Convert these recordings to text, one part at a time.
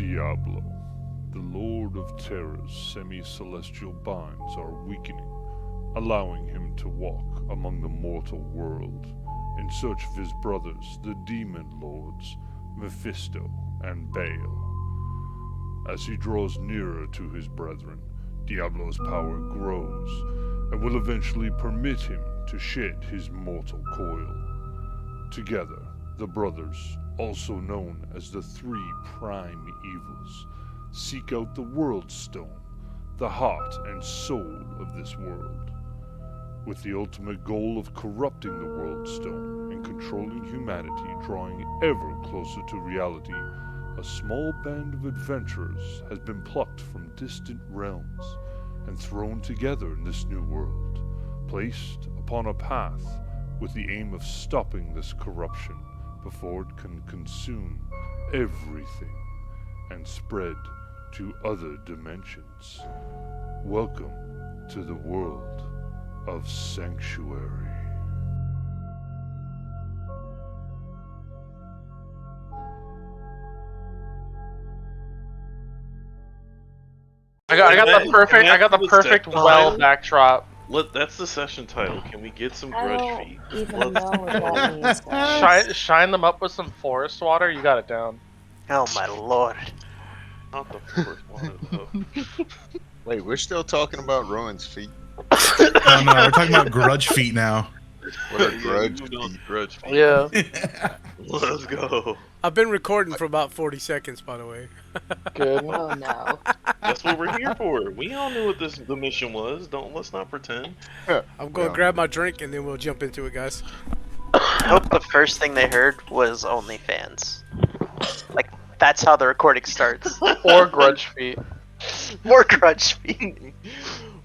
Diablo. The Lord of Terror's semi-celestial binds are weakening, allowing him to walk among the mortal world in search of his brothers, the demon lords, Mephisto and Baal. As he draws nearer to his brethren, Diablo's power grows and will eventually permit him to shed his mortal coil. Together, the brothers, also known as the Three Prime Evils, seek out the World Stone, the heart and soul of this world, with the ultimate goal of corrupting the World Stone and controlling humanity, drawing ever closer to reality. A small band of adventurers has been plucked from distant realms and thrown together in this new world, placed upon a path with the aim of stopping this corruption before it can consume everything and spread to other dimensions. Welcome to the world of Sanctuary. I got the perfect well backdrop. That's the session title. Can we get some I grudge don't feet? even know what that means, guys. Shine them up with some forest water. You got it down. Oh my lord. Not the first one though. Wait, we're still talking about Rowan's feet? Oh no, we're talking about grudge feet now. What a grudge We don't feet. grudge feet. Yeah. Let's go. I've been recording for about 40 seconds, by the way. Good. Oh no. That's what we're here for. We all knew what the mission was. Let's not pretend. I'm going to grab my drink and then we'll jump into it, guys. I hope the first thing they heard was OnlyFans. Like, that's how the recording starts. Or grudge feet. More grudge feet.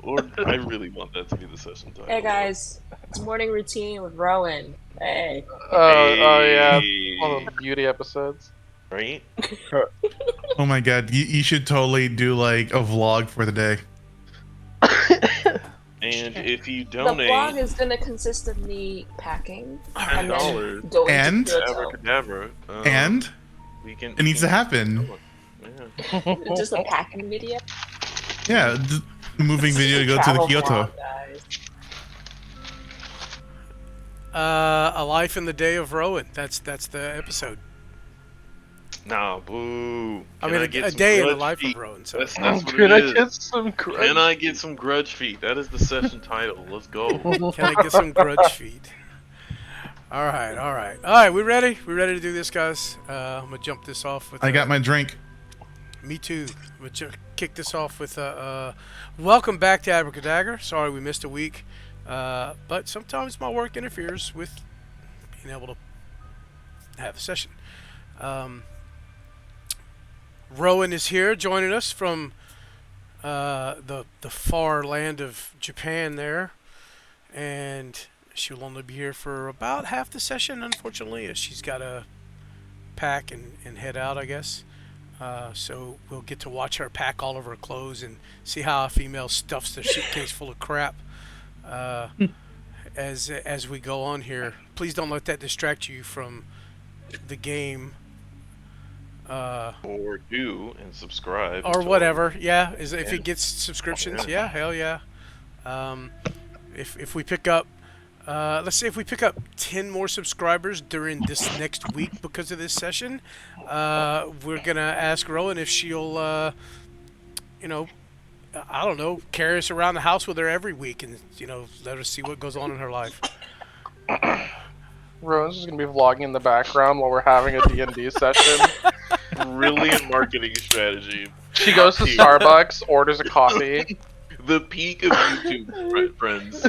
Or I really want that to be the session title. Hey guys, it's morning routine with Rowan. Hey. Oh yeah. Hey. One of the beauty episodes. Right? Oh my god, you should totally do like a vlog for the day. And if you The vlog donate is gonna consist of me packing and $10 then going And? to Kyoto. abracadabra, And we can. it needs to happen. Yeah. Just a packing video. Yeah, moving video to go to the Travel Kyoto. vlog, guys. A life in the day of Rowan. That's the episode. Nah, boo. I Can mean, get a some day in the grudge life feet? of Rowan. So. That's what Can it I is. get some grudge? Can I get some grudge feet? That is the session title. Let's go. Can I get some grudge feet? All right. We ready? We ready to do this, guys? I'm gonna jump this off with. I got my drink. Me too. We'll kick this off with welcome back to Abracadabra. Sorry we missed a week, but sometimes my work interferes with being able to have a session. Rowan is here joining us from the far land of Japan there, and she'll only be here for about half the session, unfortunately, as she's got to pack and head out, I guess. So we'll get to watch her pack all of her clothes and see how a female stuffs their suitcase full of crap as we go on here. Please don't let that distract you from the game. Or do and subscribe. Or whatever, yeah. If it gets subscriptions, Yeah. yeah, hell yeah. If we pick up, let's say if we pick up 10 more subscribers during this next week because of this session, we're gonna ask Rowan if she'll, I don't know, carry us around the house with her every week and let us see what goes on in her life. Rowan's just gonna be vlogging in the background while we're having a D&D session. Brilliant marketing strategy. She goes to Starbucks, orders a coffee. The peak of YouTube, friends.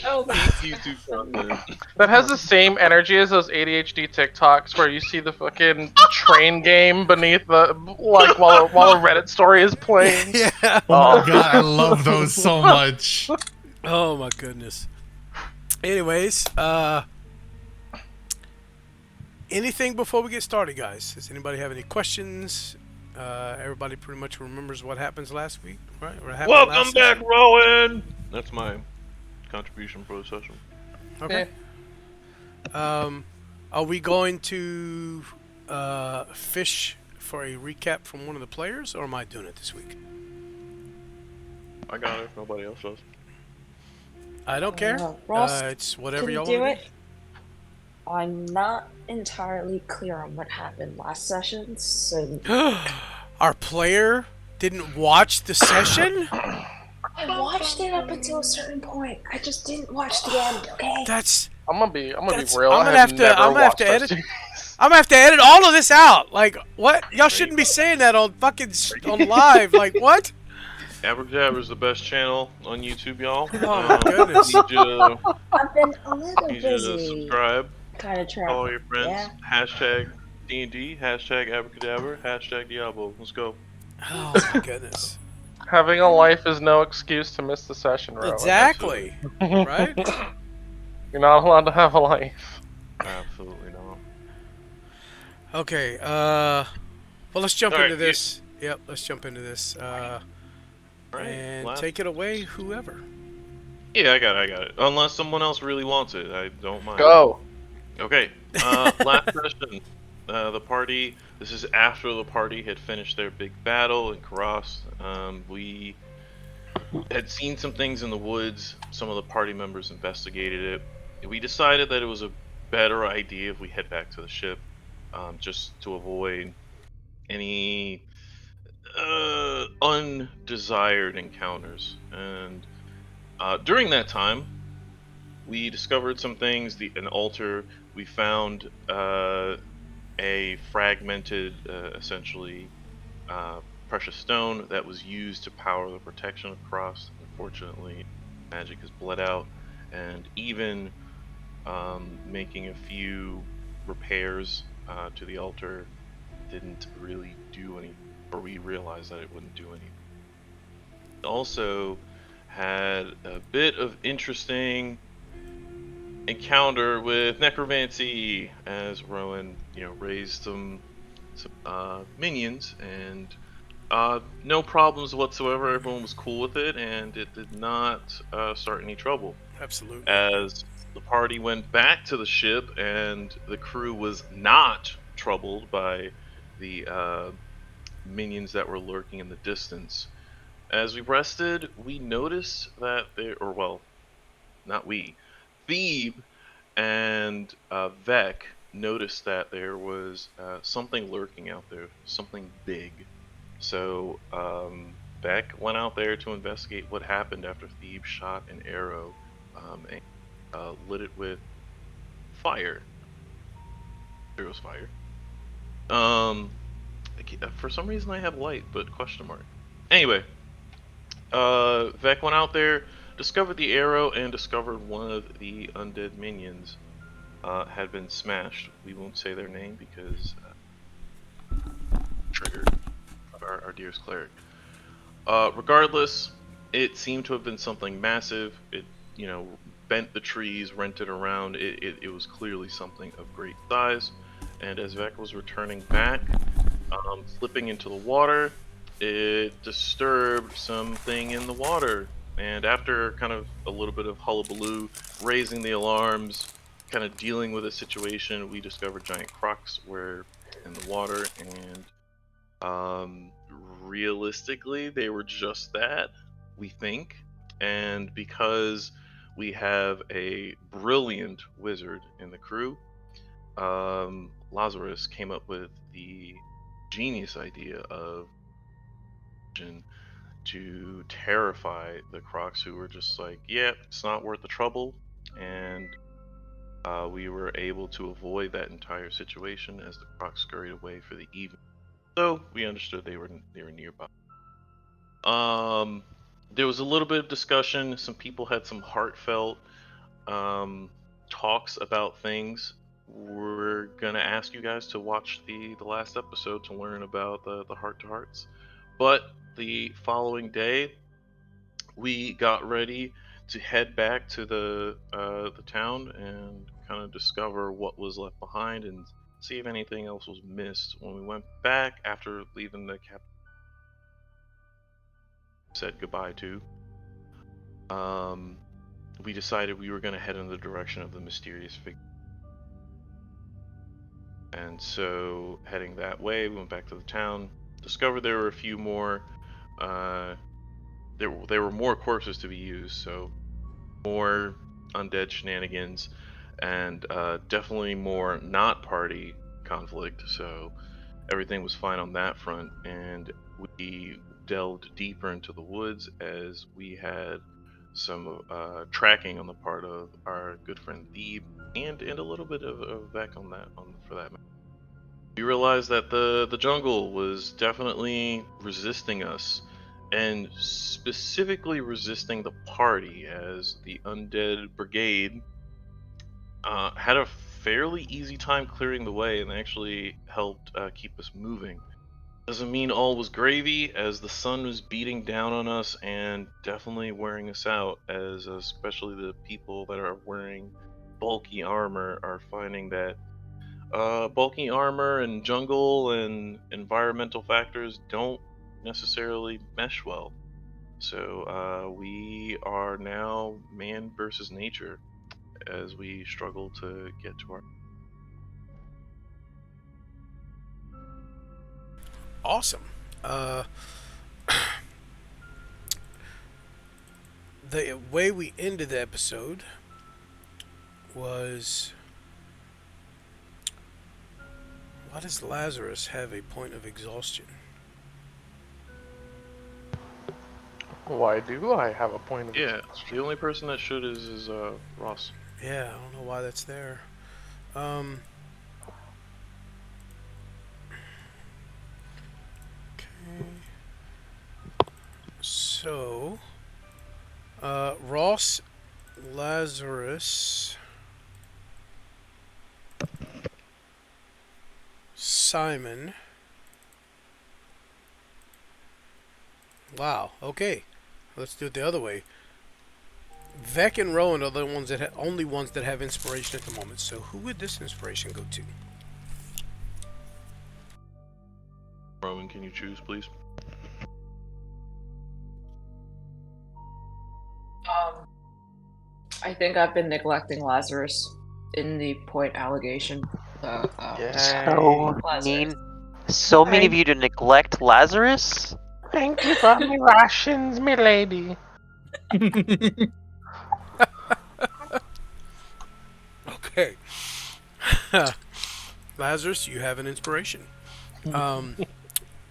Oh, YouTube content. That has the same energy as those ADHD TikToks where you see the fucking train game beneath the while a Reddit story is playing. Yeah. Oh my god, I love those so much. Oh my goodness. Anyways, anything before we get started, guys? Does anybody have any questions? Everybody pretty much remembers what happens last week, right? Or happened Welcome last back, session? Rowan! That's my contribution for the session. Okay. Are we going to fish for a recap from one of the players, or am I doing it this week? I got it. Nobody else does. I don't care. Ross It's whatever can y'all do want it. I'm not entirely clear on what happened last session, so to do. Our player didn't watch the session? I watched it up until a certain point. I just didn't watch the end. Okay. That's I'm gonna be That's- real. I'm gonna I have to- never I'm gonna have watched to that edit- series. I'm gonna have to edit all of this out. Like, what? Y'all shouldn't be saying that on fucking on live. Like, what? Abracadabra is the best channel on YouTube, y'all. Oh my goodness. Need you to, I've been a little need you to busy, subscribe, kind of trying. follow your friends. Yeah. Hashtag D&D, hashtag Abracadabra, hashtag Diablo. Let's go. Oh my goodness. Having a life is no excuse to miss the session, Rowan. Exactly. Right? You're not allowed to have a life. Absolutely not. Okay. Well, let's jump All right, into this. Yep. Let's jump into this. Right, And last- take it away, whoever. Yeah, I got it. Unless someone else really wants it, I don't mind. Go. Okay. Last session, the party. This is after the party had finished their big battle in Karas. We had seen some things in the woods. Some of the party members investigated it. We decided that it was a better idea if we head back to the ship, just to avoid any undesired encounters. And during that time, we discovered some things. An altar. We found a fragmented, essentially, precious stone that was used to power the protection of Cross. Unfortunately, magic has bled out, and even making a few repairs to the altar didn't really do any, or we realized that it wouldn't do any. Also had a bit of interesting encounter with necromancy as Rowan, raised some minions, and no problems whatsoever. Everyone was cool with it, and it did not start any trouble. Absolutely. As the party went back to the ship, and the crew was not troubled by the minions that were lurking in the distance. As we rested, we noticed that not we, Thebe and Vec noticed that there was something lurking out there, something big. So Vec went out there to investigate what happened after Thebe shot an arrow and lit it with fire. There was fire. For some reason I have light, but question mark. Anyway, Vec went out there, discovered the arrow, and discovered one of the undead minions had been smashed. We won't say their name because triggered our dearest cleric. Regardless, it seemed to have been something massive. It, bent the trees, rent it around. It was clearly something of great size. And as Vec was returning back, slipping into the water, it disturbed something in the water. And after kind of a little bit of hullabaloo, raising the alarms, kind of dealing with the situation, we discovered giant crocs were in the water, and realistically, they were just that, we think. And because we have a brilliant wizard in the crew, Lazarus came up with the genius idea of to terrify the crocs, who were just like, yeah, it's not worth the trouble. And we were able to avoid that entire situation as the crocs scurried away for the evening. So we understood they were nearby. There was a little bit of discussion. Some people had some heartfelt talks about things. We're gonna ask you guys to watch the last episode to learn about the heart-to-hearts. But the following day, we got ready to head back to the town and kind of discover what was left behind and see if anything else was missed. When we went back after leaving the captain said goodbye to, we decided we were going to head in the direction of the mysterious figure. And so, heading that way, we went back to the town. Discovered there were a few more. There were more corpses to be used, so more undead shenanigans, and definitely more not party conflict. So everything was fine on that front, and we delved deeper into the woods as we had some tracking on the part of our good friend Thebe, and a little bit of Vec on that for that matter. We realized that the jungle was definitely resisting us, and specifically resisting the party, as the undead brigade had a fairly easy time clearing the way and actually helped keep us moving. Doesn't mean all was gravy, as the sun was beating down on us and definitely wearing us out, as especially the people that are wearing bulky armor are finding that bulky armor and jungle and environmental factors don't necessarily mesh well. So we are now man versus nature as we struggle to get to our. Awesome. Uh, the way we ended the episode was, why does Lazarus have a point of exhaustion? Why do I have a point of Yeah, exhaustion? the only person that should is Ross. Yeah, I don't know why that's there. Okay. So, Ross, Lazarus, Simon. Wow. Okay, let's do it the other way. Vec and Rowan are the ones that only ones that have inspiration at the moment. So, who would this inspiration go to? Rowan, can you choose, please? I think I've been neglecting Lazarus in the point allegation. So Lazarus. mean. So many of you to neglect Lazarus? Thank you for my rations, milady. Okay. Lazarus, you have an inspiration.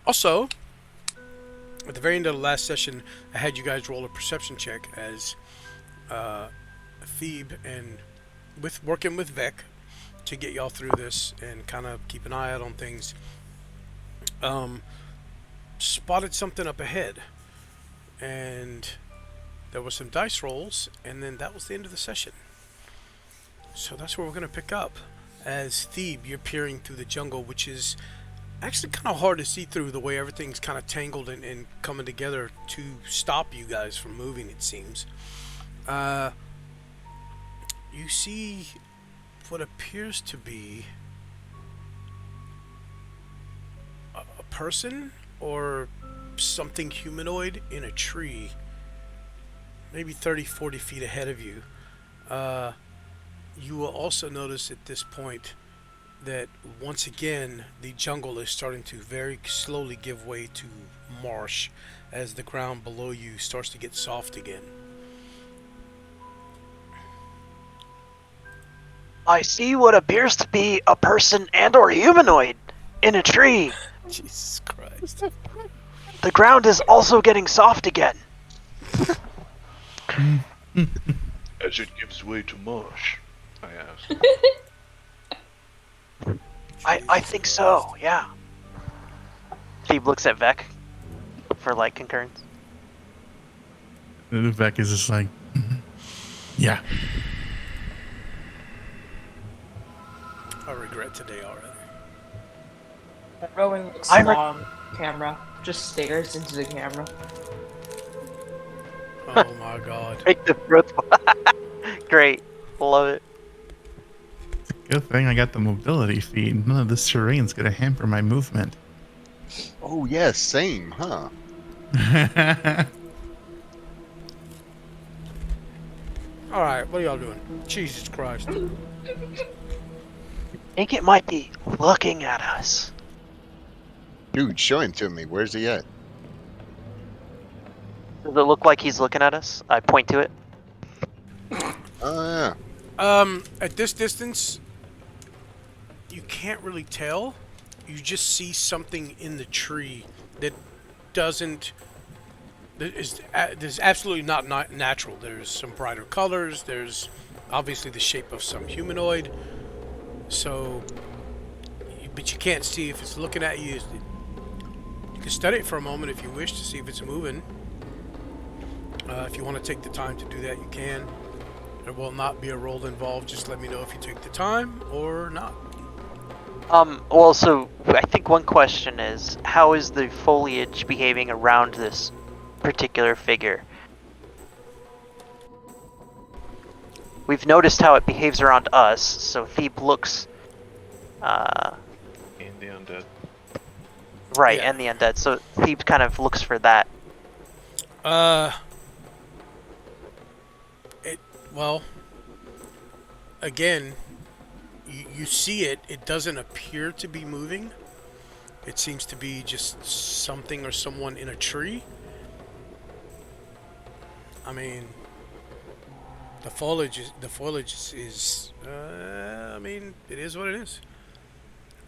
Also, at the very end of the last session, I had you guys roll a perception check as Thebe and working with Vec to get y'all through this and kind of keep an eye out on things. Spotted something up ahead, and there were some dice rolls, and then that was the end of the session. So that's where we're going to pick up. As Thebe, you're peering through the jungle, which is actually kind of hard to see through the way everything's kind of tangled and coming together to stop you guys from moving, it seems. You see what appears to be a person or something humanoid in a tree, maybe 30-40 feet ahead of you. You will also notice at this point that once again the jungle is starting to very slowly give way to marsh as the ground below you starts to get soft again. I see what appears to be a person and or humanoid in a tree. Jesus Christ. The ground is also getting soft again. As it gives way to marsh, I asked. I think so, yeah. Steve looks at Vec for like concurrence. Vec is just like, yeah. I regret today already. Rowan looks I on camera, just stares into the camera. Oh my god. Take the growth. Great, love it. Good thing I got the mobility feed. None of this terrain's gonna hamper my movement. Oh, yeah, same, huh? Alright, what are y'all doing? Jesus Christ. think it might be looking at us. Dude, show him to me. Where's he at? Does it look like he's looking at us? I point to it. Oh, yeah. At this distance, you can't really tell. You just see something in the tree that doesn't. There's absolutely not natural. There's some brighter colors. There's obviously the shape of some humanoid. So, but you can't see if it's looking at you. You can study it for a moment if you wish to see if it's moving. If you want to take the time to do that, you can. There will not be a roll involved. Just let me know if you take the time or not. Well, so I think one question is, how is the foliage behaving around this particular figure? We've noticed how it behaves around us, so Thebe looks, And the undead. right, Yeah. and the undead, so Thebe kind of looks for that. Well, again, you see it. It doesn't appear to be moving. It seems to be just something or someone in a tree. I mean, the foliage is I mean, it is what it is.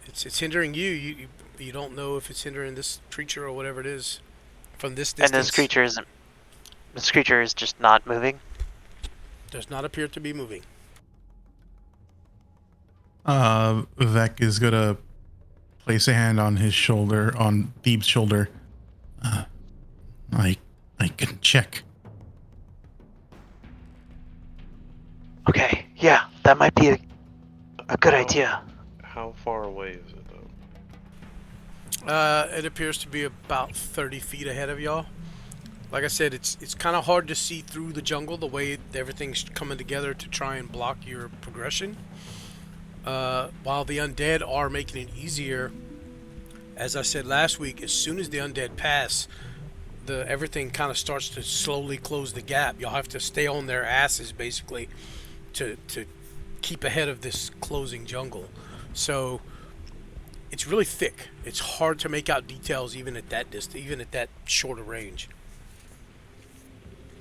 It's hindering you. You don't know if it's hindering this creature or whatever it is from this distance. And this creature is just not moving. Does not appear to be moving. Vec is gonna place a hand on his shoulder, on Thebe's shoulder. I can check. Okay, yeah, that might be a good idea. How far away is it though? It appears to be about 30 feet ahead of y'all. Like I said, it's kind of hard to see through the jungle the way everything's coming together to try and block your progression. While the undead are making it easier, as I said last week, as soon as the undead pass, everything kind of starts to slowly close the gap. You'll have to stay on their asses basically to keep ahead of this closing jungle. So it's really thick. It's hard to make out details even at that distance, even at that shorter range.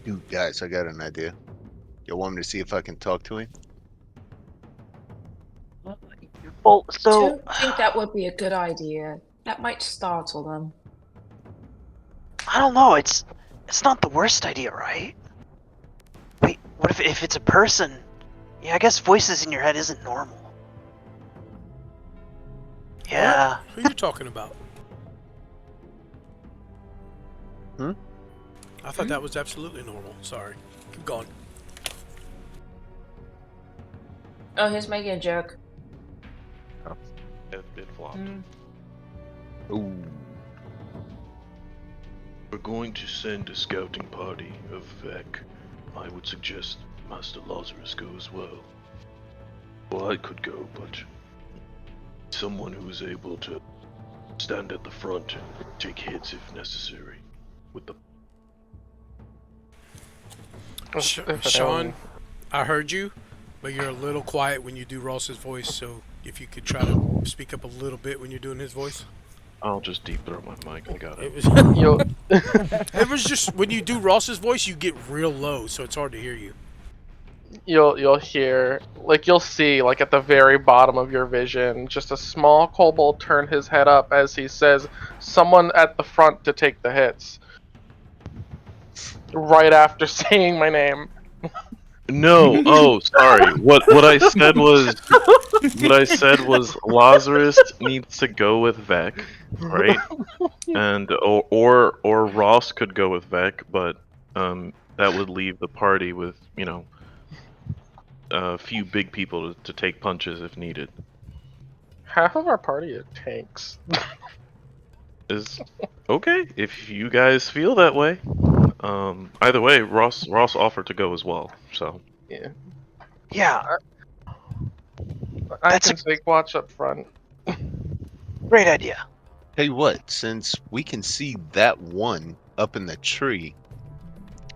Dude, guys, I got an idea. You want me to see if I can talk to him? Well, I so don't think that would be a good idea. That might startle them. I don't know. It's not the worst idea, right? Wait, what if it's a person? Yeah, I guess voices in your head isn't normal. Yeah. Who are you talking about? I thought that was absolutely normal. Sorry. Keep going. Oh, he's making a joke. It flopped. Ooh. We're going to send a scouting party of Vec. I would suggest Master Lazarus go as well. Well, I could go, but someone who is able to stand at the front and take hits if necessary. With the Sean, I heard you, but you're a little quiet when you do Ross's voice, so if you could try to speak up a little bit when you're doing his voice. I'll just deep throat my mic. I got it. It was, Yo, it was just, when you do Ross's voice, you get real low, so it's hard to hear you. you'll hear, like, you'll see, like, at the very bottom of your vision, just a small kobold turn his head up as he says, "Someone at the front to take the hits." Right after saying my name. No. Oh, sorry. What I said was Lazarus needs to go with Vec, right? And or Ross could go with Vec, but that would leave the party with, you know, a few big people to take punches if needed. Half of our party are tanks. Is okay if you guys feel that way. Either way, Ross offered to go as well, so. Yeah. Yeah, I That's can take watch up front. great idea. Tell you what, since we can see that one up in the tree,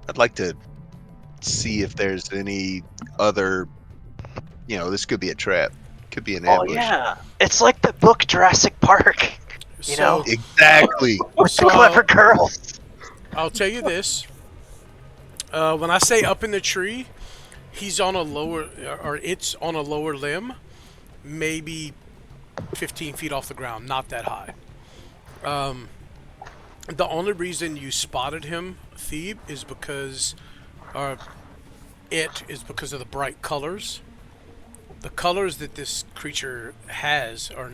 I'd like to see if there's any other, this could be a trap, could be an Oh ambush. yeah, it's like the book Jurassic Park. You know, Exactly. with So- the clever girls. I'll tell you this. When I say up in the tree, he's on a lower, or it's on a lower limb, maybe 15 feet off the ground, not that high. The only reason you spotted him, Thebe, is because, because of the bright colors. The colors that this creature has are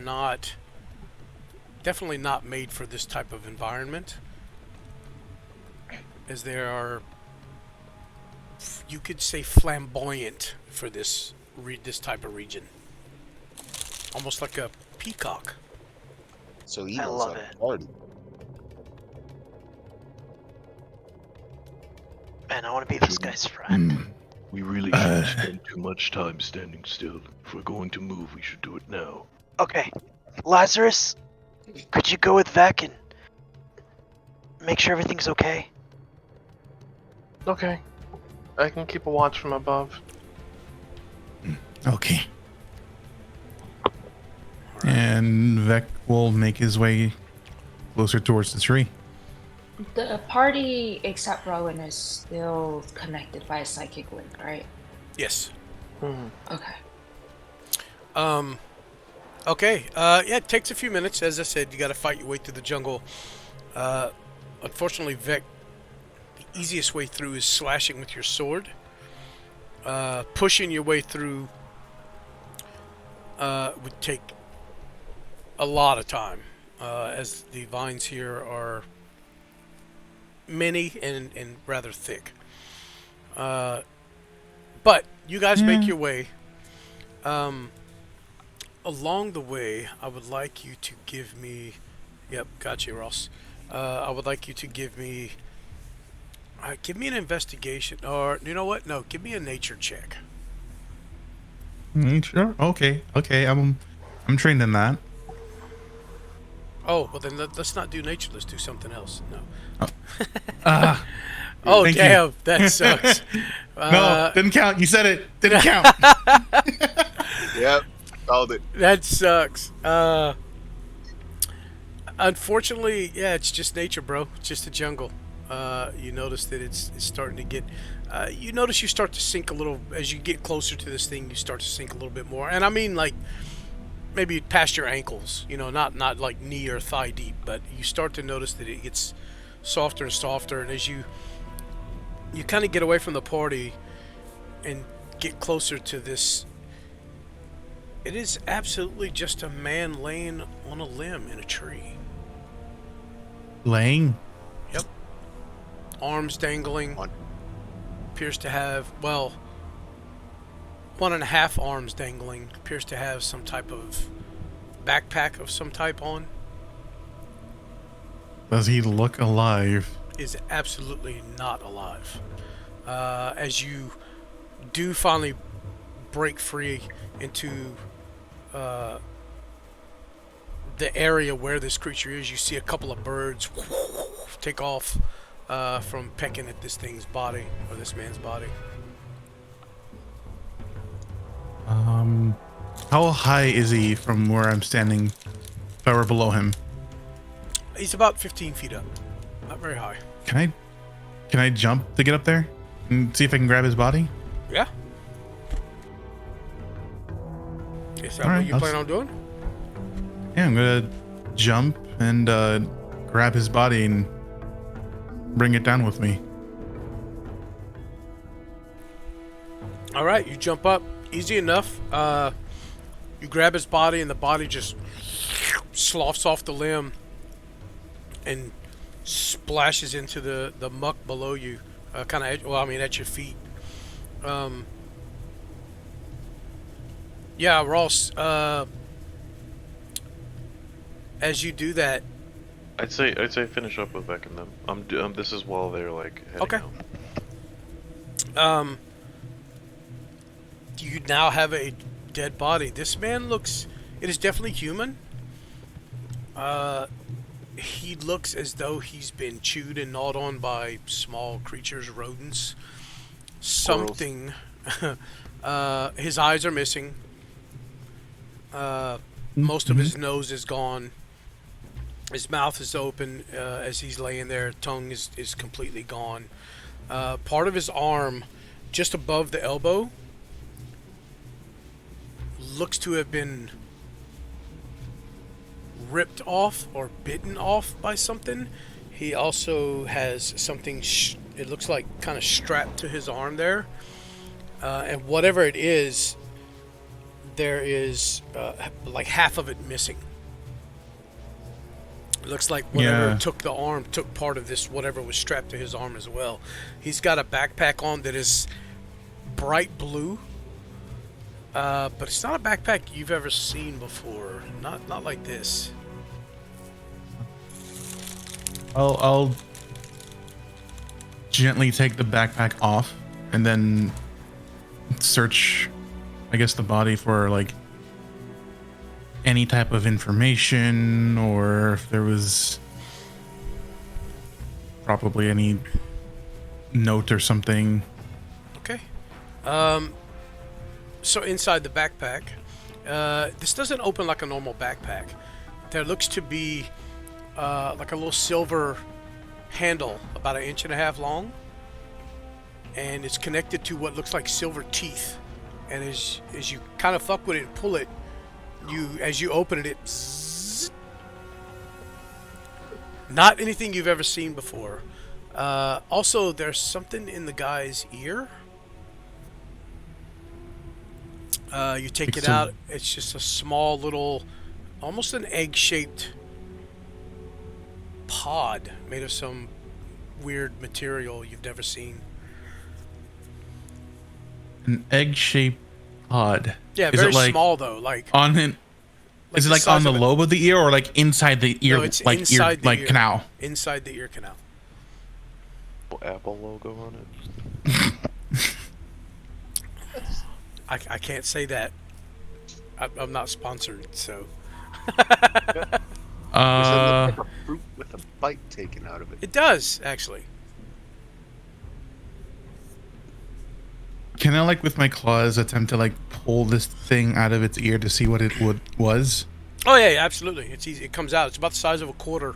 definitely not made for this type of environment, as they are, you could say, flamboyant for this type of region, almost like a peacock. So he I knows love how to it. party. Man, I want to be this guy's friend. We really shouldn't spend too much time standing still. If we're going to move, we should do it now. Okay, Lazarus, could you go with Vec and make sure everything's okay? Okay. I can keep a watch from above. Okay. And Vec will make his way closer towards the tree. The party, except Rowan, is still connected by a psychic link, right? Yes. Okay. Okay. Yeah, it takes a few minutes. As I said, you got to fight your way through the jungle. Unfortunately, Vec, the easiest way through is slashing with your sword. Pushing your way through would take a lot of time, as the vines here are many and rather thick. But you guys make your way. Along the way, I would like you to give me... Yep, got you, Ross. I would like you to give me an investigation, or you know what? No, give me a nature check. Sure. Okay. I'm trained in that. Oh, well then let's not do nature. Let's do something else. No. Oh, Oh thank damn, you. that sucks. No, didn't count. You said it. Didn't count. Yep, called it. That sucks. Unfortunately, yeah, it's just nature, bro. It's just the jungle. You notice that it's starting to get. You notice you start to sink a little as you get closer to this thing. You start to sink a little bit more, and I mean like maybe past your ankles. You know, not like knee or thigh deep, but you start to notice that it gets softer and softer, and as you kind of get away from the party and get closer to this. It is absolutely just a man laying on a limb in a tree. Laying. Yep. Arms dangling. Appears to have, well, 1.5 arms dangling. Appears to have some type of backpack of some type on. Does he look alive? Is absolutely not alive. As you do finally break free into the area where this creature is, you see a couple of birds take off from pecking at this thing's body, or this man's body. How high is he from where I'm standing? If I were below him, He's about 15 feet up, not very high. can I jump to get up there and see if I can grab his body? Yeah. Is that All what right, you I'll plan on doing? Yeah, I'm gonna jump and grab his body and bring it down with me. All right, you jump up, easy enough. You grab his body, and the body just sloughs off the limb and splashes into the muck below you, at your feet. Yeah, Ross. As you do that, I'd say finish up with Beck and them. This is while they're like heading okay. out. You now have a dead body. This man looks... It is definitely human. He looks as though he's been chewed and gnawed on by small creatures, rodents. Something... his eyes are missing. Most of his nose is gone. His mouth is open as he's laying there. Tongue is completely gone. Part of his arm, just above the elbow, looks to have been ripped off or bitten off by something. He also has something, it looks like kind of strapped to his arm there. And whatever it is, there is like half of it missing. It looks like whatever took the arm took part of this, whatever was strapped to his arm as well. He's got a backpack on that is bright blue. But it's not a backpack you've ever seen before. Not like this. I'll gently take the backpack off and then search, I guess, the body for like any type of information, or if there was probably any note or something. Okay. So inside the backpack, this doesn't open like a normal backpack. There looks to be like a little silver handle about 1.5 inches long, and it's connected to what looks like silver teeth. And as you kind of fuck with it and pull it, as you open it, bzzz. Not anything you've ever seen before. Also, there's something in the guy's ear. You take it out. It's just a small little, almost an egg-shaped pod made of some weird material you've never seen. An egg-shaped pod. Yeah, is very it like small though. Like on it. Like is it like on the lobe of the ear or like inside the ear, No, it's like inside ear, the like ear. canal? Inside the ear canal. Apple logo on it. I can't say that. I'm not sponsored, so. Does it look like a fruit with a bite taken out of it? It does actually. Can I, like, with my claws, attempt to like pull this thing out of its ear to see what it was? Oh yeah, absolutely. It's easy. It comes out. It's about the size of a quarter.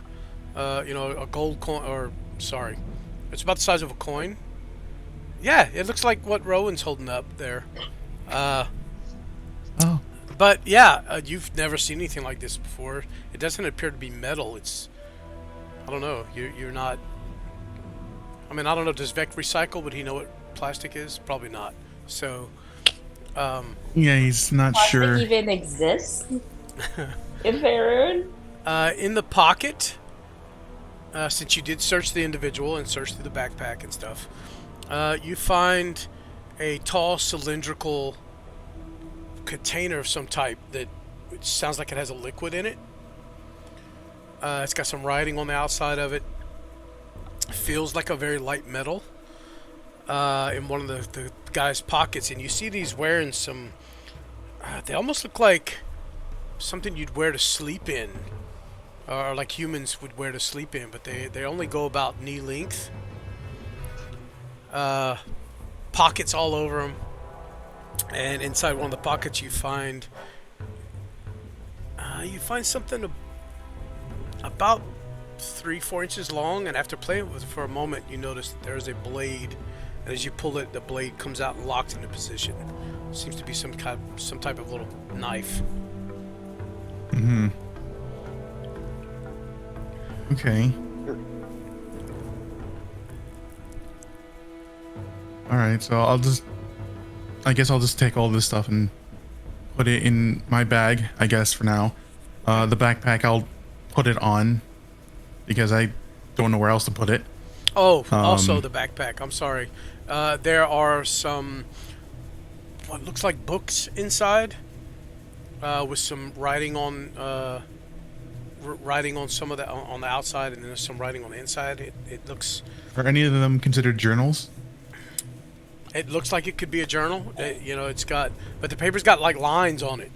A gold coin, or sorry, it's about the size of a coin. Yeah, it looks like what Rowan's holding up there. Oh. But yeah, you've never seen anything like this before. It doesn't appear to be metal. It's, I don't know. You're not. I mean, I don't know. Does Vec recycle? Would he know what plastic is? Probably not. So. Yeah, he's not Plastic sure. even exists in Faerun? In the pocket, since you did search the individual and search through the backpack and stuff, you find a tall cylindrical container of some type that sounds like it has a liquid in it. It's got some writing on the outside of it. Feels like a very light metal. In one of the guy's pockets, and you see these wearing some. They almost look like something you'd wear to sleep in, or like humans would wear to sleep in, but they only go about knee length. Pockets all over them, and inside one of the pockets you find something about 3-4 inches long, and after playing with it for a moment, you notice that there's a blade. And as you pull it, the blade comes out and locks into position. Seems to be some type of little knife. Mm-hmm. Okay. All right, so I guess I'll just take all this stuff and put it in my bag, I guess, for now. The backpack, I'll put it on because I don't know where else to put it. Oh, also the backpack. I'm sorry. There are some what looks like books inside, with some writing on some of the on the outside, and then there's some writing on the inside. It looks. Are any of them considered journals? It looks like it could be a journal. It's got, but the paper's got like lines on it.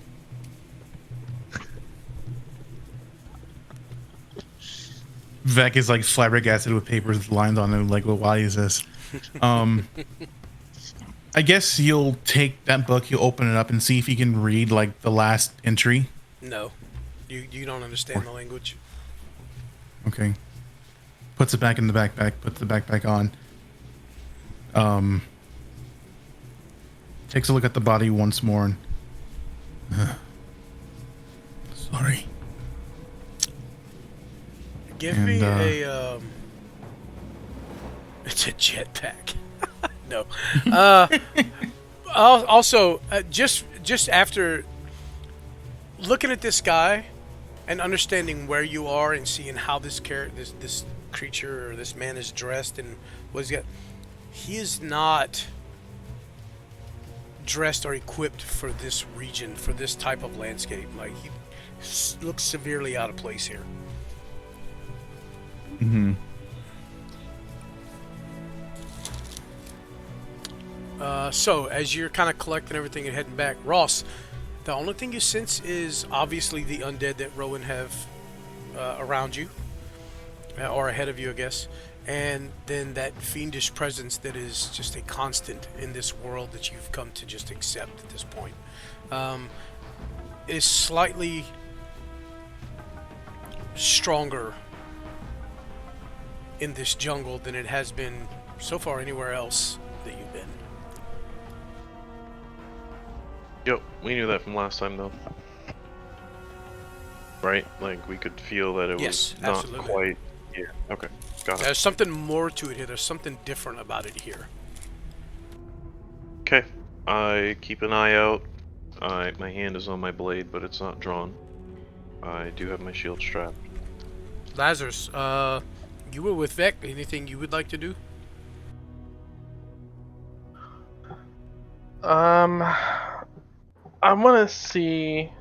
Vec is like flabbergasted with papers with lines on it. Like, well, why is this? I guess you'll take that book, you'll open it up and see if you can read like the last entry. No, you don't understand the language. Okay. Puts it back in the backpack. Puts the backpack on. Takes a look at the body once more. And, sorry. Give me a. It's a jetpack. No. Also, just after looking at this guy and understanding where you are and seeing how this creature or this man is dressed and what he's got, he is not dressed or equipped for this region, for this type of landscape. Like, he looks severely out of place here. Mm-hmm. So, as you're kind of collecting everything and heading back, Ross, the only thing you sense is obviously the undead that Rowan have around you, or ahead of you, I guess, and then that fiendish presence that is just a constant in this world that you've come to just accept at this point. Is slightly stronger in this jungle than it has been so far anywhere else that you've been. Yep, we knew that from last time, though. Right? Like, we could feel that it Yes, was not absolutely. quite... Yeah, okay. Got it. There's something more to it here. There's something different about it here. Okay. I keep an eye out. My hand is on my blade, but it's not drawn. I do have my shield strapped. Lazarus, you were with Vec. Anything you would like to do? I want to see.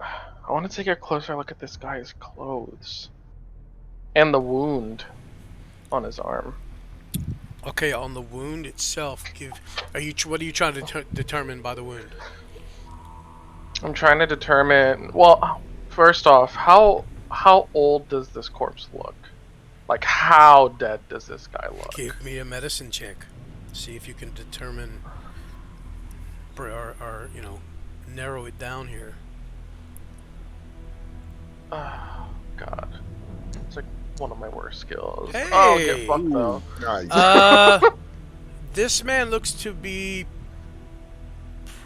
I want to take a closer look at this guy's clothes and the wound on his arm. Okay, on the wound itself, what are you trying to determine by the wound? I'm trying to determine. Well, first off, how old does this corpse look? Like, how dead does this guy look? Give me a medicine check. See if you can determine or narrow it down here. Oh, God. It's like one of my worst skills. Hey! Oh, get fucked though. Nice. This man looks to be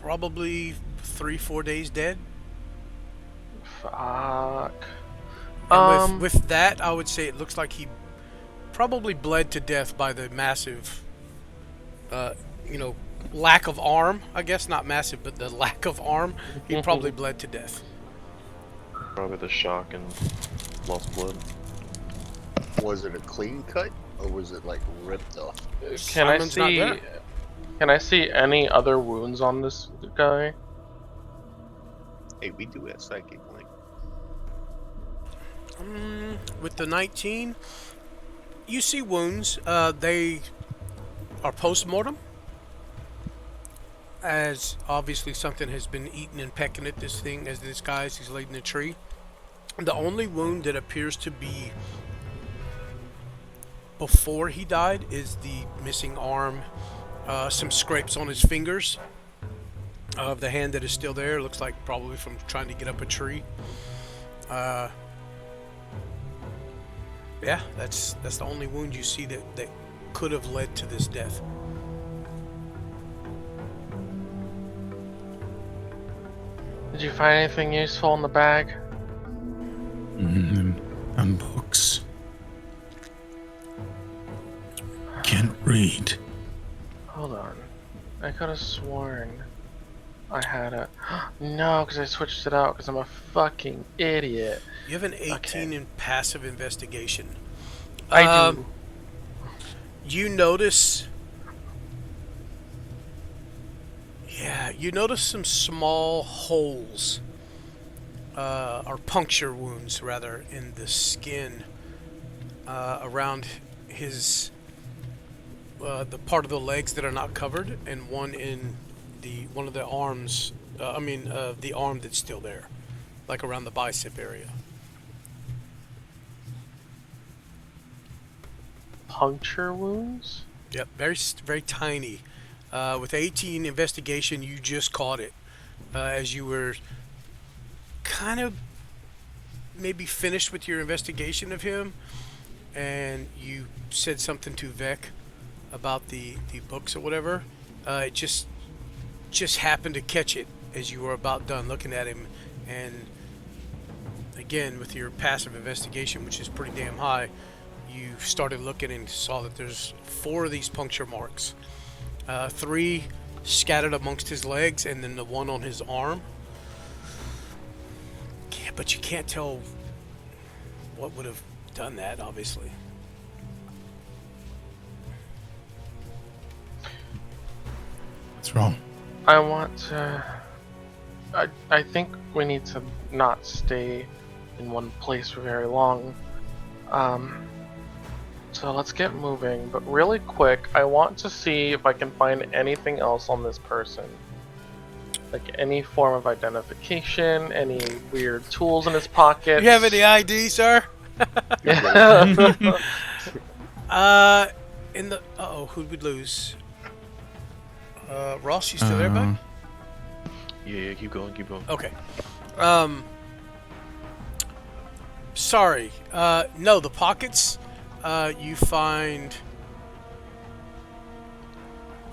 probably 3-4 days dead. Fuck. And with that, I would say it looks like he probably bled to death by the massive, lack of arm. I guess not massive, but the lack of arm. He probably bled to death. Probably the shock and lost blood. Was it a clean cut or was it like ripped off? Simon's not there. Can I see any other wounds on this guy? Hey, we do have psychic link. With the 19, you see wounds. They are post-mortem, as obviously something has been eating and pecking at this thing as this guy as he's laid in a tree. The only wound that appears to be before he died is the missing arm, some scrapes on his fingers of the hand that is still there. Looks like probably from trying to get up a tree. Yeah, that's the only wound you see that could have led to this death. Did you find anything useful in the bag? And books. Can't read. Hold on. I could have sworn I had a... No, because I switched it out because I'm a fucking idiot. You have an 18 in passive investigation. I do. You notice... Yeah, you notice some small holes, or puncture wounds, rather, in the skin around his... the part of the legs that are not covered, and one in one of the arms, the arm that's still there, like around the bicep area. Puncture wounds? Yep, very tiny. With 18 investigation, you just caught it as you were kind of maybe finished with your investigation of him, and you said something to Vec about the books or whatever. It just happened to catch it as you were about done looking at him, and again with your passive investigation, which is pretty damn high, you started looking and saw that there's 4 of these puncture marks, 3 scattered amongst his legs, and then the one on his arm. Yeah, but you can't tell what would have done that, obviously. What's wrong? I want to. I think we need to not stay in one place for very long. So let's get moving. But really quick, I want to see if I can find anything else on this person. Like any form of identification, any weird tools in his pockets. You have any ID, sir? In the who'd we lose? Ross, you still there, bud? Yeah, keep going. Okay. Sorry. No, the pockets. You find.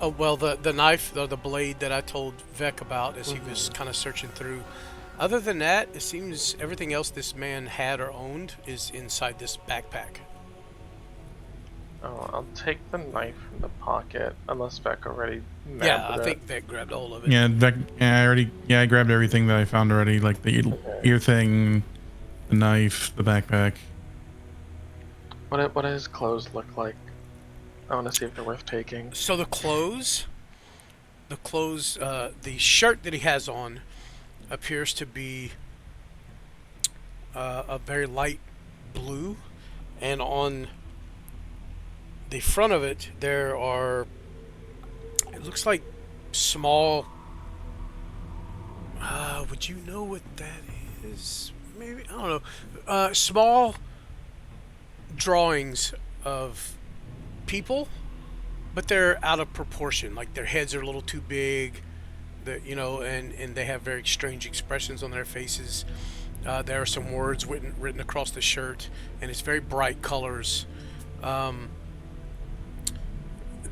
Oh well, the knife, the blade that I told Vec about as he was kind of searching through. Other than that, it seems everything else this man had or owned is inside this backpack. Oh, I'll take the knife from the pocket, unless Vec already nabbed Yeah, I it. think Vec grabbed all of it. Yeah, I grabbed everything that I found already, like the ear thing, the knife, the backpack. What do his clothes look like? I want to see if they're worth taking. So the shirt that he has on appears to be a very light blue, and on the front of it there are, it looks like small, would you know what that is? Maybe, I don't know, small drawings of people, but they're out of proportion. Like their heads are a little too big, and they have very strange expressions on their faces. There are some words written across the shirt, and it's very bright colors.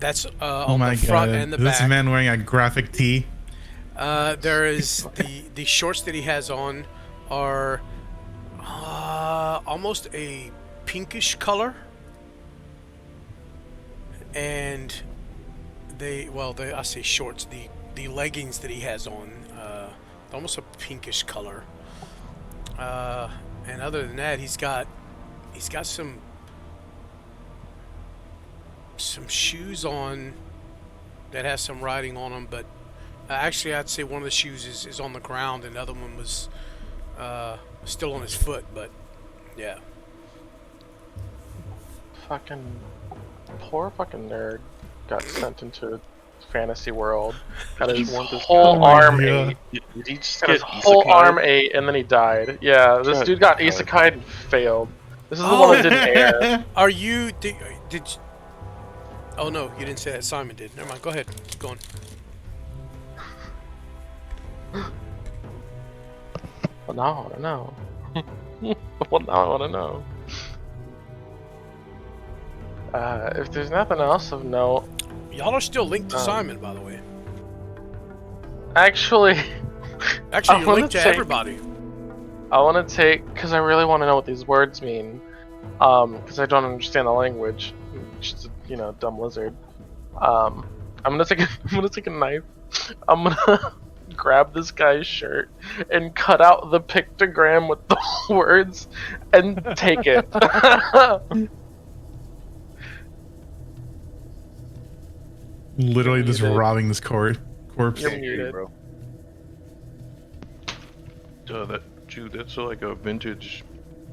That's on the front and the back. This man wearing a graphic tee. There is the shorts that he has on are almost a pinkish color, and I say shorts. The leggings that he has on, almost a pinkish color. And other than that, he's got some shoes on that has some writing on them, but actually I'd say one of the shoes is on the ground and the other one was still on his foot, but yeah. Poor fucking nerd got sent into fantasy world. Got his whole arm ate. Did he just Got get his whole isekai? arm ate, and then he died. Yeah, this dude got isekai and failed. This is the one that didn't air. Are you did you, oh no, you didn't say that. Simon did. Never mind. Go ahead. Keep going. Well, now I want to know. Well, now I want to know. If there's nothing else of note, Y'all are still linked to Simon, by the way. actually, Actually, you're linked to everybody. I want to take, because I really want to know what these words mean, because I don't understand the language. Just a dumb lizard. I'm gonna take a knife. I'm gonna grab this guy's shirt and cut out the pictogram with the words and take it. Literally just robbing this corpse. You're muted. bro. That's like a vintage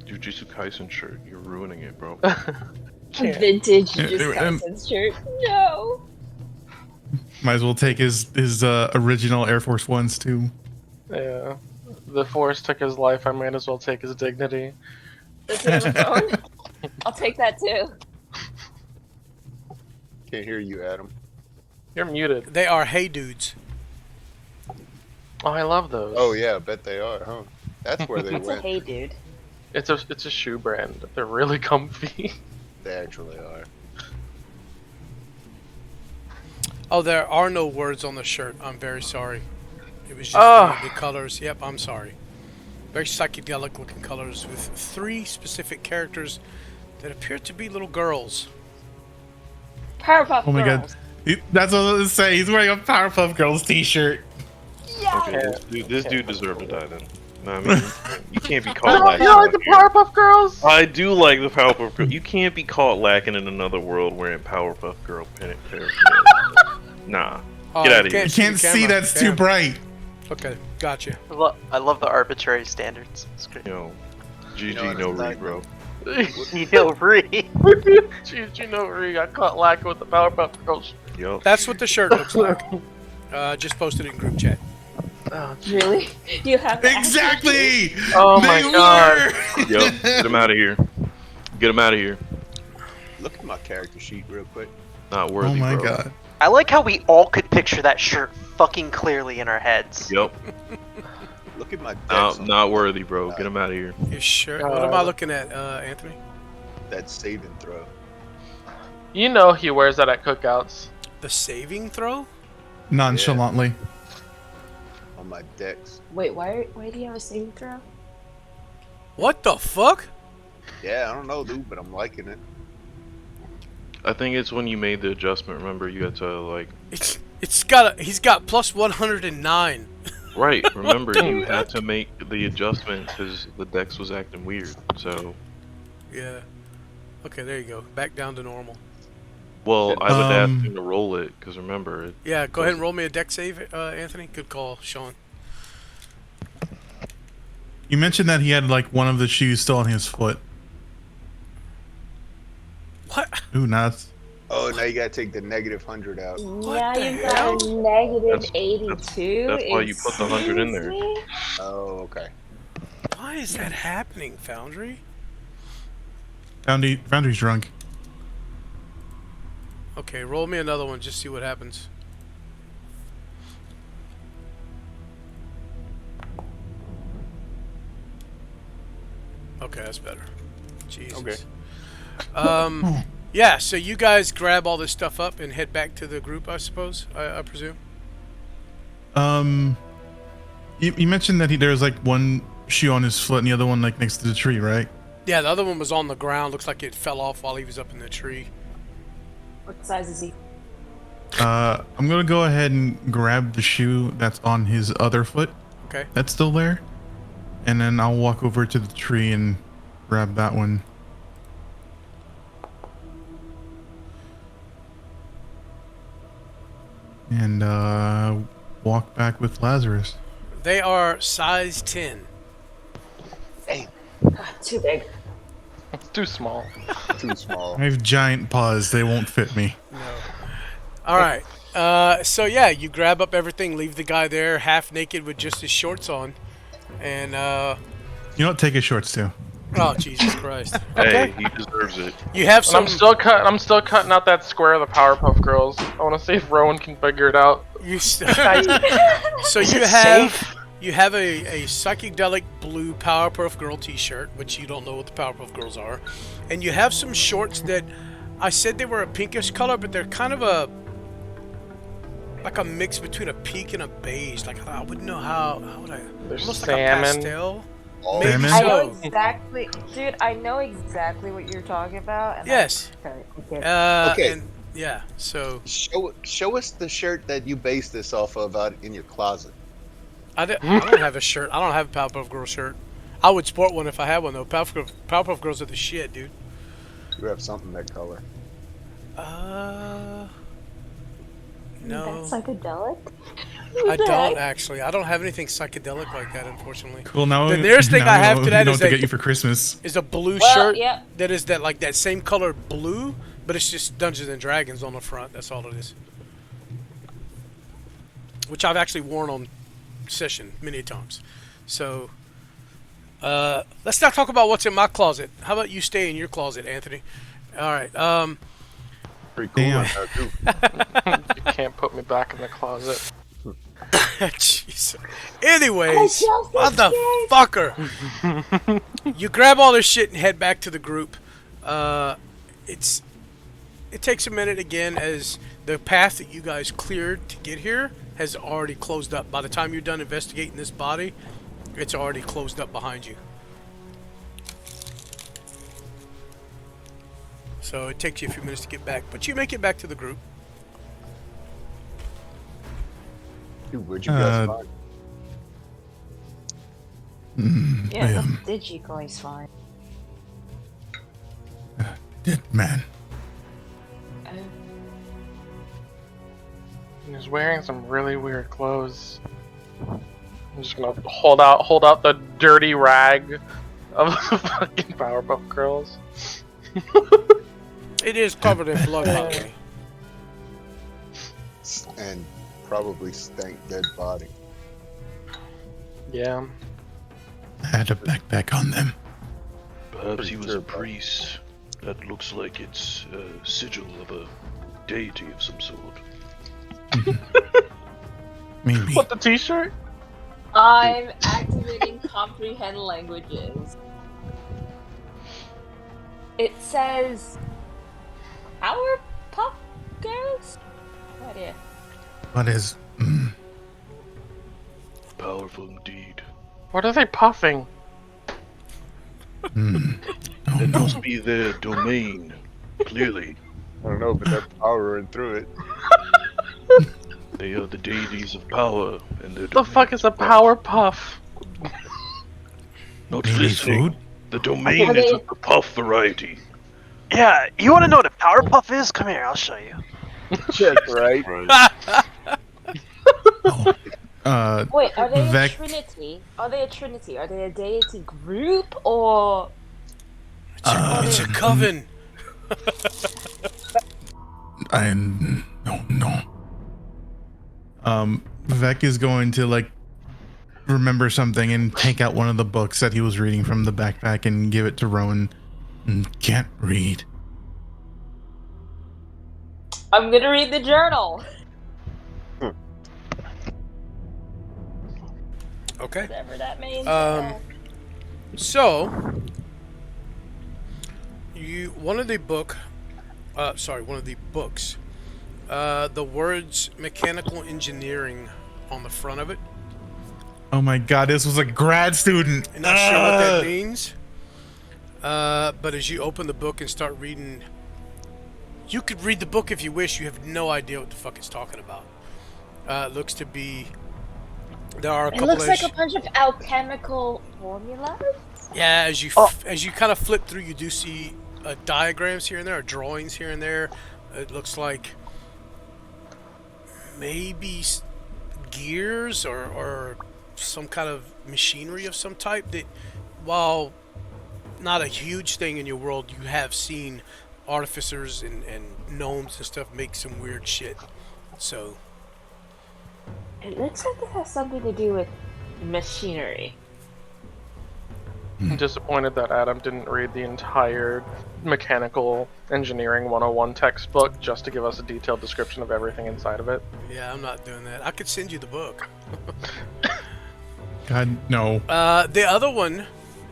Jujutsu Kaisen shirt. You're ruining it, bro. Vintage Kaisen shirt. No. Might as well take his original Air Force Ones too. Yeah. The Force took his life. I might as well take his dignity. That's in the phone. I'll take that too. Can't hear you, Adam. You're muted. They are hey dudes. Oh, I love those. Oh yeah, I bet they are, huh? That's where they It's a went. hey dude. It's a shoe brand. They're really comfy. They actually are. Oh, there are no words on the shirt. I'm very sorry. It was just the colors. Yep, I'm sorry. Very psychedelic looking colors with 3 specific characters that appear to be little girls. Powerpuff Oh my Girls. god. That's what I was gonna say. He's wearing a Powerpuff Girls t-shirt. Okay, this dude deserved to die then. No, I mean, you can't be caught You lacking. like the Powerpuff Girls? I do like the Powerpuff Girl. You can't be caught lacking in another world wearing Powerpuff Girl paraphernalia. Nah, get out of here. You can't see, that's too bright. Okay, gotcha. I love the arbitrary standards. It's great. Yo, GG no read, bro. You know, Ree. You know, Ree got caught lacking with the Powerpuff Girls. Yo. That's what the shirt looks like. Just posted it in group chat. Oh, Really? You have to Exactly! Oh my god. Yo, get him out of here. Get him out of here. Look at my character sheet real quick. Not worthy, Oh my bro. god. I like how we all could picture that shirt fucking clearly in our heads. Yep. Look at my dex. Not worthy, bro. Get him out of here. Your shirt. What am I looking at, Anthony? That saving throw. You know he wears that at cookouts. The saving throw? Nonchalantly. On my dex. Wait, why do you have a saving throw? What the fuck? Yeah, I don't know, dude, but I'm liking it. I think it's when you made the adjustment. Remember, you had to like. He's got plus 109. Right. Remember, you had to make the adjustment because the dex was acting weird. So. Yeah. Okay, there you go. Back down to normal. Well, I would ask him to roll it because remember. Yeah, go ahead and roll me a deck save, Anthony. Good call, Sean. You mentioned that he had like one of the shoes still on his foot. What? Ooh, nuts. Oh, now you gotta take the -100 out. Now the you got a negative 82. That's why you put the 100 in there. Excuse me? Oh, okay. Why is that happening, Foundry? Foundry's drunk. Okay, roll me another one. Just see what happens. Okay, that's better. Jesus. Okay. Yeah, so you guys grab all this stuff up and head back to the group, I suppose, I presume? You mentioned that there was like one shoe on his foot and the other one like next to the tree, right? Yeah, the other one was on the ground. Looks like it fell off while he was up in the tree. What size is he? I'm gonna go ahead and grab the shoe that's on his other foot. Okay. That's still there. And then I'll walk over to the tree and grab that one. And walk back with Lazarus. They are size 10. Too big. Too small. Too small. I have giant paws. They won't fit me. No. All right. So yeah, you grab up everything, leave the guy there half naked with just his shorts on, and You know what? Take his shorts too. oh Jesus Christ! Hey, he deserves it. You have And some. I'm still cutting out that square of the Powerpuff Girls. I want to see if Rowan can figure it out. You so you have a psychedelic blue Powerpuff Girl T-shirt, which you don't know what the Powerpuff Girls are, and you have some shorts that I said they were a pinkish color, but they're kind of like a mix between a pink and a beige. Like I wouldn't know how would I? There's Almost salmon. like a pastel. Oh, Maybe Salmon? I know so. exactly, dude. I know exactly what you're talking about. And Yes. Okay. Okay. And yeah. So Show us the shirt that you based this off of out in your closet. I don't have a shirt. I don't have a Powerpuff Girl shirt. I would sport one if I had one though. Powerpuff Girls are the shit, dude. You have something that color. No. That's psychedelic. I don't actually. I don't have anything psychedelic like that, unfortunately. Cool. Now The nearest thing now I we have know- to that we know is what to a- get you for Christmas. Is a blue Well, shirt yeah. that is that same color blue, but it's just Dungeons and Dragons on the front. That's all it is. Which I've actually worn on session many times. So let's not talk about what's in my closet. How about you stay in your closet, Anthony? All right. Pretty cool. Damn. Like that, too. You can't put back in the closet. Jesus. Anyways, I just motherfucker. You grab all this shit and head back to the group. It takes a minute again as the path that you guys cleared to get here has already closed up. By the time you're done investigating this body, it's already closed up behind you. So it takes you a few minutes to get back, but you make it back to the group. Dude, where'd you guys find? Yeah, what did you guys find? Dead man. He's wearing some really weird clothes. I'm just gonna hold out the dirty rag of the fucking Powerpuff Girls. It is covered in blood, by the way. And probably stank dead body. Yeah. I had a backpack on them. Perhaps he was a priest. That looks like it's a sigil of a deity of some sort. Maybe. What, the t-shirt? I'm activating comprehend languages. It says Powerpuff Girls? No idea. What is? Powerful indeed. What are they puffing? Oh That no. must be their domain. Clearly, I don't know, but they're powering through it. they are the deities of power, and their The fuck is a Powerpuff? Not Maybe listening. food? The domain Are is they- of the puff variety. Yeah, you want to know what a Powerpuff is? Come here, I'll show you. That's right. Oh. Wait, are they Vec- a trinity? Are they a trinity? Are they a deity group or? It's a coven. No. Vec is going to like remember something and take out one of the books that he was reading from the backpack and give it to Rowan. Can't read. I'm gonna read the journal. Okay. Whatever that means. So, one of the books, the words mechanical engineering on the front of it. Oh my god, this was a grad student. I'm not sure what that means. But as you open the book and start reading, you could read the book if you wish. You have no idea what the fuck it's talking about. It looks to be. There are a it couple looks of like a bunch of alchemical formulas. Yeah, as you kind of flip through, you do see diagrams here and there, or drawings here and there. It looks like maybe gears or some kind of machinery of some type that, while not a huge thing in your world, you have seen artificers and gnomes and stuff make some weird shit. So It looks like it has something to do with machinery. I'm disappointed that Adam didn't read the entire Mechanical Engineering 101 textbook just to give us a detailed description of everything inside of it. yeah, I'm not doing that. I could send you the book. God, no. The other one,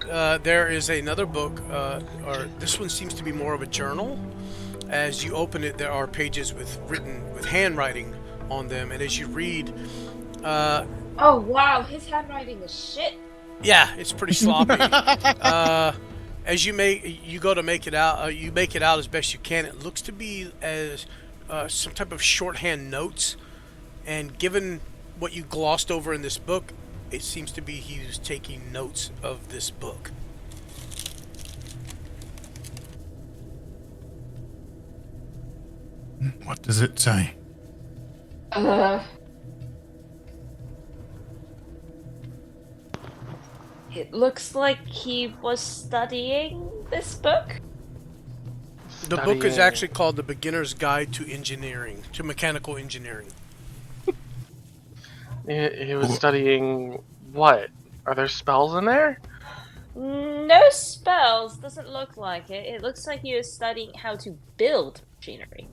there is another book, or this one seems to be more of a journal. As you open it, there are pages with handwriting on them, and as you read, Oh wow, his handwriting is shit. yeah, it's pretty sloppy. As you go to make it out, you make it out as best you can. It looks to be as some type of shorthand notes, and given what you glossed over in this book, it seems to be he was taking notes of this book. What does it say? It looks like he was studying this book. The book is Studying. actually called The Beginner's Guide to Engineering, to Mechanical Engineering. He was studying what? Are there spells in there? No spells, doesn't look like it. It looks like he was studying how to build machinery.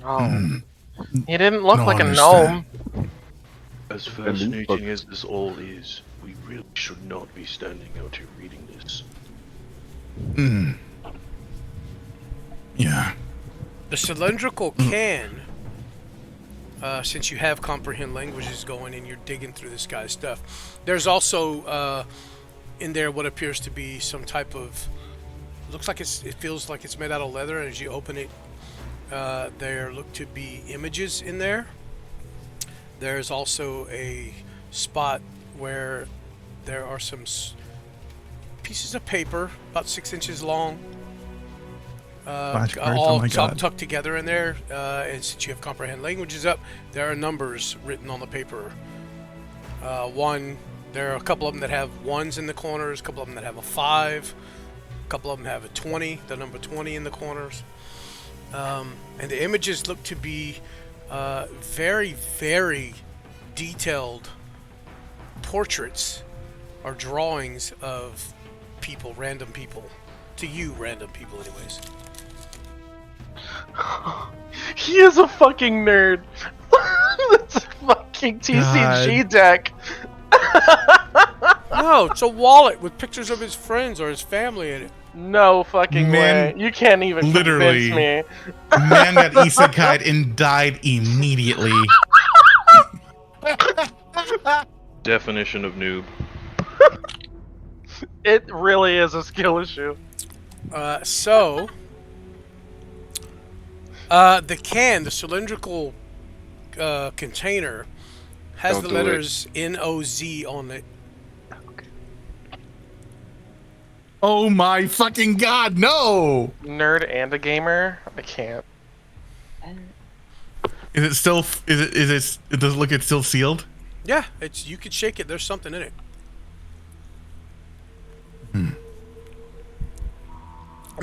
Oh. He didn't look No like a understand. gnome. As fascinating as this all is, we really should not be standing out here reading this. Hmm. Yeah. The cylindrical can, since you have comprehend languages going and you're digging through this guy's stuff, there's also in there what appears to be some type of, looks like it feels like it's made out of leather, and as you open it, there look to be images in there. There's also a spot where there are some pieces of paper about 6 inches long, Flashcards, all oh my God. tucked together in there. And since you have comprehend languages up, there are numbers written on the paper. There are a couple of them that have ones in the corners, a couple of them that have a 5, a couple of them have a 20, the number 20 in the corners. And the images look to be very, very detailed portraits or drawings of people, random people. To you, random people, anyways. He is a fucking nerd. That's a fucking TCG deck. No, it's a wallet with pictures of his friends or his family in it. No fucking Man, way. You can't even literally. convince me. Man got isekai'd and died immediately. Definition of noob. It really is a skill issue. The the cylindrical container, has Don't the do it. letters NOZ on it. Oh my fucking God, no! Nerd and a gamer? I can't. Is it still, it does it look it's still sealed? Yeah, you could shake it. There's something in it.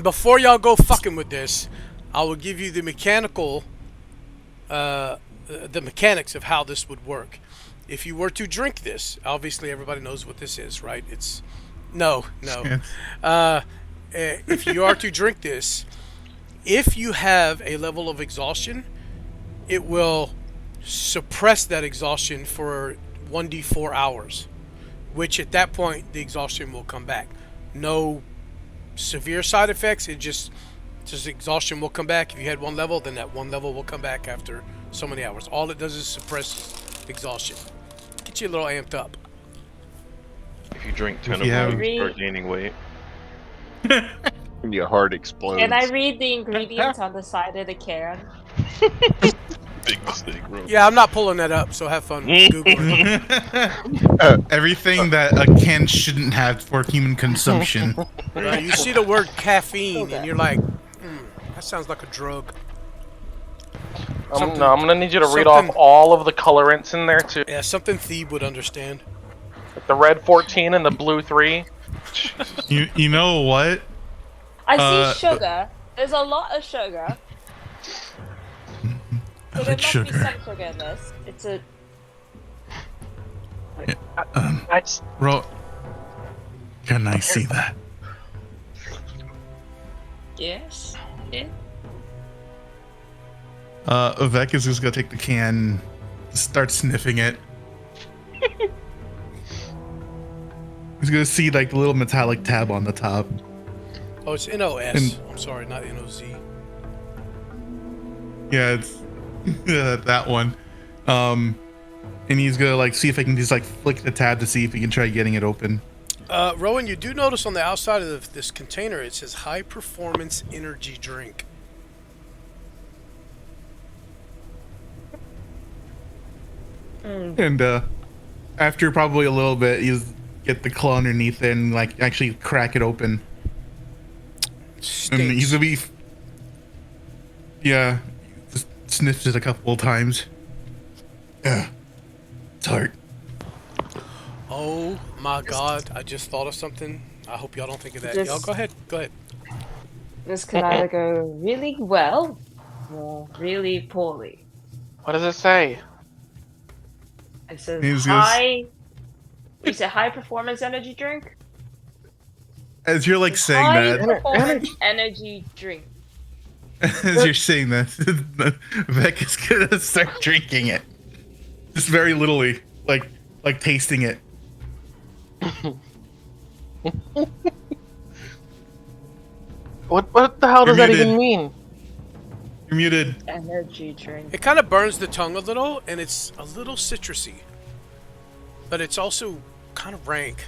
Before y'all go fucking with this, I will give you the mechanical, the mechanics of how this would work. If you were to drink this, obviously everybody knows what this is, right? It's no. If you are to drink this, if you have a level of exhaustion, it will suppress that exhaustion for 1d4 hours, which at that point the exhaustion will come back. No severe side effects. It just exhaustion will come back. If you had one level, then that one level will come back after so many hours. All it does is suppress exhaustion. Get you a little amped up. If you drink 10 Yeah. of them, you start gaining weight. And your heart explodes. Can I read the ingredients on the side of the can? Big mistake, bro. Yeah, I'm not pulling that up, so have fun Googling it. Everything that a can shouldn't have for human consumption. You see the word caffeine, and you're like, that sounds like a drug. I'm gonna need you to read off all of the colorants in there too. Yeah, something Thebe would understand. The red 14 and the blue 3. You know what? I see sugar. There's a lot of sugar. I So there like must sugar. be some sugar in this. It's a... Can I see that? Yes. Yeah. Vec is just gonna take the can, start sniffing it. He's gonna see like the little metallic tab on the top. Oh, it's NOS. I'm sorry, not NOZ. Yeah, it's that one. And he's gonna like see if I can just like flick the tab to see if he can try getting it open. Rowan, you do notice on the outside of this container it says high performance energy drink. And after probably a little bit, you get the claw underneath it and like actually crack it open. And he's gonna be, yeah, just sniffs it a couple of times. Yeah, it's hard. Oh my god, I just thought of something. I hope y'all don't think of that. Y'all go ahead. Go ahead. This could either go really well or really poorly. What does it say? It says He's high... You said high performance energy drink? As you're like saying High that, performance energy drink. As you're saying that, Vec is gonna start drinking it. Just very littly, like tasting it. What the hell does You're that muted. even mean? You're muted. Energy drink. It kind of burns the tongue a little, and it's a little citrusy. But it's also kind of rank.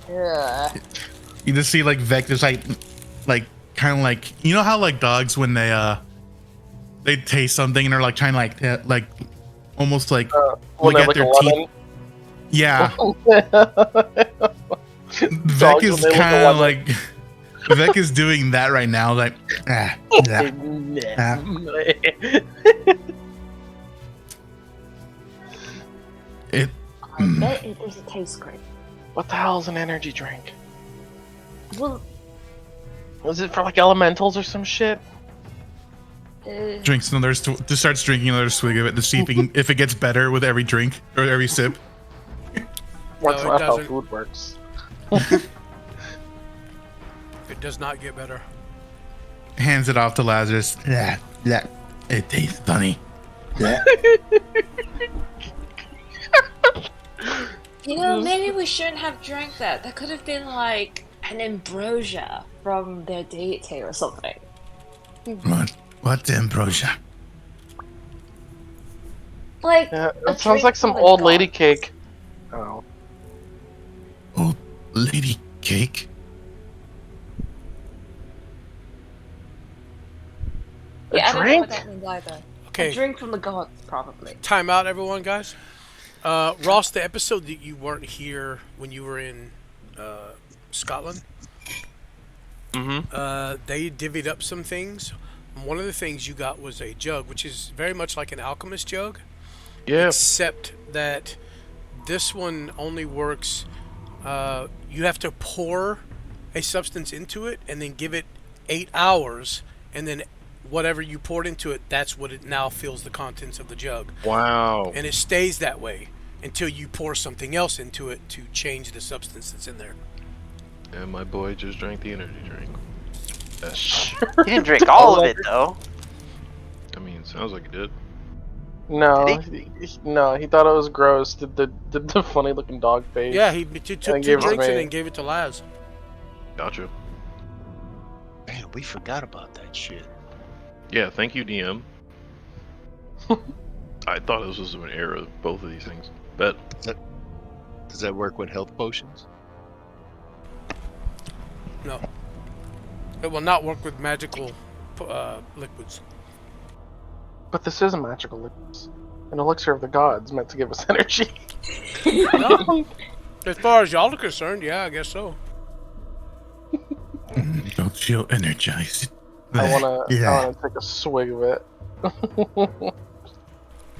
Yeah. You just see like Vec just like kind of like, you know how like dogs when they taste something and they're like trying to like almost like When look they at lick their a teeth. lemon. Yeah. Vec Dogs is when they lick a kind of lemon. like Vec is doing that right now, like ah. It I bet it doesn't taste great. What the hell is an energy drink? Well, Is it for like elementals or some shit? drinks another just starts drinking another swig of it to see if it gets better with every drink or every sip. That's it not how doesn't. food works. It does not get better. Hands it off to Lazarus. Yeah, it tastes funny. you know, maybe we shouldn't have drank that. That could have been like an ambrosia from their deity or something. What's ambrosia? Like, Yeah, a it sounds drink like some from the old lady gods. cake. Oh. Old lady cake? Yeah, I don't know drink? what that means either. A Okay, drink from the gods, probably. time out, everyone, guys. Ross, the episode that you weren't here when you were in Scotland, they divvied up some things. One of the things you got was a jug, which is very much like an alchemist jug, Yeah. except that this one only works. You have to pour a substance into it and then give it 8 hours, and then whatever you poured into it, that's what it now fills the contents of the jug. Wow. And it stays that way until you pour something else into it to change the substance that's in there. And my boy just drank the energy drink. He didn't drink all of it though. I mean, sounds like it did. No, Did no, he thought it was gross. Did the funny looking dog face? Yeah, he took two gave it to drinks and me. then gave it to Laz. Gotcha. Man, we forgot about that shit. Yeah, thank you, DM. I thought this was an error of both of these things. Bet. Does that work with health potions? No. It will not work with magical liquids. But this is a magical liquid. An elixir of the gods meant to give us energy. No. As far as y'all are concerned, yeah, I guess so. Don't feel energized. I wanna Yeah. take a swig of it.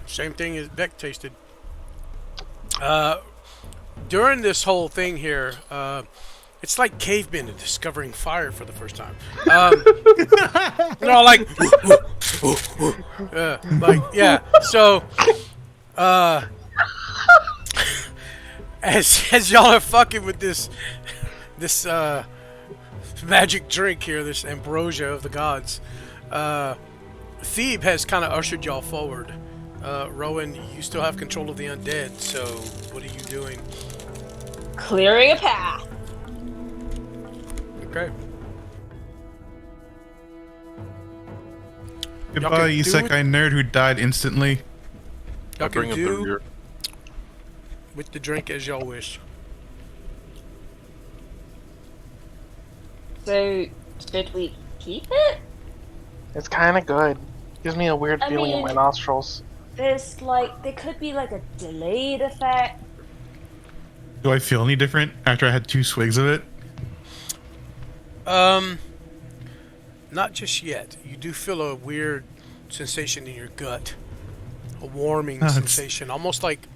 Same thing as Beck tasted. During this whole thing here, it's like cavemen discovering fire for the first time. Yeah. So, as y'all are fucking with this magic drink here, this ambrosia of the gods, Thebe has kind of ushered y'all forward. Rowan, you still have control of the undead, so what are you doing? Clearing a path. Okay. Goodbye, can do isekai nerd who died instantly. Y'all I bring can up the do rear. with the drink as y'all wish. So, should we keep it? It's kind of good. Gives me a weird I feeling in my mean- nostrils. There could be like a delayed effect. Do I feel any different after I had 2 swigs of it? Not just yet. You do feel a weird sensation in your gut. A warming it's- sensation, almost like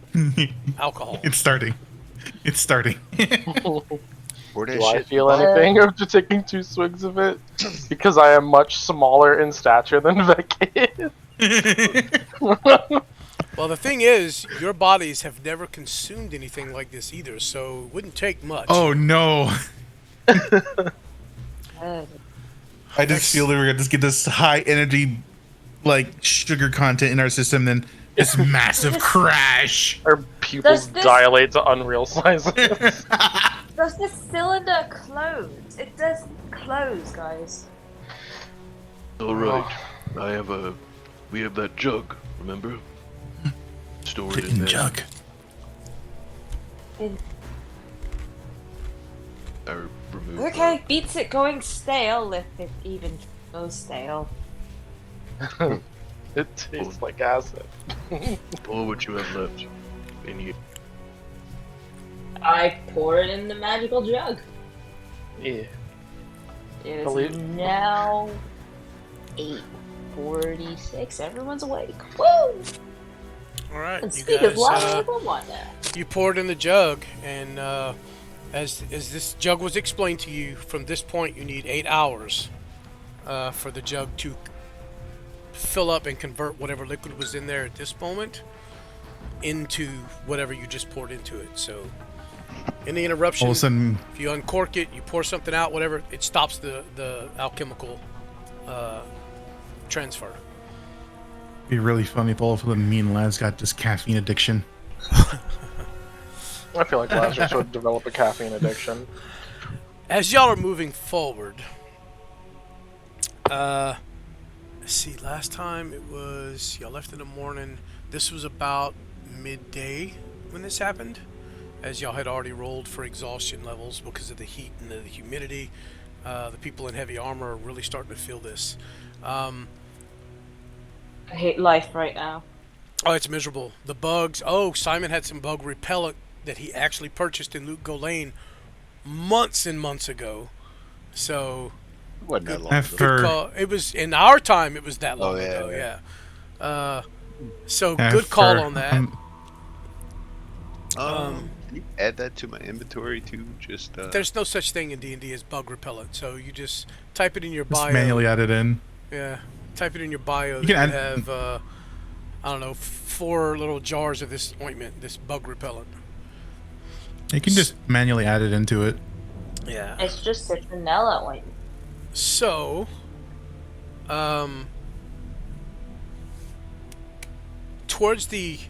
alcohol. It's starting. It's starting. Or that Do I shit. feel anything after taking 2 swigs of it? Because I am much smaller in stature than Vec is. Well, the thing is, your bodies have never consumed anything like this either, so it wouldn't take much. Oh no. I just feel that we're gonna just get this high energy, like sugar content in our system, then this massive crash. Our pupils Does this- dilate to unreal sizes. Does this cylinder close? It does close, guys. All right. We have that jug. Remember? Store it in Kitten there. jug. I remove. Okay, beats it going stale if it even goes stale. It tastes like acid. Pour what you have left in here. I pour it in the magical jug. Yeah. It is Believe- now 8:46. Everyone's awake. Woo! All right, And you speak of guys, lava wonder. you poured in the jug, and as this jug was explained to you, from this point you need 8 hours for the jug to fill up and convert whatever liquid was in there at this moment into whatever you just poured into it. So, any interruption, All of a sudden, if you uncork it, you pour something out, whatever, it stops the alchemical transfer. it'd be really funny if all of the mean lads got just caffeine addiction. I feel like Lazarus would develop a caffeine addiction. As y'all are moving forward, let's see, last time it was, y'all left in the morning. This was about midday when this happened, as y'all had already rolled for exhaustion levels because of the heat and the humidity. The people in heavy armor are really starting to feel this. I hate life right now. Oh, it's miserable. The bugs. Oh, Simon had some bug repellent that he actually purchased in Luke Golain months and months ago. So, Wasn't that long I've ago. heard. call. It was in our time. It was that long Oh, yeah, ago. yeah. Yeah. So I've good call heard- on that. Can you add that to my inventory too? Just There's no such thing in D&D as bug repellent. So you just type it in your bio. Just manually add it in. Yeah. Type it in your bio. You You can have I don't know, 4 little jars of this ointment, this bug repellent. You can just manually add it into it. Yeah. It's just citronella ointment. So, towards the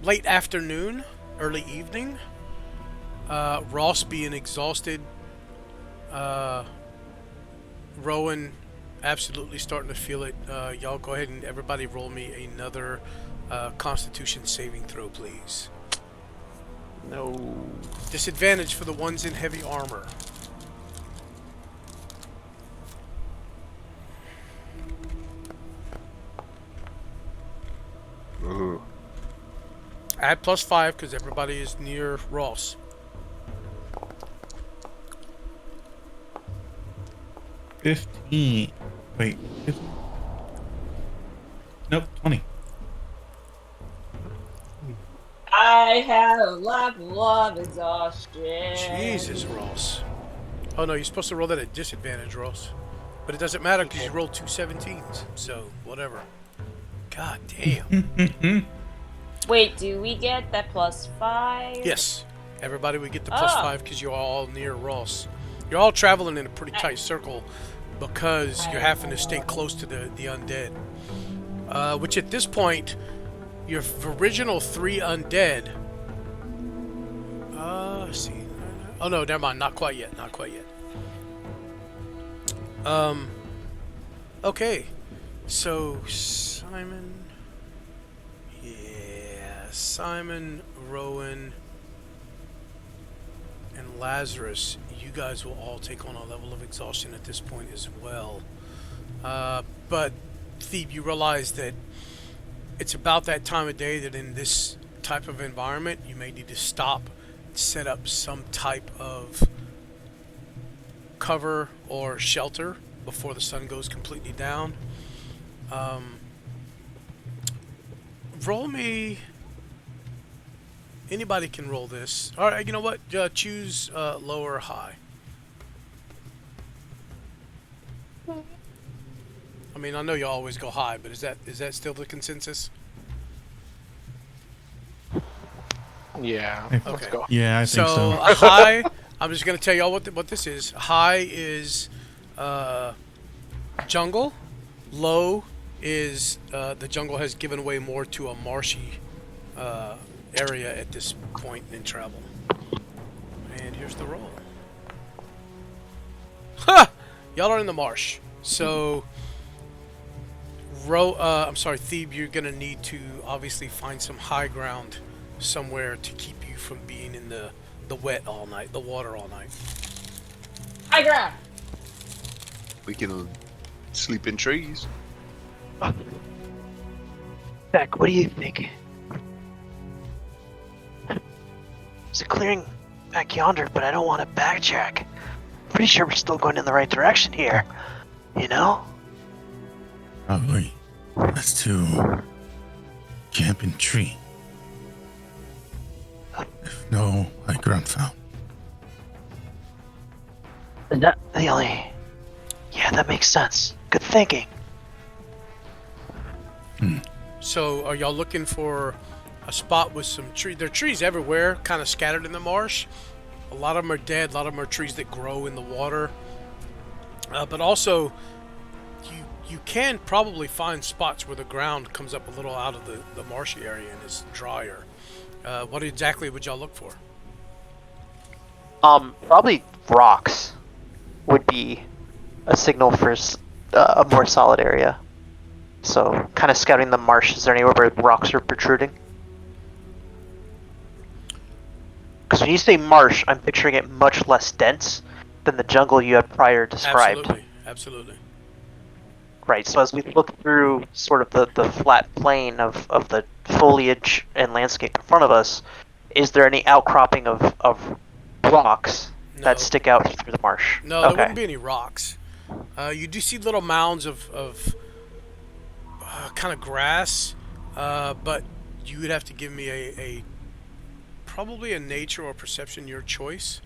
late afternoon, early evening, Ross being exhausted, Rowan absolutely starting to feel it. Y'all go ahead and everybody roll me another Constitution saving throw, please. no. Disadvantage for the ones in heavy armor. Ooh. Add +5 because everybody is near Ross. Wait. 15. Nope, 20. I have a level of exhaustion. Jesus, Ross. Oh no, you're supposed to roll that at disadvantage, Ross. But it doesn't matter because you rolled 2 17s. So, whatever. God damn. Wait, do we get that +5? Yes. Everybody would get the Oh. +5 because you're all near Ross. You're all traveling in a pretty tight circle because you're having to stay close to the undead. Which at this point, your original 3 undead. Let's see. Oh no, never mind. Not quite yet. Not quite yet. Okay. So Simon. Yeah, Simon, Rowan, and Lazarus. You guys will all take on a level of exhaustion at this point as well. But Thebe, you realize that it's about that time of day that in this type of environment, you may need to stop and set up some type of cover or shelter before the sun goes completely down. Roll me. Anybody can roll this. All right, you know what? Choose low or high. I mean, I know you always go high, but is that still the consensus? Yeah, let's Okay. go. Yeah, I think So so. a I'm just gonna tell y'all what this is. High is jungle. Low is the jungle has given way more to a marshy area at this point in travel. And here's the roll. Ha! Y'all are in the marsh. So, Thebe, you're gonna need to obviously find some high ground somewhere to keep you from being in the wet all night, the water all night. High ground. We can sleep in trees. Beck, what do you think? There's a clearing back yonder, but I don't want to backtrack. Pretty sure we're still going in the right direction here. You know? Probably. Let's to camping tree. If no high ground found. That the only. Yeah, that makes sense. Good thinking. So, are y'all looking for a spot with some trees? There are trees everywhere, kind of scattered in the marsh. A lot of them are dead. A lot of them are trees that grow in the water. But also, you can probably find spots where the ground comes up a little out of the marshy area and is drier. What exactly would y'all look for? Probably rocks would be a signal for a more solid area. So, kind of scouting the marsh. Is there anywhere where rocks are protruding? Because when you say marsh, I'm picturing it much less dense than the jungle you had prior described. Absolutely. Right, so as we look through sort of the flat plane of the foliage and landscape in front of us, is there any outcropping of rocks that stick out through the marsh? No, there wouldn't be any rocks. You do see little mounds of kind of grass, but you would have to give me a probably a nature or perception, your choice,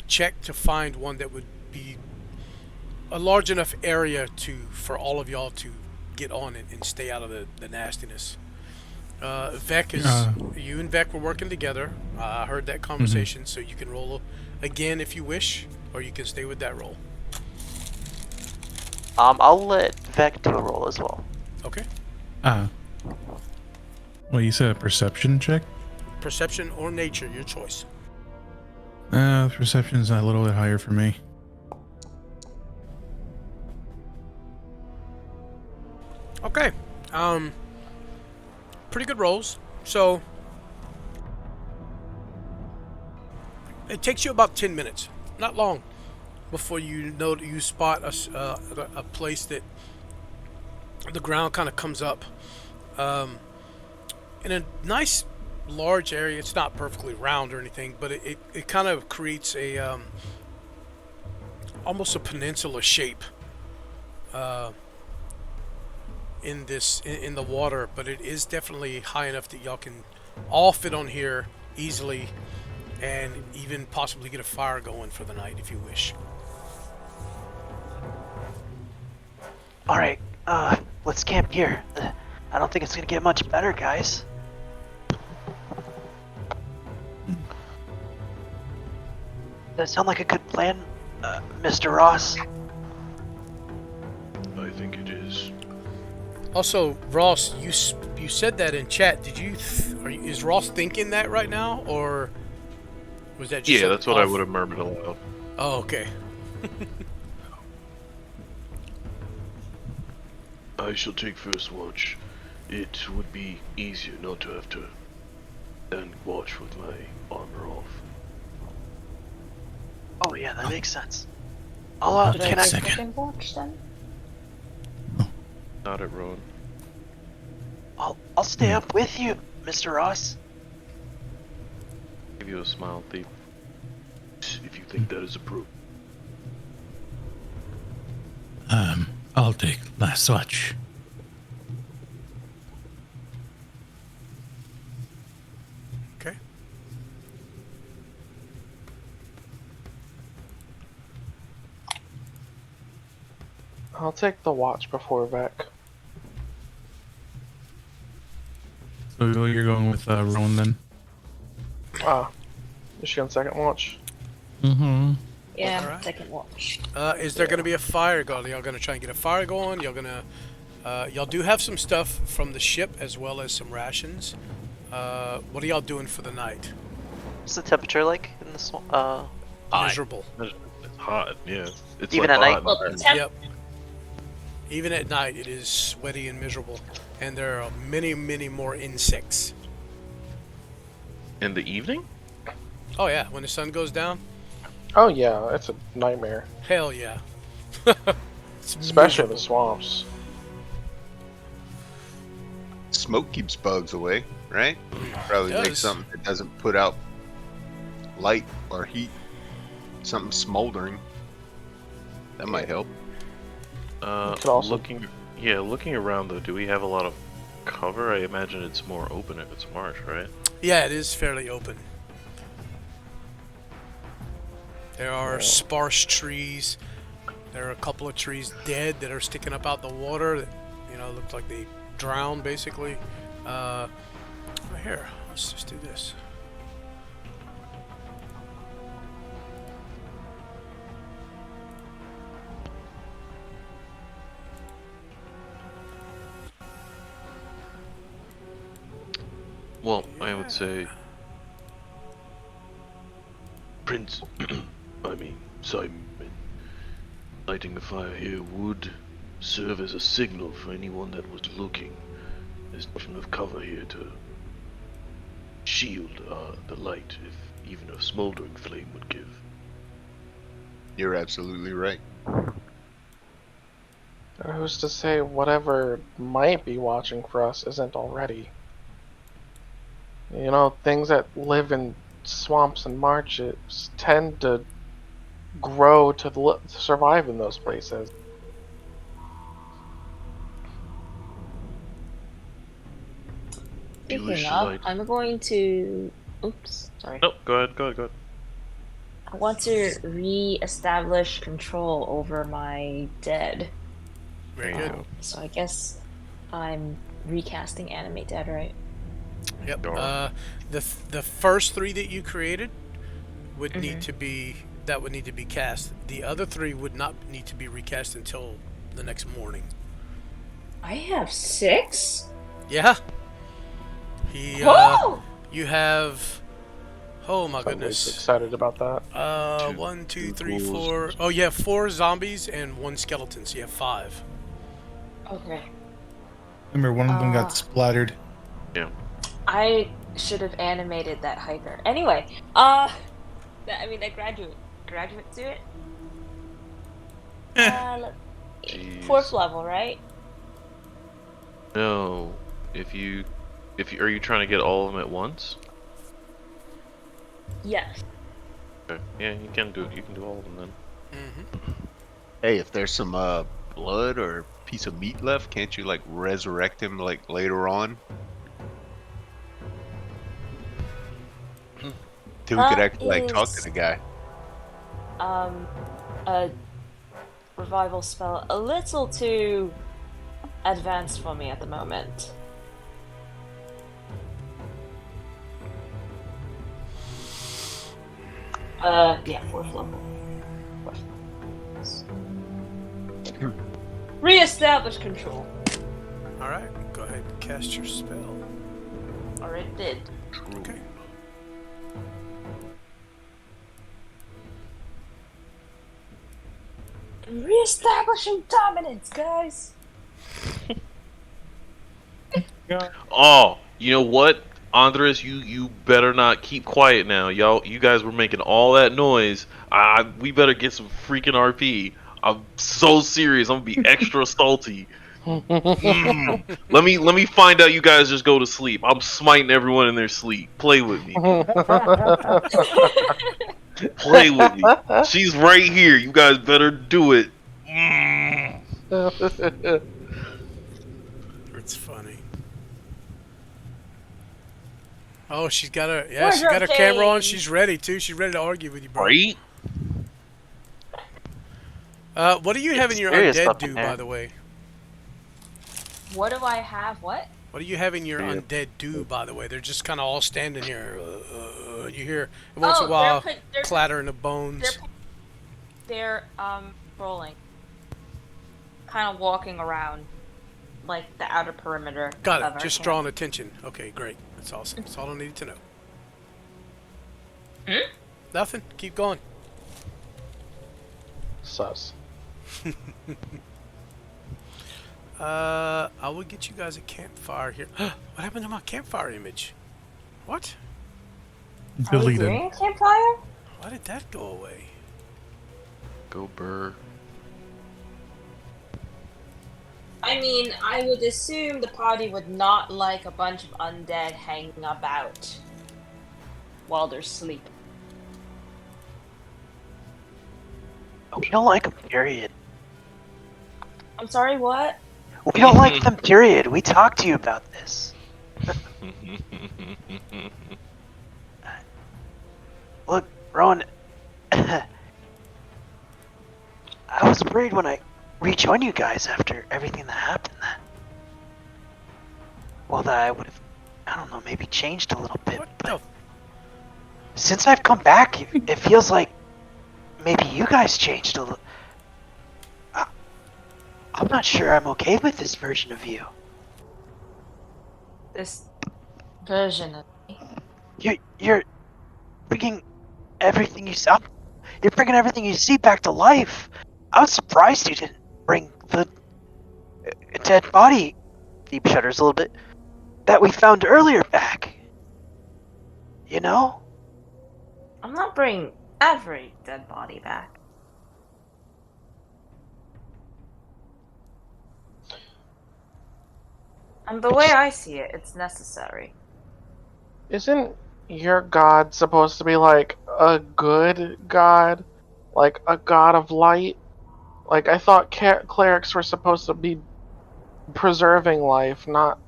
check to find one that would be a large enough area for all of y'all to get on and stay out of the nastiness. Vec you and Vec were working together. I heard that conversation, so you can roll again if you wish, or you can stay with that roll. I'll let Vec do a roll as well. Okay. Well, you said a perception check? Perception or nature, your choice. Perception's a little bit higher for me. Okay. Pretty good rolls. So it takes you about 10 minutes, not long, before you spot a place that the ground kind of comes up in a nice large area. It's not perfectly round or anything, but it kind of creates a almost a peninsula shape in the water, but it is definitely high enough that y'all can all fit on here easily and even possibly get a fire going for the night if you wish. Alright, let's camp here. I don't think it's gonna get much better, guys. Does that sound like a good plan, Mr. Ross? I think it is. Also, Ross, you said that in chat. Did you? Is Ross thinking that right now, or was that just? Yeah, that's what I would have murmured aloud. Oh, okay. I shall take first watch. It would be easier not to have to stand watch with my armor off. Oh yeah, that makes sense. I'll Should I can I? take second watch then? Not at road. I'll stay up with you, Mr. Ross. Give you a smile, Thief. If you think that is appropriate. I'll take last watch. Okay. I'll take the watch before Vec. So you're going with Rowan then? Is she on second watch? Mm-hmm. Yeah, Alright. second watch. Is there going to be a fire going? Y'all going to try and get a fire going? Y'all going to... y'all do have some stuff from the ship as well as some rations. What are y'all doing for the night? What's the temperature like in this one? Miserable. It's hot, yeah. It's Even like at night? hot Well, in the there. Yep. Even at night, it is sweaty and miserable. And there are many, many more insects. In the evening? Oh yeah, when the sun goes down? Oh yeah, it's a nightmare, Hell yeah. It's especially in the miserable. swamps. Smoke keeps bugs away, right? Probably like does. something that doesn't put out light or heat. Something smoldering. That might help. could also- Looking around though, do we have a lot of cover? I imagine it's more open if it's marsh, right? Yeah, it is fairly open. There are sparse trees. There are a couple of trees dead that are sticking up out the water that, look like they drowned basically. Right here, let's just do this. Well, I would say Prince, I mean, Simon, lighting a fire here would serve as a signal for anyone that was looking. There's enough cover here to shield the light, if even a smoldering flame would give. You're absolutely right. Who's to say whatever might be watching for us isn't already? Things that live in swamps and marshes tend to grow to survive in those places. You wish Speaking to of, light- I'm going to. Oops, sorry. nope. Go ahead. I want to re-establish control over my dead. Very good. So I guess I'm recasting animate dead, right? Yep. Sure. The first 3 that you created would Mm-hmm. need to be cast. The other 3 would not need to be recast until the next morning. I have 6. Yeah. Whoa! You have. Oh my I'm really goodness. excited about that. 1, 2, 3, ghouls. 4. Oh, you have 4 zombies and 1 skeleton, so you have 5. Okay. Remember, one of them Ah. got splattered. I should have animated that hiker. Anyway, that graduate suit. Jeez. 4th level, right? No. If you are you trying to get all of them at once? Yes. Okay. Yeah, you can do it. You can do all of them then. Mm-hmm. Hey, if there's some blood or piece of meat left, can't you like resurrect him like later on? Till we could That actually like talk to is- the guy. A revival spell a little too advanced for me at the moment. Yeah, 4th level. Re-establish control. Alright, go ahead and cast your spell. Already did. Okay. Re-establishing dominance, guys. Oh, you know what, Andres? You better not keep quiet now, y'all. You guys were making all that noise. We better get some freaking RP. I'm so serious. I'm gonna be extra salty. Let me find out you guys just go to sleep. I'm smiting everyone in their sleep. Play with me. Play with me. She's right here. You guys better do it. It's funny. Oh, she's got her Where's she's got your her camera on. cane? She's ready too. She's ready to argue with you, bro. Right? What do you have in your Serious undead stuff in do, there. by the way? What do I have? What? What do you have in your Yeah. undead do, by the way? They're just kind of all standing here. and you hear once in a Oh, while they're clattering of bones. rolling, kind of walking around like the outer perimeter Got it. of our Just camp. drawing attention. Okay, great. That's awesome. That's all I needed to know. Nothing. Keep going. Sus. I will get you guys a campfire here. What happened to my campfire image? What? Are we Deleted. doing a campfire? Why did that go away? Go Burr. I mean, I would assume the party would not like a bunch of undead hanging about while they're sleeping. We don't like them, period. I'm sorry, what? We don't like them, period. We talked to you about this. Look, Rowan, I was worried when I rejoined you guys after everything that happened that I would have, I don't know, maybe changed a little bit. What But the? since I've come back, it feels like maybe you guys changed a little. I'm not sure I'm okay with this version of you. This version of me. You're bringing everything you see. You're bringing everything you see back to life. I was surprised you didn't bring the dead body. He shudders a little bit. That we found earlier back. You know? I'm not bringing every dead body back. And the way I see it, it's necessary. Isn't your god supposed to be like a good god? Like a god of light? Like I thought clerics were supposed to be preserving life, not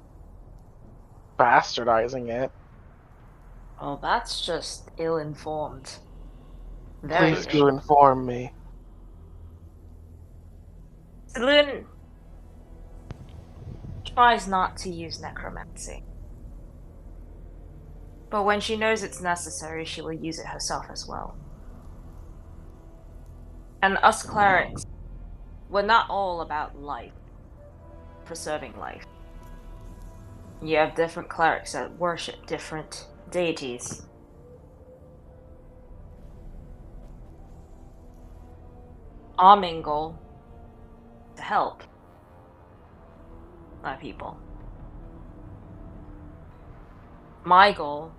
bastardizing it. Well, that's just ill-informed. Very Please do inform me. Saloon tries not to use necromancy. But when she knows it's necessary, she will use it herself as well. And us clerics, we're not all about life, preserving life. You have different clerics that worship different deities. Our main goal is to help my people. My goal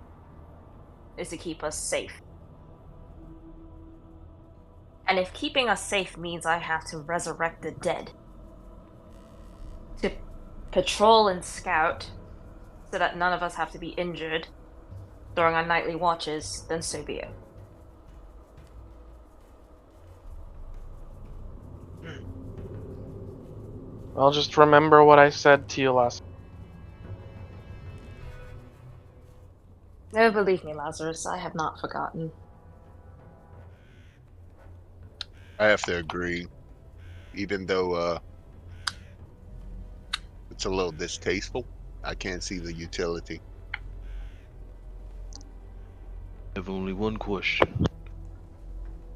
is to keep us safe. And if keeping us safe means I have to resurrect the dead, to patrol and scout so that none of us have to be injured during our nightly watches, then so be it. Well, just remember what I said to you last. No, believe me, Lazarus, I have not forgotten. I have to agree. Even though it's a little distasteful, I can't see the utility. I have only one question.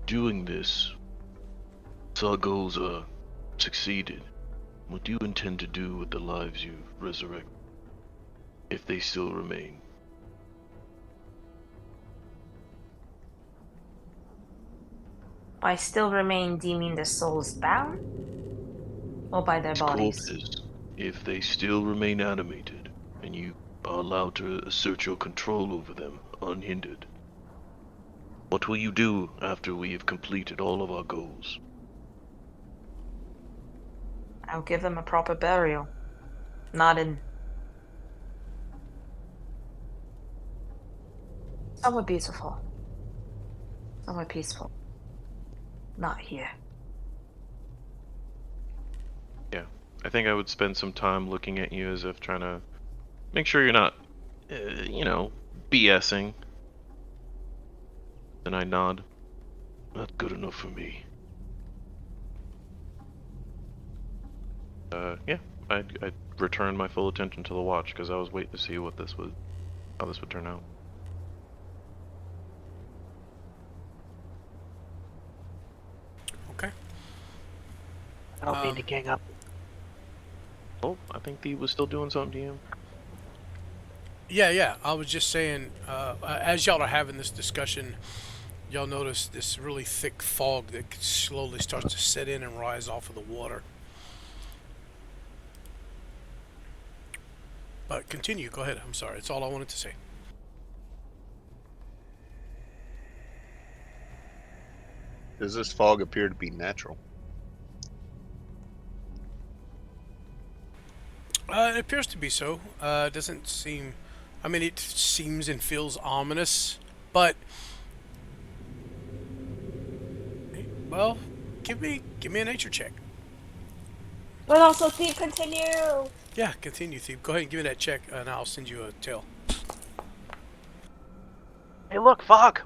Doing this, if our goals are succeeded, what do you intend to do with the lives you resurrect, if they still remain? I still remain deeming their souls bound? Or by their bodies? Corpses, if they still remain animated, and you are allowed to assert your control over them unhindered, what will you do after we have completed all of our goals? I'll give them a proper burial. Not in... somewhere beautiful. Somewhere peaceful. Not here. Yeah, I think I would spend some time looking at you as if trying to make sure you're not, BSing. Then I nod. Not good enough for me. Yeah, I'd return my full attention to the watch because I was waiting to see how this would turn out. I don't mean to gang up. Oh, I think Thebe was still doing something to you. Yeah. I was just saying, as y'all are having this discussion, y'all notice this really thick fog that slowly starts to set in and rise off of the water. But continue. Go ahead. I'm sorry. That's all I wanted to say. Does this fog appear to be natural? It appears to be so. It doesn't seem. I mean, it seems and feels ominous, but well, give me a nature check. But also, Thief, continue! Yeah, continue, Thief. Go ahead and give me that check, and I'll send you a tail. Hey, look, fog.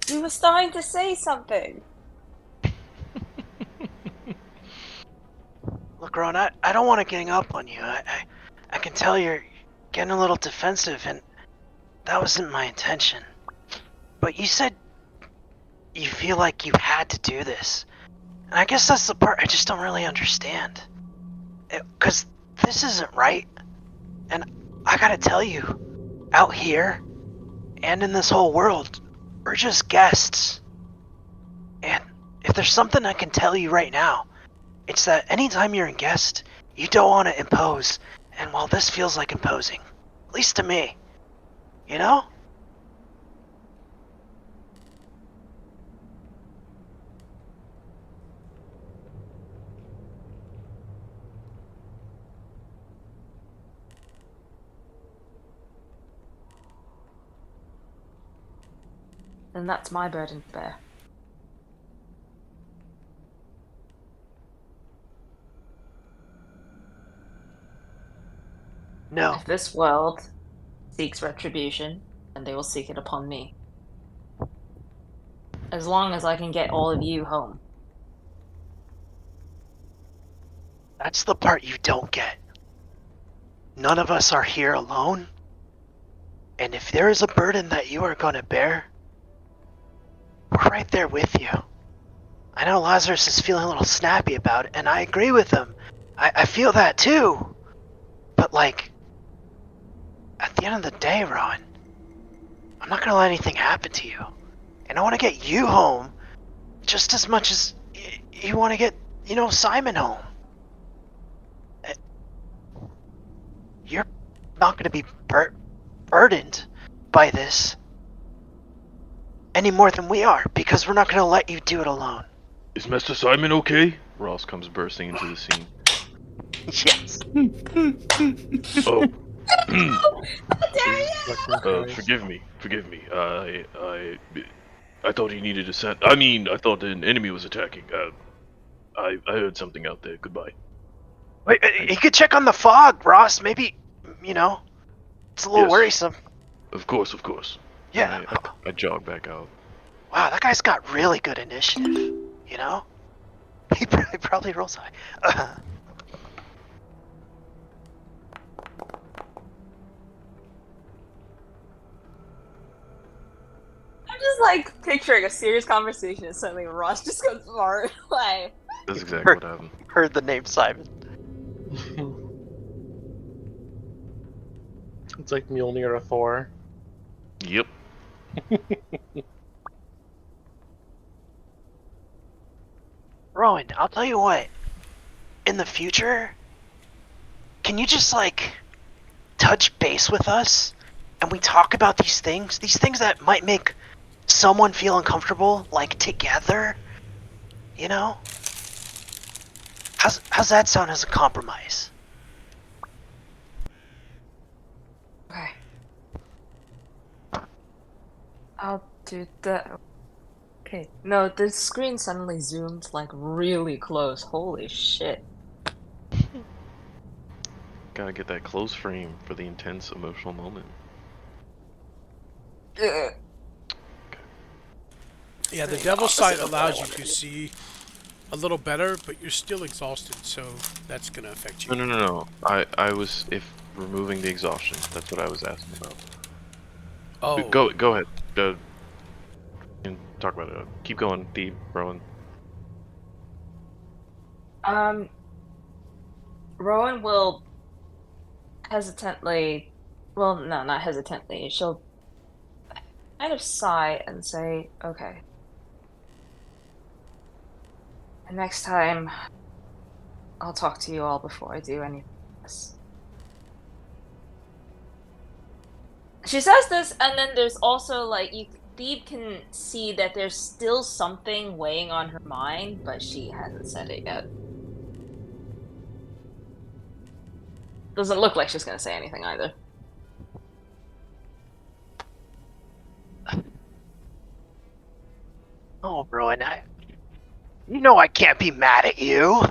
You were starting to say something. Look, Ron, I don't want to gang up on you. I can tell you're getting a little defensive, and that wasn't my intention. But you said you feel like you had to do this. And I guess that's the part I just don't really understand. Because this isn't right. And I gotta tell you, out here, and in this whole world, we're just guests. And if there's something I can tell you right now, it's that anytime you're a guest, you don't want to impose. And while this feels like imposing, at least to me, you know? Then that's my burden to bear. No. If this world seeks retribution, then they will seek it upon me. As long as I can get all of you home. That's the part you don't get. None of us are here alone. And if there is a burden that you are going to bear, we're right there with you. I know Lazarus is feeling a little snappy about it, and I agree with him. I feel that too. But like, at the end of the day, Ron, I'm not going to let anything happen to you. And I want to get you home just as much as you want to get, Simon home. You're not going to be burdened by this any more than we are, because we're not going to let you do it alone. Is Master Simon okay? Ross comes bursting into the scene. Yes. Oh. How dare you! Forgive me. I thought he needed a I thought an enemy was attacking. I heard something out there. Goodbye. Wait, you could check on the fog, Ross. Maybe, it's a little Yes. worrisome. Of course. Yeah. I jog back out. Wow, that guy's got really good initiative, He probably rolls high. I'm just like picturing a serious conversation and suddenly Ross just goes far away. That's exactly what happened. Heard the name Simon. It's like Mjolnir or Thor. Yep. Rowan, I'll tell you what. In the future, can you just touch base with us and we talk about these things that might make someone feel uncomfortable, together? How's that sound as a compromise? Okay. I'll do that. Okay. No, the screen suddenly zoomed really close. Holy shit. Gotta get that close frame for the intense emotional moment. Ugh. Yeah, the Devil's Sight allows you to see a little better, but you're still exhausted, so that's gonna affect you. No. I was removing the exhaustion. That's what I was asking about. Oh. Go ahead. talk about it. Keep going, Deep, Rowan. Rowan will hesitantly, well, no, not hesitantly. She'll kind of sigh and say, "Okay. And next time, I'll talk to you all before I do anything else." She says this, and then there's also like Thebe can see that there's still something weighing on her mind, but she hasn't said it yet. Doesn't look like she's gonna say anything either. Oh, Rowan, you know I can't be mad at you.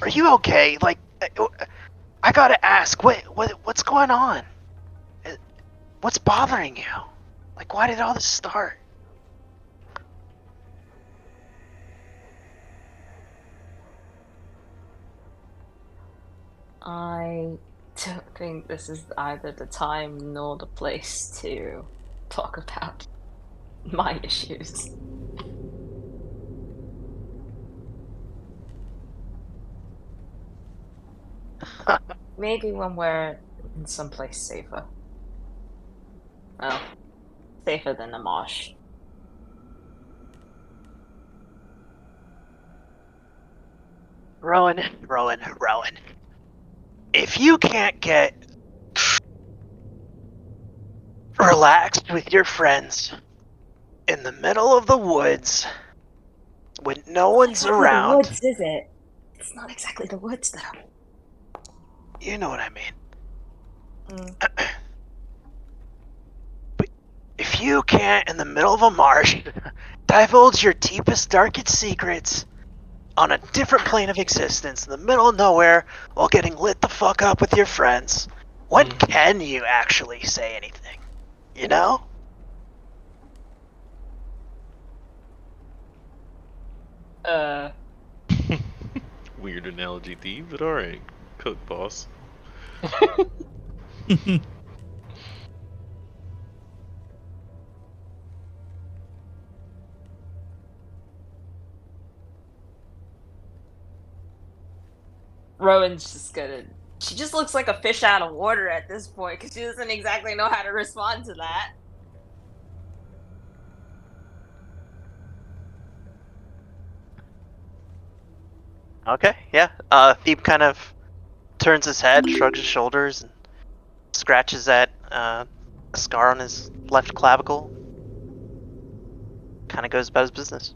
Are you okay? Like, I gotta ask, what's going on? What's bothering you? Like, why did all this start? I don't think this is either the time nor the place to talk about my issues. Maybe when we're in someplace safer. Well, safer than the marsh. Rowan. If you can't get relaxed with your friends in the middle of the woods when no one's around. The woods, is it? It's not exactly the woods, though. You know what I mean. Mm. But if you can't, in the middle of a marsh, divulge your deepest, darkest secrets on a different plane of existence in the middle of nowhere while getting lit the fuck up with your friends, when can you actually say anything? You know? Weird analogy, Deep, but alright. Cook, boss. Rowan's just gonna. She just looks like a fish out of water at this point because she doesn't exactly know how to respond to that. Okay, yeah. Thebe kind of turns his head, shrugs his shoulders, and scratches at a scar on his left clavicle. Kind of goes about his business.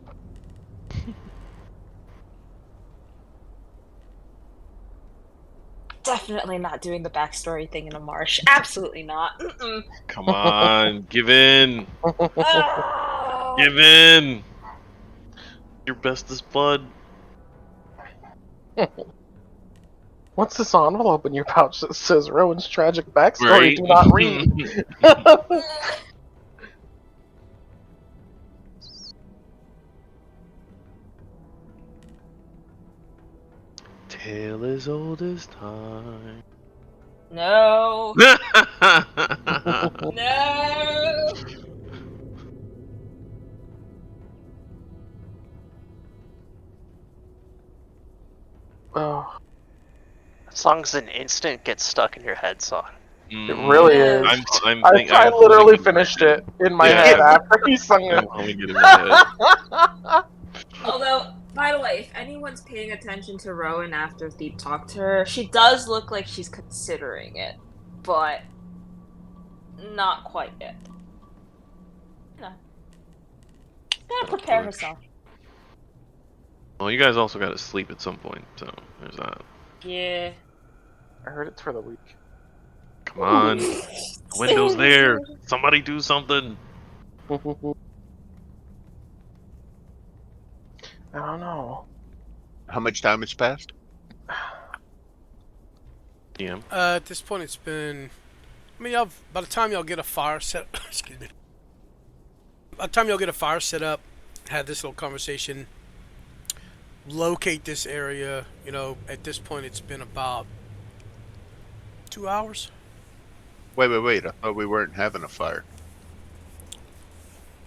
Definitely not doing the backstory thing in a marsh. Absolutely not. Mm-mm. Come on, give in. Oh! Give in. Your bestest bud. What's this envelope in your pouch that says Rowan's tragic backstory? Right? Do not read. Tale as old as time. No. No. Oh, That song's an instant get stuck in your head song. it really Yeah. is. I'm I literally finished it in my Yeah. head after he sung it. I'm humming it in my head. Although, by the way, if anyone's paying attention to Rowan after Thebe talked to her, she does look like she's considering it, but not quite yet. You know, she's gotta prepare herself. Well, you guys also got to sleep at some point, so there's that. Yeah. I heard it's for the week. Come on. The window's there. Somebody do something. I don't know. How much time has passed? DM. At this point, it's been. I mean, y'all. By the time y'all get a fire set, excuse me. By the time y'all get a fire set up, had this little conversation, locate this area. You know, at this point, it's been about 2 hours. Wait. I thought we weren't having a fire.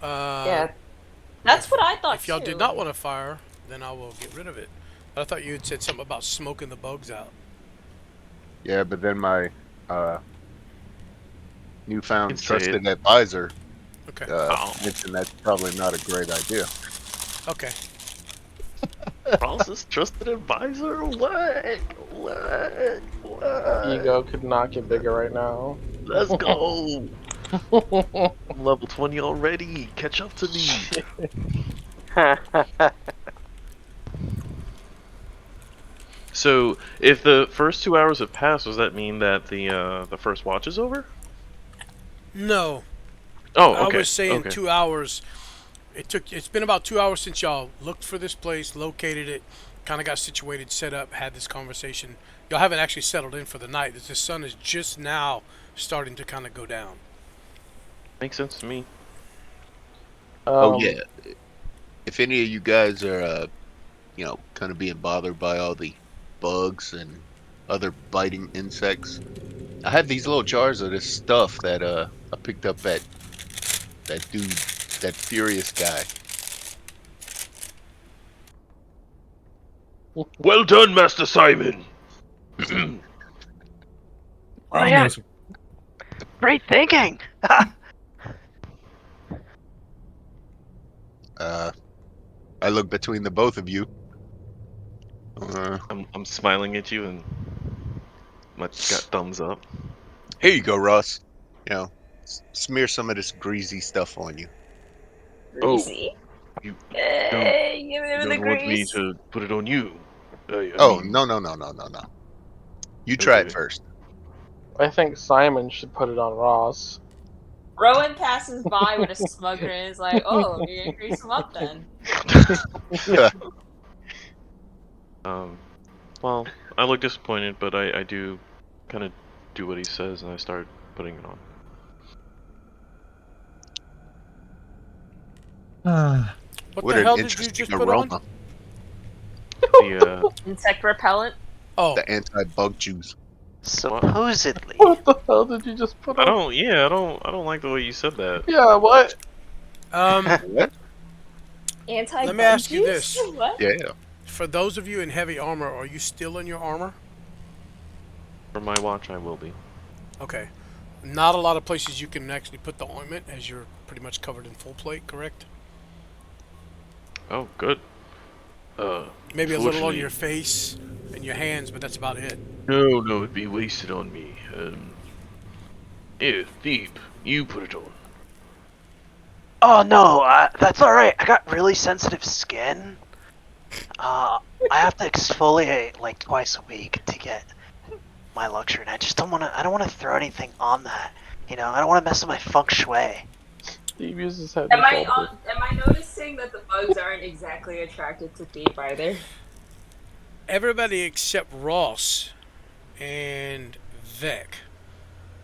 Yeah, that's what I thought If y'all too. did not want to fire, then I will get rid of it. But I thought you had said something about smoking the bugs out. Yeah, but then my newfound say trusted advisor Okay. Oh. mentioned that's probably not a great idea. Okay. Ross's trusted advisor? What? Ego could not get bigger right now. Let's go! I'm level 20 already. Catch up to me. So, if the first 2 hours have passed, does that mean that the first watch is over? No. Oh, I okay. was saying okay. 2 hours. It's been about 2 hours since y'all looked for this place, located it, kind of got situated, set up, had this conversation. Y'all haven't actually settled in for the night. The sun is just now starting to kind of go down. Makes sense to me. Oh yeah. If any of you guys are, kind of being bothered by all the bugs and other biting insects, I have these little jars of this stuff that I picked up at that dude, that furious guy. Well done, Master Simon. Oh yeah, Yes. great thinking. I look between the both of you. I'm smiling at you and my got thumbs up. Here you go, Ross. Smear some of this greasy stuff on you. Greasy. You Hey, give me the don't want me grease. to put it on you. I Oh, mean, no. You try it Okay. first. I think Simon should put it on Ross. Rowan passes by with a smug grin and is like, "Oh, you're gonna grease him up then." Well, I look disappointed, but I do kind of do what he says, and I start putting it on. What What the an hell did you interesting just put on? aroma. The Insect repellent. Oh, The anti-bug juice. Supposedly. What the hell did you just put I on? don't like the way you said that. Yeah, what? What? Anti-bug Let me ask you juice? this. What? Yeah. for those of you in heavy armor, are you still in your armor? For my watch, I will be. Okay. Not a lot of places you can actually put the ointment, as you're pretty much covered in full plate, correct? Oh, good. Maybe a little on your Unfortunately- face and your hands, but that's about it. no, it'd be wasted on me. Here, Thief, you put it on. Oh no, that's all right. I got really sensitive skin. I have to exfoliate like twice a week to get my luxury, and I just don't want to. I don't want to throw anything on that. I don't want to mess with my feng shui. Steve uses his head Am and shoulders. am I noticing that the bugs aren't exactly attracted to Thief either? Everybody except Ross and Vec.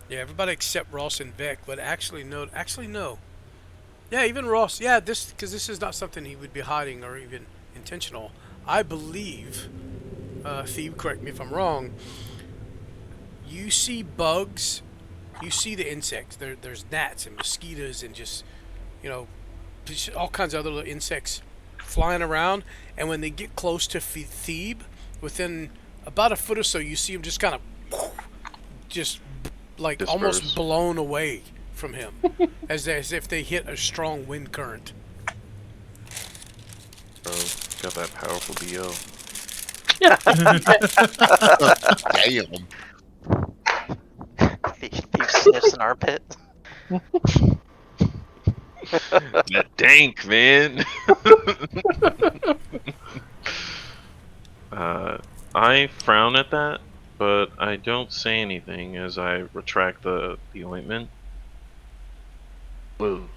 Yeah, everybody except Ross and Vec, but actually no. Yeah, even Ross. Yeah, because this is not something he would be hiding or even intentional. I believe, Thief, correct me if I'm wrong, you see bugs, you see the insects. There's gnats and mosquitoes and just all kinds of other little insects flying around. And when they get close to Thebe, within about a foot or so, you see them just kind of just like Disperse. almost blown away from him, as if they hit a strong wind current. Oh, got that powerful BO. Damn. Thief sniffs an armpit. That dank, man. I frown at that, but I don't say anything as I retract the ointment. Well,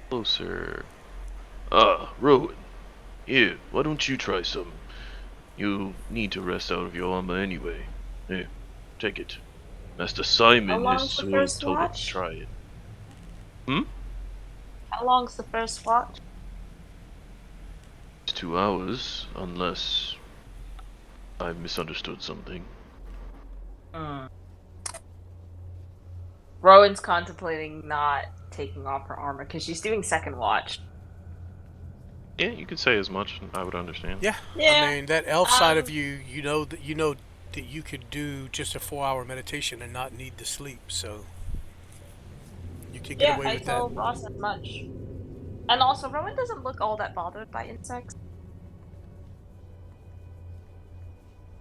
Closer. Rowan, here, why don't you try some? You'll need to rest out of your armor anyway. Here, take it. Master Simon long's has the told first us to watch? try it. How long's the first watch? It's 2 hours, unless I've misunderstood something. Rowan's contemplating not taking off her armor because she's doing second watch. Yeah, you could say as much. I would understand. Yeah. Yeah, I mean, that elf side of you know that you could do just a 4-hour meditation and not need to sleep. So you could get away I with that. told Ross as much. And also, Rowan doesn't look all that bothered by insects.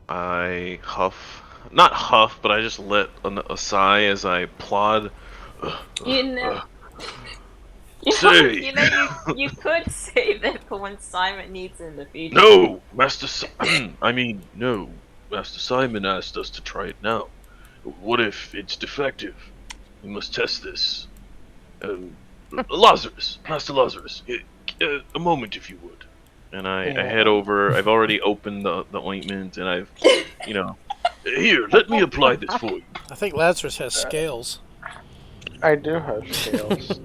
I huff. Not huff, but I just let a sigh as I plod. You know, Say. you could save it for when Simon needs it in the future. No, no. Master Simon asked us to try it now. What if it's defective? We must test this. Lazarus, Master Lazarus, a moment if you would. And I head over. I've already opened the ointment, and I've, Here, let me apply this for you. I think Lazarus has scales. I do have scales.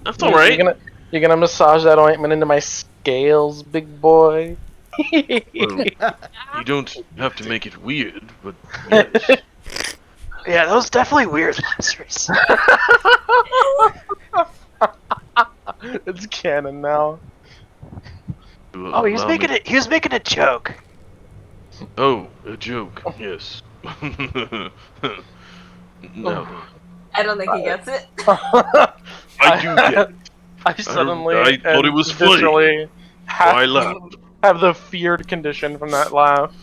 That's all right. You're gonna massage that ointment into my scales, big boy. Well, you don't have to make it weird, but yes. Yeah, that was definitely weird, Lazarus. It's canon now. Oh, he was making it. He was making a joke. Oh, a joke. Yes. No, I don't think he gets it. I do get it. I suddenly I thought it was funny. literally Why laugh? have the feared condition from that laugh.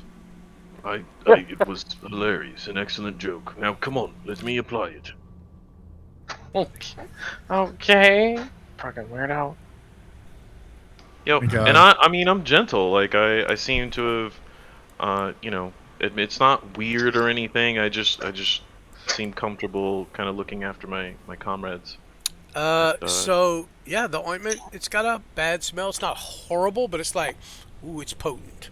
It was hilarious, an excellent joke. Now, come on, let me apply it. Okay. Fucking weirdo. Yep. My God. And I mean, I'm gentle. Like I seem to have, it's not weird or anything. I just seem comfortable, kind of looking after my comrades. So yeah, the ointment, it's got a bad smell. It's not horrible, but it's like, ooh, it's potent.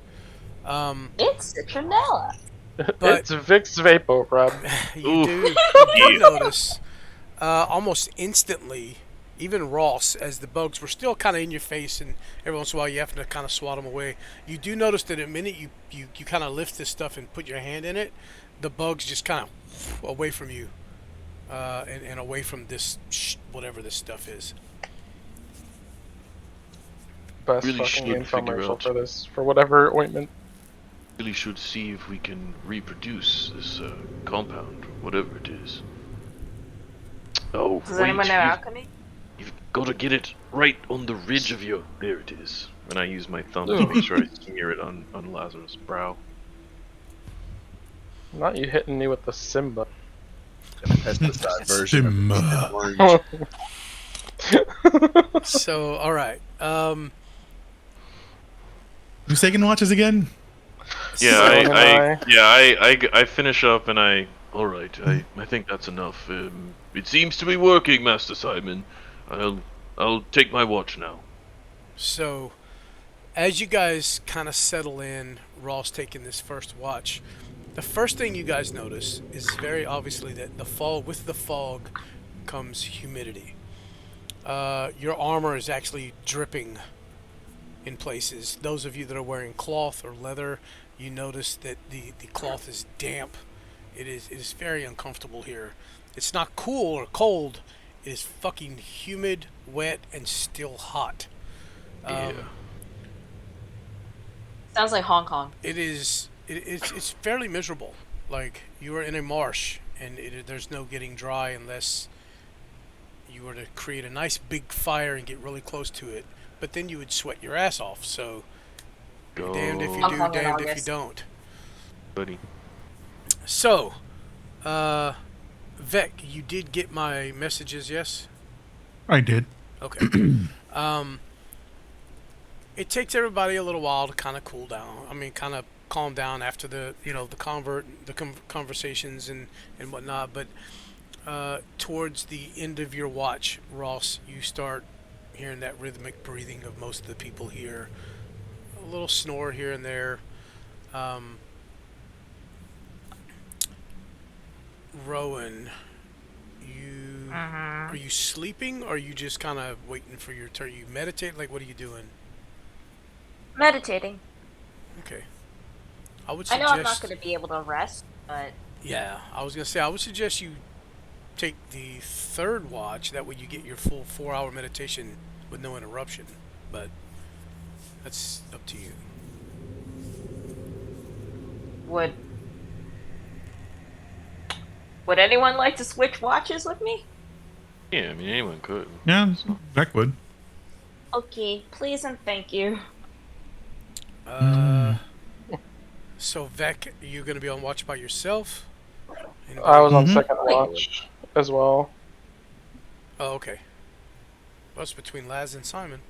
It's citronella. But It's Vicks Vapo Rub. you do notice almost instantly, even Ross, as the bugs were still kind of in your face, and every once in a while you have to kind of swat them away. You do notice that the minute you kind of lift this stuff and put your hand in it, the bugs just kind of away from you, and away from this whatever this stuff is. Best Really fucking should figure infomercial out. for this, for whatever ointment. Really should see if we can reproduce this compound, whatever it is. Oh, Does wait, anyone know alchemy? you've got to get it right on the ridge of your... There it is. And I use my thumb to make sure I smear it on Lazarus' brow. Not you hitting me with the Simba. Pesticide version of Simba. orange. So all right, Who's taking watches again? Yeah, I finish up and All right, I think that's enough. It seems to be working, Master Simon. I'll take my watch now. So, as you guys kind of settle in, Ross taking this first watch, the first thing you guys notice is very obviously that with the fog comes humidity. Your armor is actually dripping in places. Those of you that are wearing cloth or leather, you notice that the cloth is damp. It is very uncomfortable here. It's not cool or cold. It is fucking humid, wet, and still hot. Sounds like Hong Kong. It's fairly miserable. Like, you are in a marsh, and there's no getting dry unless you were to create a nice big fire and get really close to it. But then you would sweat your ass off, so you're damned if you Hong do, Kong in damned if you August. don't. buddy. So, Vec, you did get my messages, yes? I did. Okay. It takes everybody a little while to kind of cool down. I mean, kind of calm down after the conversations and whatnot. But towards the end of your watch, Ross, you start hearing that rhythmic breathing of most of the people here. A little snore here and there. Rowan, are you sleeping, or are you just kind of waiting for your turn? You meditate? Like, what are you doing? Meditating. Okay. I would I suggest. know I'm not going to be able to rest, but Yeah, I was gonna say I would suggest you take the third watch. That way you get your full 4-hour meditation with no interruption. But that's up to you. Would anyone like to switch watches with me? Yeah, I mean anyone could. Yeah, It's not- Beck would. Okay, please and thank you. So Vec, you gonna be on watch by yourself? I was on Mhm. second watch as well. Oh, okay. Well, it's between Laz and Simon.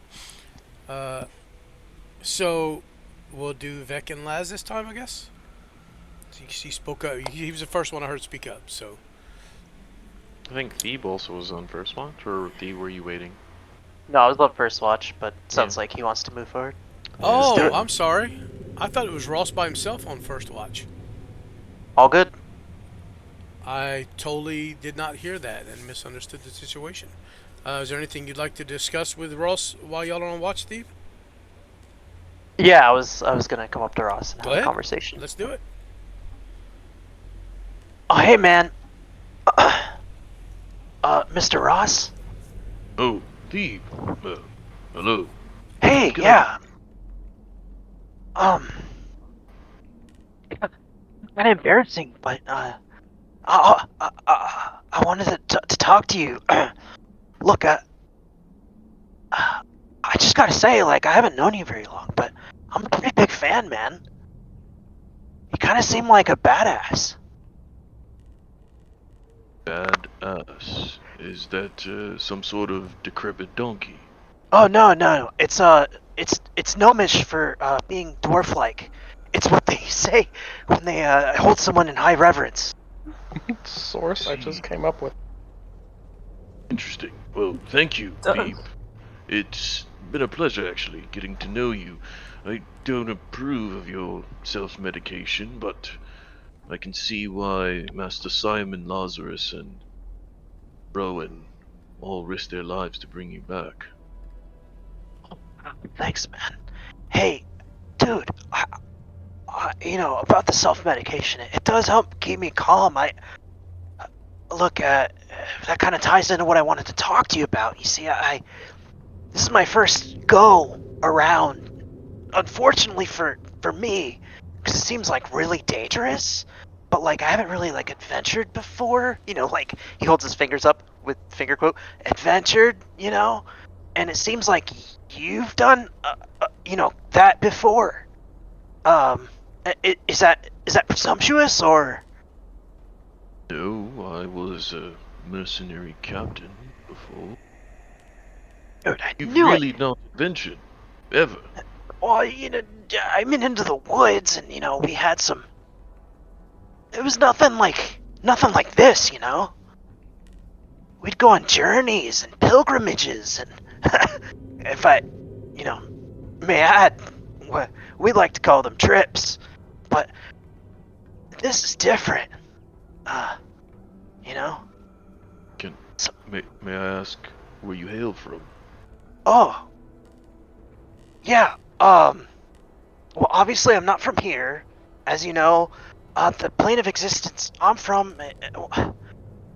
So we'll do Vec and Laz this time, I guess. He spoke up. He was the first one I heard speak up. So I think Thebe also was on first watch, or Thebe, were you waiting? No, I was on first watch, but sounds like he wants to move forward. oh, do it. I'm sorry. I thought it was Ross by himself on first watch. All good? I totally did not hear that and misunderstood the situation. Is there anything you'd like to discuss with Ross while y'all are on watch, Steve? Yeah, I was gonna come up to Ross and Go have ahead. a conversation. Let's do it. Oh, hey, man. Mr. Ross? Oh, Thebe. Hello. Hey, Good. yeah. Kind of embarrassing, but, I wanted to talk to you. Look, I just gotta say, like, I haven't known you very long, but I'm a pretty big fan, man. You kind of seem like a badass. Badass. Is that some sort of decrepit donkey? Oh, no. It's gnomish for, being dwarf-like. It's what they say when they, hold someone in high reverence. Source I just came up with. Interesting. Well, thank you, Done. Thebe. It's been a pleasure, actually, getting to know you. I don't approve of your self-medication, but I can see why Master Simon, Lazarus, and Rowan all risked their lives to bring you back. Thanks, man. Hey, dude, about the self-medication, it does help keep me calm. Look, that kind of ties into what I wanted to talk to you about. You see, this is my first go around. Unfortunately for me, because it seems like really dangerous. But like I haven't really like adventured before. Like he holds his fingers up with finger quote adventured. And it seems like you've done that before. Is that presumptuous or? No, I was a mercenary captain before. Dude, I You've knew really it. not adventured, ever. Well, I've been into the woods, and we had some. It was nothing like this. We'd go on journeys and pilgrimages, and if I, may add, we like to call them trips, but this is different. You know. May I ask where you hail from? Oh. Yeah. Well, obviously I'm not from here, as you know. The plane of existence I'm from,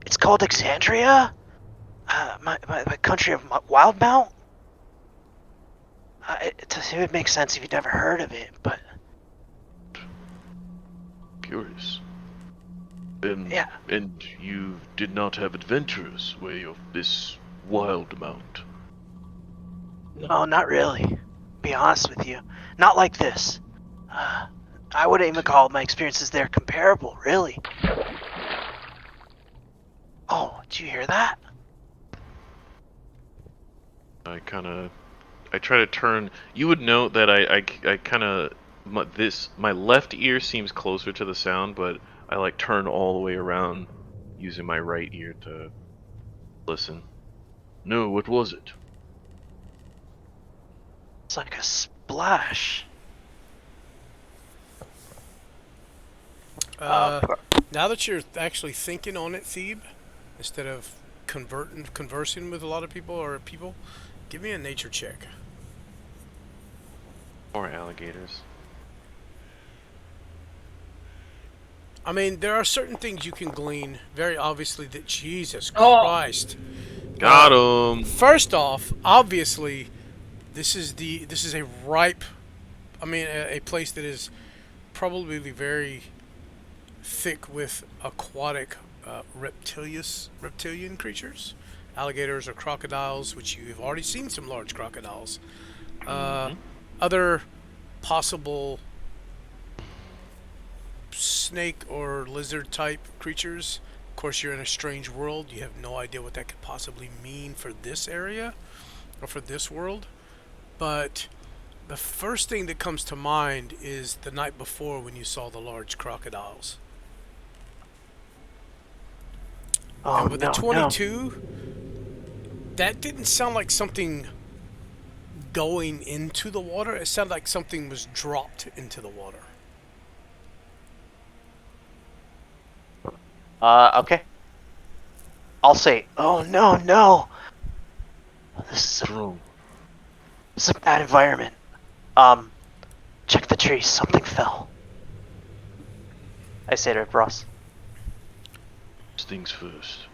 it's called Exandria. My country of Wildmount. It would make sense if you'd never heard of it, but Curious. yeah. And you did not have adventurers way of this wild amount. No, not really. Be honest with you, not like this. I wouldn't even call my experiences there comparable, really. Oh, did you hear that? I try to turn. You would note that I kind of my left ear seems closer to the sound, but I like turn all the way around using my right ear to listen. No, what was it? It's like a splash. Now that you're actually thinking on it, Thebe, instead of conversing with a lot of people, give me a nature check. Or alligators. I mean, there are certain things you can glean. Very obviously, that Jesus Oh. Christ. Got him. First off, obviously, this is a ripe. I mean, a place that is probably very thick with aquatic reptilian creatures, alligators or crocodiles, which you have already seen some large crocodiles. Other possible snake or lizard type creatures. Of course, you're in a strange world. You have no idea what that could possibly mean for this area or for this world. But the first thing that comes to mind is the night before when you saw the large crocodiles. Oh, And with no, the 22, that didn't sound like something going into the water. It sounded like something was dropped into the water. Okay. I'll say, oh, no, no. This is a bad environment. Check the trees. Something fell. I say to Ross. First things first.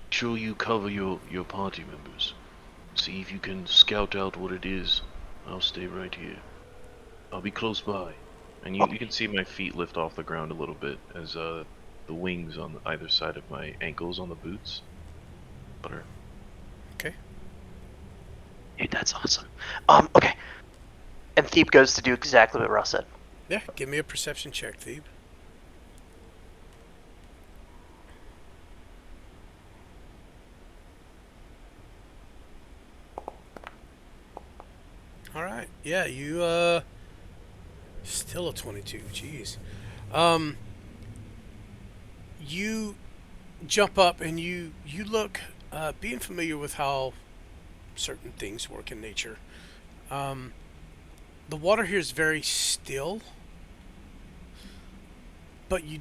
Make sure you cover your party members. See if you can scout out what it is. I'll stay right here. I'll be close by. And you can see my feet lift off the ground a little bit as the wings on either side of my ankles on the boots flutter. Okay. Dude, that's awesome. Okay. And Thebe goes to do exactly what Ross said. Yeah, give me a perception check, Thebe. All right. Yeah, you still a 22. Jeez. You jump up and you look, being familiar with how certain things work in nature. The water here is very still, but you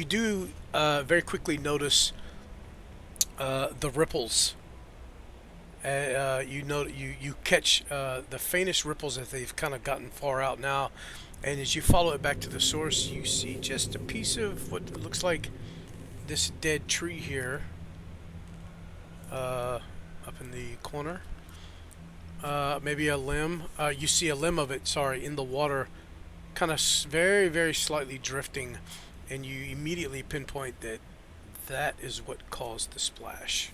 do very quickly notice the ripples. You catch the faintest ripples as they've kind of gotten far out now, and as you follow it back to the source, you see just a piece of what looks like this dead tree here, up in the corner. Maybe a limb. You see a limb of it, sorry, in the water, kind of very, very slightly drifting, and you immediately pinpoint that is what caused the splash.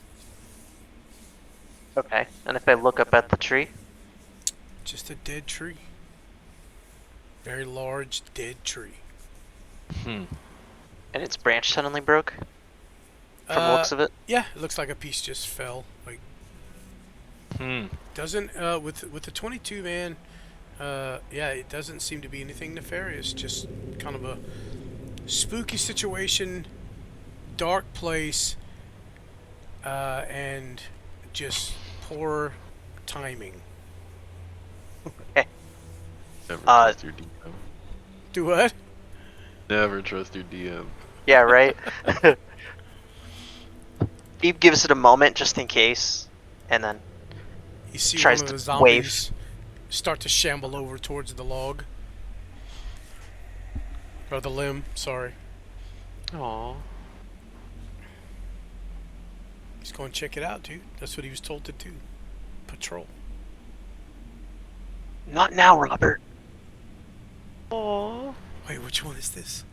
Okay. And if I look up at the tree? Just a dead tree. Very large, dead tree. And its branch suddenly broke? From the looks of it? Yeah, it looks like a piece just fell. Like, doesn't, with the 22, man, yeah, it doesn't seem to be anything nefarious. Just kind of a spooky situation, dark place, and just poor timing. Okay. Never trust your DM. Do what? Never trust your DM. Yeah, right? Phoebe gives it a moment just in case, and then You see tries one of to the zombies wave. start to shamble over towards the log. Or the limb, sorry. Aww. He's going to check it out, dude. That's what he was told to do. Patrol. Not now, Robert. Aww. Wait, which one is this?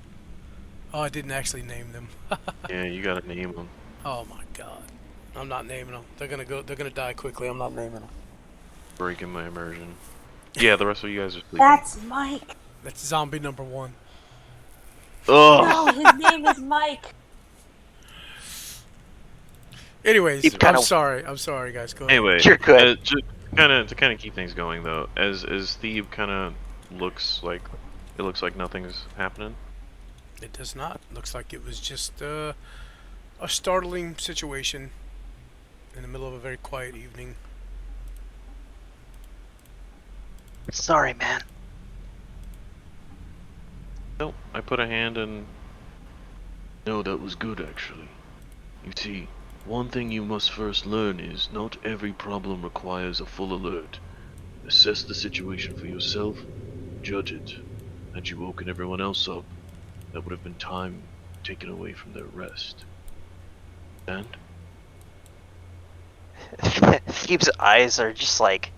Oh, I didn't actually name them. Yeah, you gotta name them. Oh my god. I'm not naming them. They're gonna die quickly. I'm not naming them. Breaking my immersion. Yeah, the rest of you guys are sleeping. That's Mike. That's zombie number 1. Ugh. No, his name is Mike. Anyways, Keep kinda- I'm sorry, guys. Go ahead. Anyway, You're good. just to kind of keep things going though, as Thebe kind of looks like nothing's happening. It does not. Looks like it was just a startling situation in the middle of a very quiet evening. Sorry, man. Nope. I put a hand in. No, that was good actually. You see, one thing you must first learn is not every problem requires a full alert. Assess the situation for yourself, judge it, Had you woken everyone else up, that would have been time taken away from their rest. And Phoebe's eyes are just like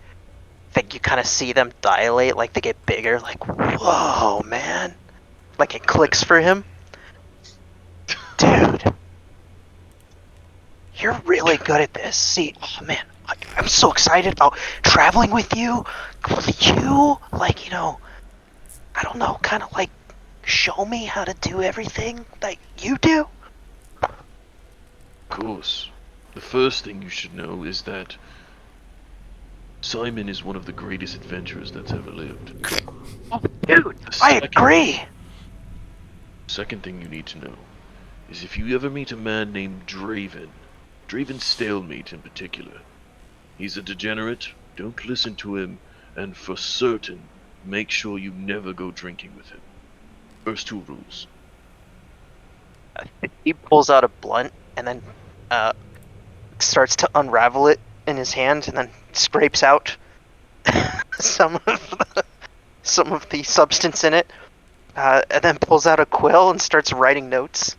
you kind of see them dilate, like they get bigger, like whoa, man, like it clicks for him. Dude, you're really good at this. See, oh man, I'm so excited about traveling with you. Like, you know, I don't know, kind of like show me how to do everything that you do. of course, the first thing you should know is that Simon is one of the greatest adventurers that's ever lived. Oh, dude, I agree. Second thing you need to know is if you ever meet a man named Draven Stalemate in particular, he's a degenerate, don't listen to him, and for certain, make sure you never go drinking with him. First 2 rules. He pulls out a blunt and then starts to unravel it in his hand, and then scrapes out some of the substance in it, and then pulls out a quill and starts writing notes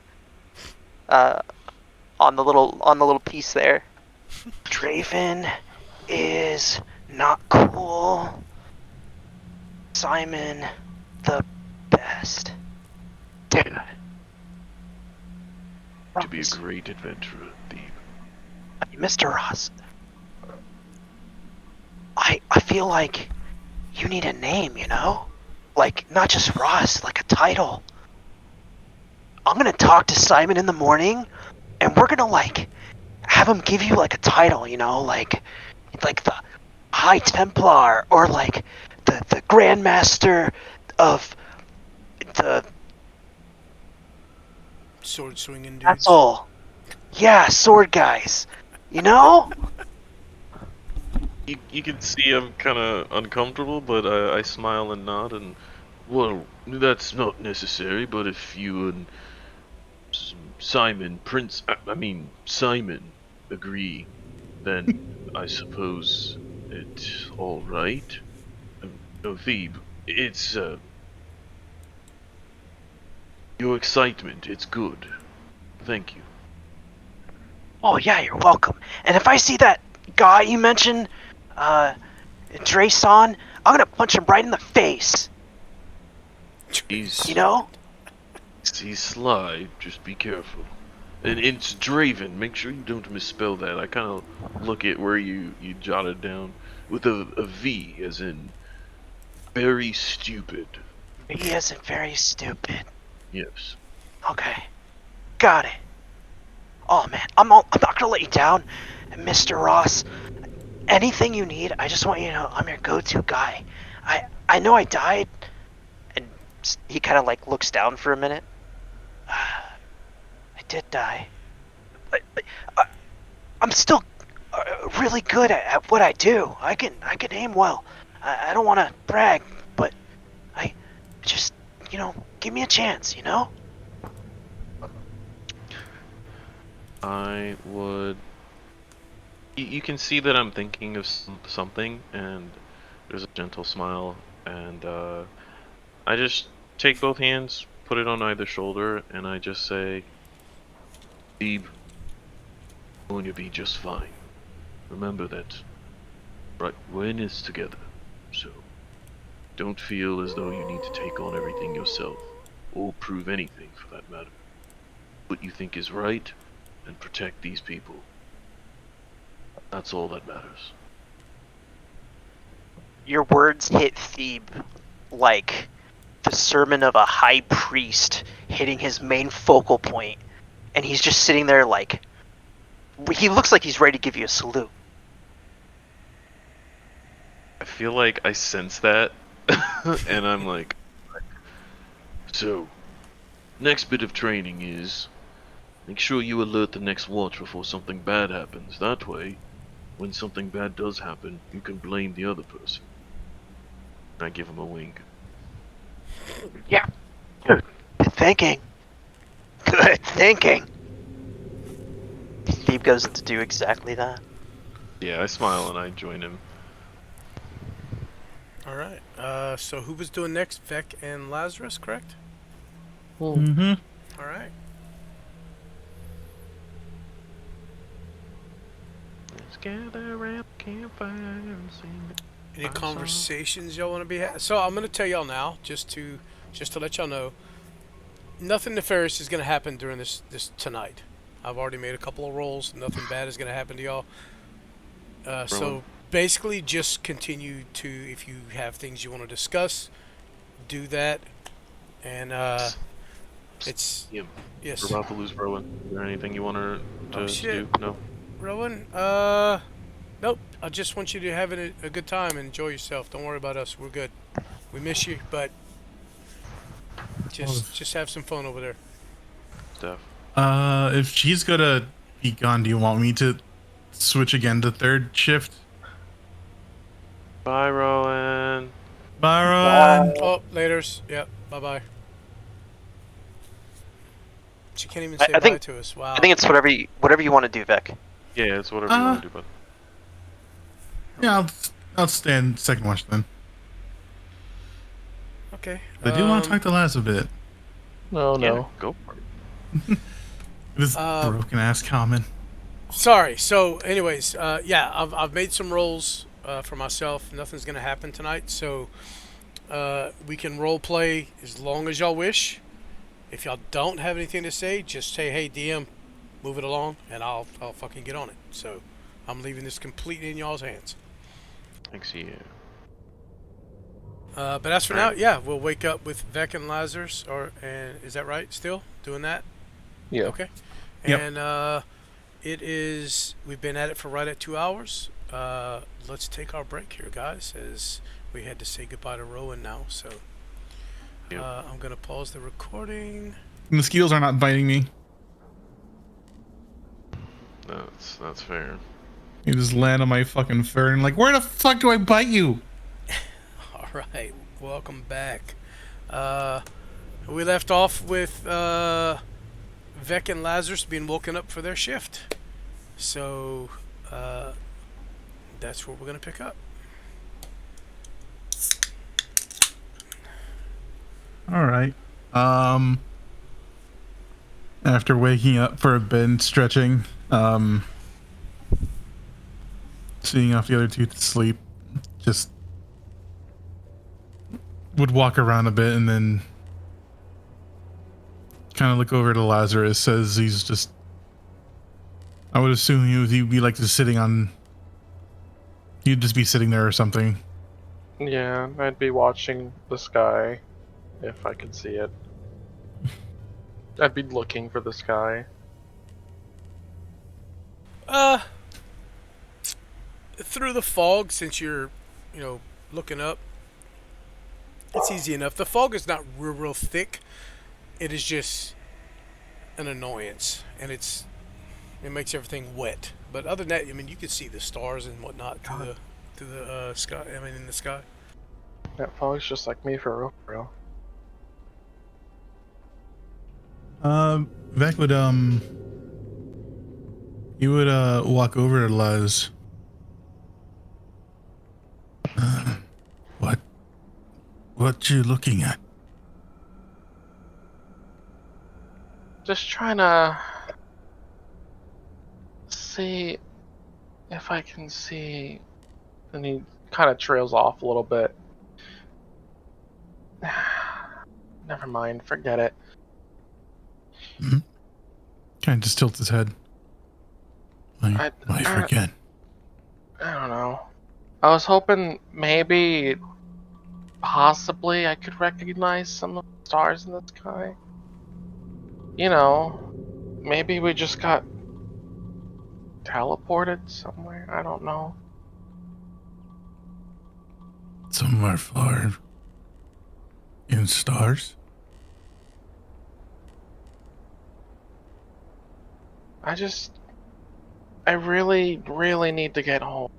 on the little piece there. Draven is not cool. Simon, the best. Dude. To be a great adventurer, Thebe. Mr. Ross, I feel like you need a name, you know? Like, not just Ross, like a title. I'm gonna talk to Simon in the morning, and we're gonna, like, have him give you, like, a title, you know? Like the High Templar, or, like, the Grandmaster of the... Sword swinging dudes. That's all. Yeah, sword guys. You know? You can see I'm kind of uncomfortable, but I smile and nod, and Well, that's not necessary, but if you and Simon agree, then I suppose it's alright. No, Thebe, it's, your excitement, it's good. Thank you. Oh yeah, you're welcome. And if I see that guy you mentioned, Drayson, I'm gonna punch him right in the face. He's You know? sly, just be careful. And it's Draven, make sure you don't misspell that. I kind of look at where you jotted down with a V, as in very stupid. He isn't very stupid. Yes. Okay. Got it. Oh man, I'm not gonna let you down, Mr. Ross. Anything you need, I just want you to know I'm your go-to guy. I know I died, and he kind of like looks down for a minute. I did die, but I'm still really good at what I do. I can aim well. I don't want to brag, but I just, you know, give me a chance, you know? I would. You can see that I'm thinking of something, and there's a gentle smile, and I just take both hands, put it on either shoulder, and I just say, Thebe, you're going to be just fine. Remember that, right, we're in this together, so don't feel as though you need to take on everything yourself, or prove anything for that matter. What you think is right, and protect these people. That's all that matters. Your words hit Thebe like the sermon of a high priest hitting his main focal point, and he's just sitting there like, he looks like he's ready to give you a salute. I feel like I sense that, and I'm like, So, next bit of training is, make sure you alert the next watch before something bad happens. That way, when something bad does happen, you can blame the other person. And I give him a wink. Yeah. Good thinking. Good thinking. Steve goes to do exactly that. yeah, I smile and I join him. All right. So who was doing next? Vec and Lazarus, correct? Mm-hmm. All right. Let's gather around the campfire and sing. Any Fine conversations y'all want to be having? So I'm gonna tell y'all now, just to let y'all know, nothing nefarious is gonna happen during this tonight. I've already made a couple of rolls. Nothing bad is gonna happen to y'all. So basically, just continue to, if you have things you want to discuss, do that. And it's Yep. yes. We're about to lose Rowan. Is there anything you want her to shit. do? No. Rowan, nope. I just want you to have a good time and enjoy yourself. Don't worry about us. We're good. We miss you, but just have some fun over there. Steph. If she's gonna be gone, do you want me to switch again to third shift? Bye, Rowan. Byron. Oh, laters. Yep. Bye bye. She can't even say I bye think to us. Wow. I think it's whatever you want to do, Vec. Yeah, it's whatever you want to do, bud. Yeah, I'll stand second watch then. Okay. I do want to talk to Laz a bit. No, Yeah, no. go for it. This broken ass comment. Sorry. So, anyways, yeah, I've made some rolls for myself. Nothing's gonna happen tonight, so we can role play as long as y'all wish. If y'all don't have anything to say, just say, "Hey, DM, move it along," and I'll fucking get on it. So, I'm leaving this completely in y'all's hands. Thanks, yeah. But as for now, yeah, we'll wake up with Vec and Lazarus, and is that right? Still doing that? Yeah. Okay. Yep. And it is. We've been at it for right at 2 hours. Let's take our break here, guys, as we had to say goodbye to Rowan now. So Yep. I'm gonna pause the recording. Mosquitoes are not biting me. That's fair. You just land on my fucking fur and like, where the fuck do I bite you? All right, welcome back. We left off with Vec and Lazarus being woken up for their shift. So that's where we're gonna pick up. All right. After waking up for a bit and stretching, seeing off the other two to sleep, just would walk around a bit and then kind of look over to Lazarus as he's just, I would assume he'd be like just sitting on, he'd just be sitting there or something. Yeah, I'd be watching the sky if I could see it. I'd be looking for the sky. Through the fog, since you're, looking up, it's easy enough. The fog is not real thick. It is just an annoyance, and it makes everything wet. But other than that, I mean, you can see the stars and whatnot through the sky. I mean, in the sky. That fog's just like me for real. Vec would he would walk over to Laz. What you looking at? Just trying to see if I can see. And he kind of trails off a little bit. Never mind, forget it. Mm-hmm. Kind of just tilts his head. I forget. I don't know. I was hoping maybe, possibly, I could recognize some of the stars in the sky. You know, maybe we just got teleported somewhere. I don't know. Somewhere far in stars? I really, really need to get home.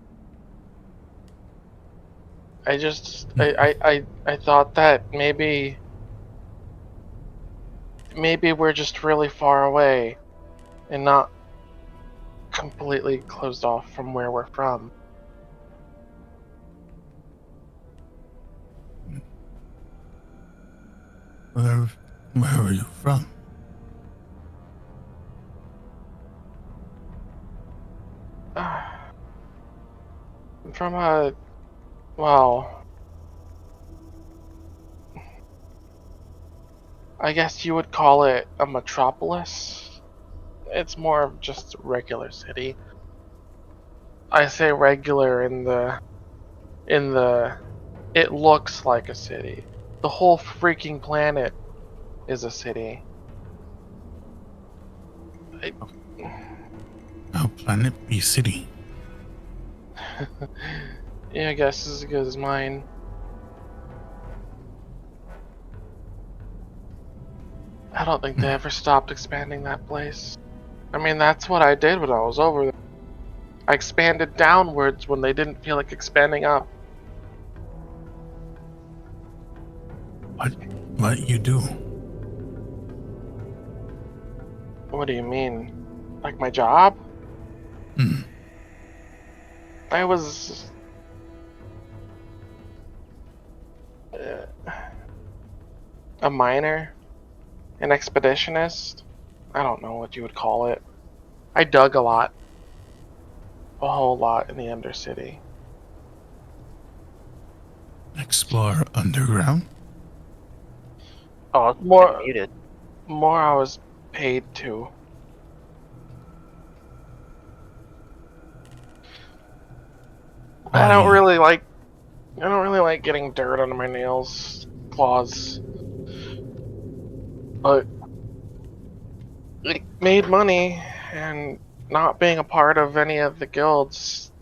I thought that maybe we're just really far away and not completely closed off from where we're from. Where are you from? From a, well, I guess you would call it a metropolis. It's more of just a regular city. I say regular in the it looks like a city. The whole freaking planet is a city. Our planet be city. Yeah, I guess is as good as mine. I don't think they ever stopped expanding that place. I mean, that's what I did when I was over there. I expanded downwards when they didn't feel like expanding up. What you do? What do you mean? Like my job? Hmm. I was... a miner? An expeditionist? I don't know what you would call it. I dug a lot. A whole lot in the Undercity. Explore underground? Oh, it's More, muted. more I was paid to. I don't really like getting dirt under my nails, claws. But it made money, and not being a part of any of the guilds,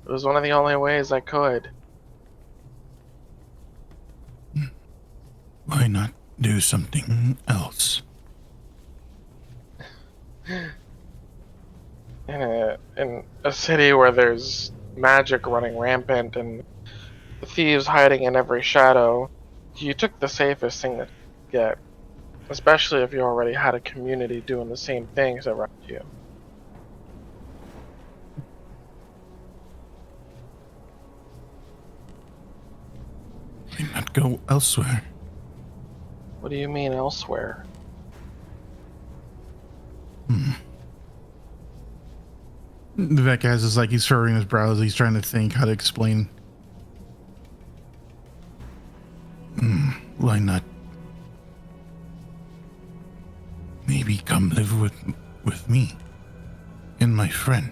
it was one of the only ways I could. Why not do something else? In a city where there's magic running rampant and thieves hiding in every shadow, you took the safest thing to get. Especially if you already had a community doing the same things around you. Why not go elsewhere? What do you mean elsewhere? That guy's just like he's furrowing his brows. He's trying to think how to explain. Why not? Maybe come live with me and my friend.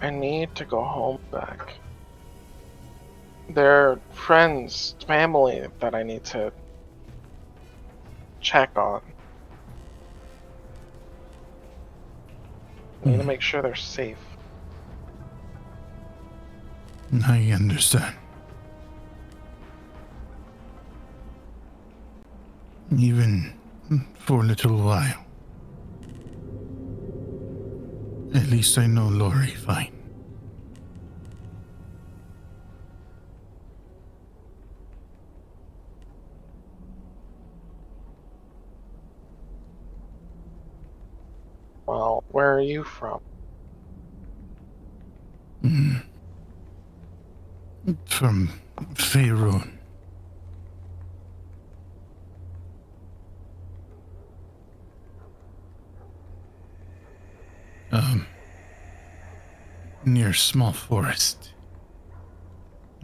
I need to go home back. There are friends, family that I need to check on. I need to make sure they're safe. I understand. Even for a little while. At least I know Lori fine. Well, where are you from? From Faerun. Near small forest.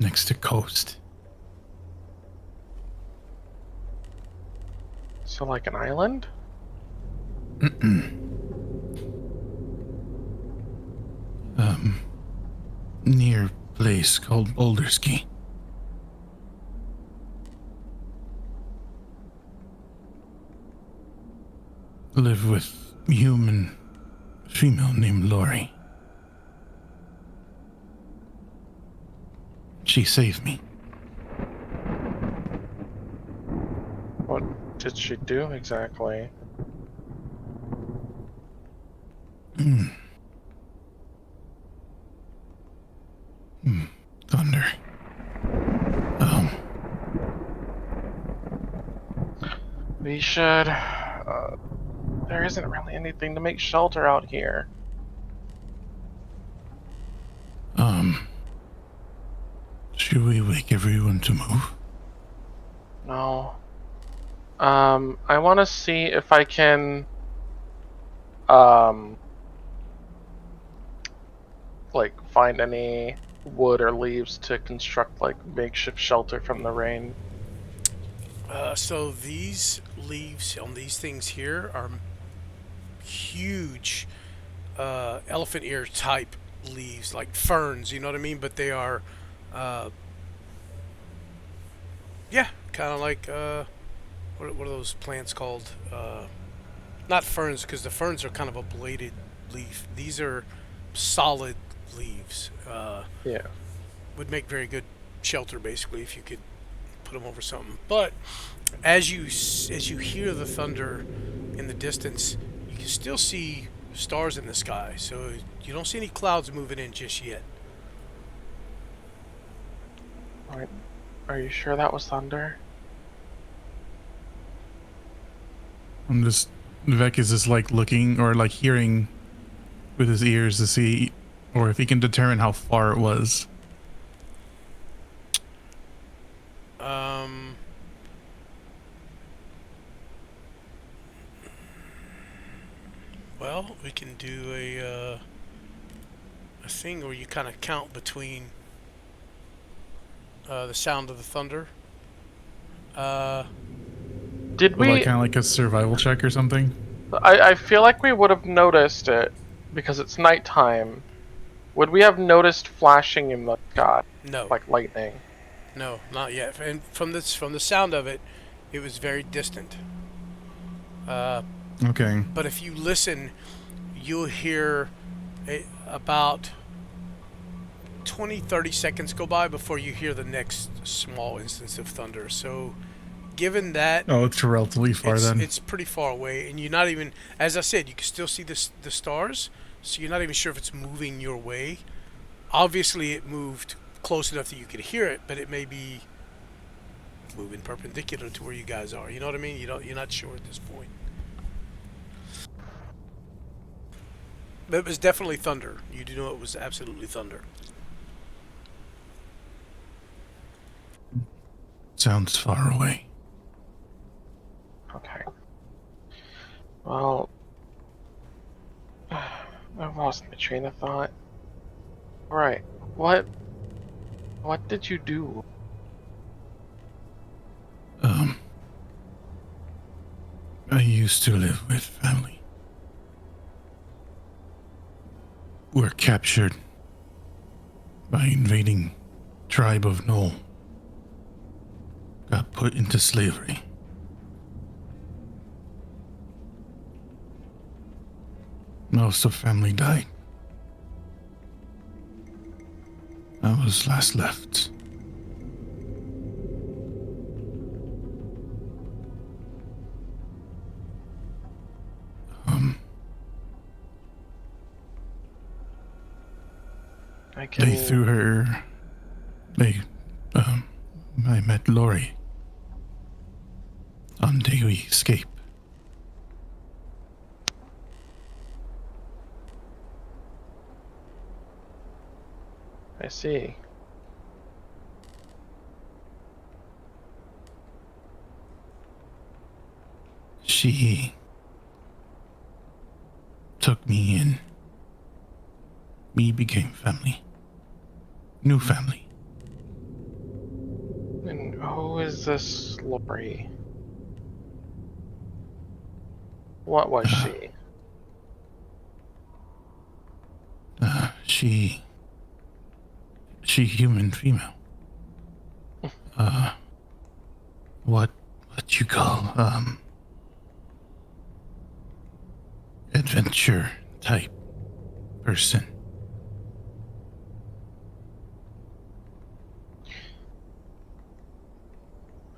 Next to coast. So like an island? Near place called Boulderski. Live with human female named Lori. She saved me. What did she do exactly? Thunder. We should... there isn't really anything to make shelter out here. Should we wake everyone to move? No. I want to see if I can, like, find any wood or leaves to construct, like, makeshift shelter from the rain. So these leaves on these things here are huge elephant ear type leaves, like ferns, you know what I mean? But they are, yeah, kind of like, what are those plants called? Not ferns, because the ferns are kind of a bladed leaf. These are solid leaves. Yeah. Would make very good shelter, basically, if you could put them over something. But as you hear the thunder in the distance, you can still see stars in the sky. So you don't see any clouds moving in just yet. Alright. Are you sure that was thunder? I'm just Vec is just like looking or like hearing with his ears to see, or if he can determine how far it was. Well, we can do a thing where you kind of count between the sound of the thunder. Did Well, we? like kind of like a survival check or something. I feel like we would have noticed it because it's nighttime. Would we have noticed flashing in the sky, No, like lightning? no, not yet. And from the sound of it, it was very distant. Okay. But if you listen, you'll hear about 20-30 seconds go by before you hear the next small instance of thunder. So given that, Oh, it's relatively far then. it's pretty far away, and you're not even, as I said, you can still see the stars, so you're not even sure if it's moving your way. Obviously it moved close enough that you could hear it, but it may be moving perpendicular to where you guys are. You know what I mean? You're not sure at this point. But it was definitely thunder. You do know it was absolutely thunder. Sounds far away. Okay. Well, I've lost my train of thought. Right. What did you do? I used to live with family. Were captured by invading tribe of Knoll. Got put into slavery. Most of family died. I was last left. They threw her. I met Lori on day we escaped. I see. She took me in. We became family. New family. And who is this Lori? What was she? She human female. What you call, adventure type person.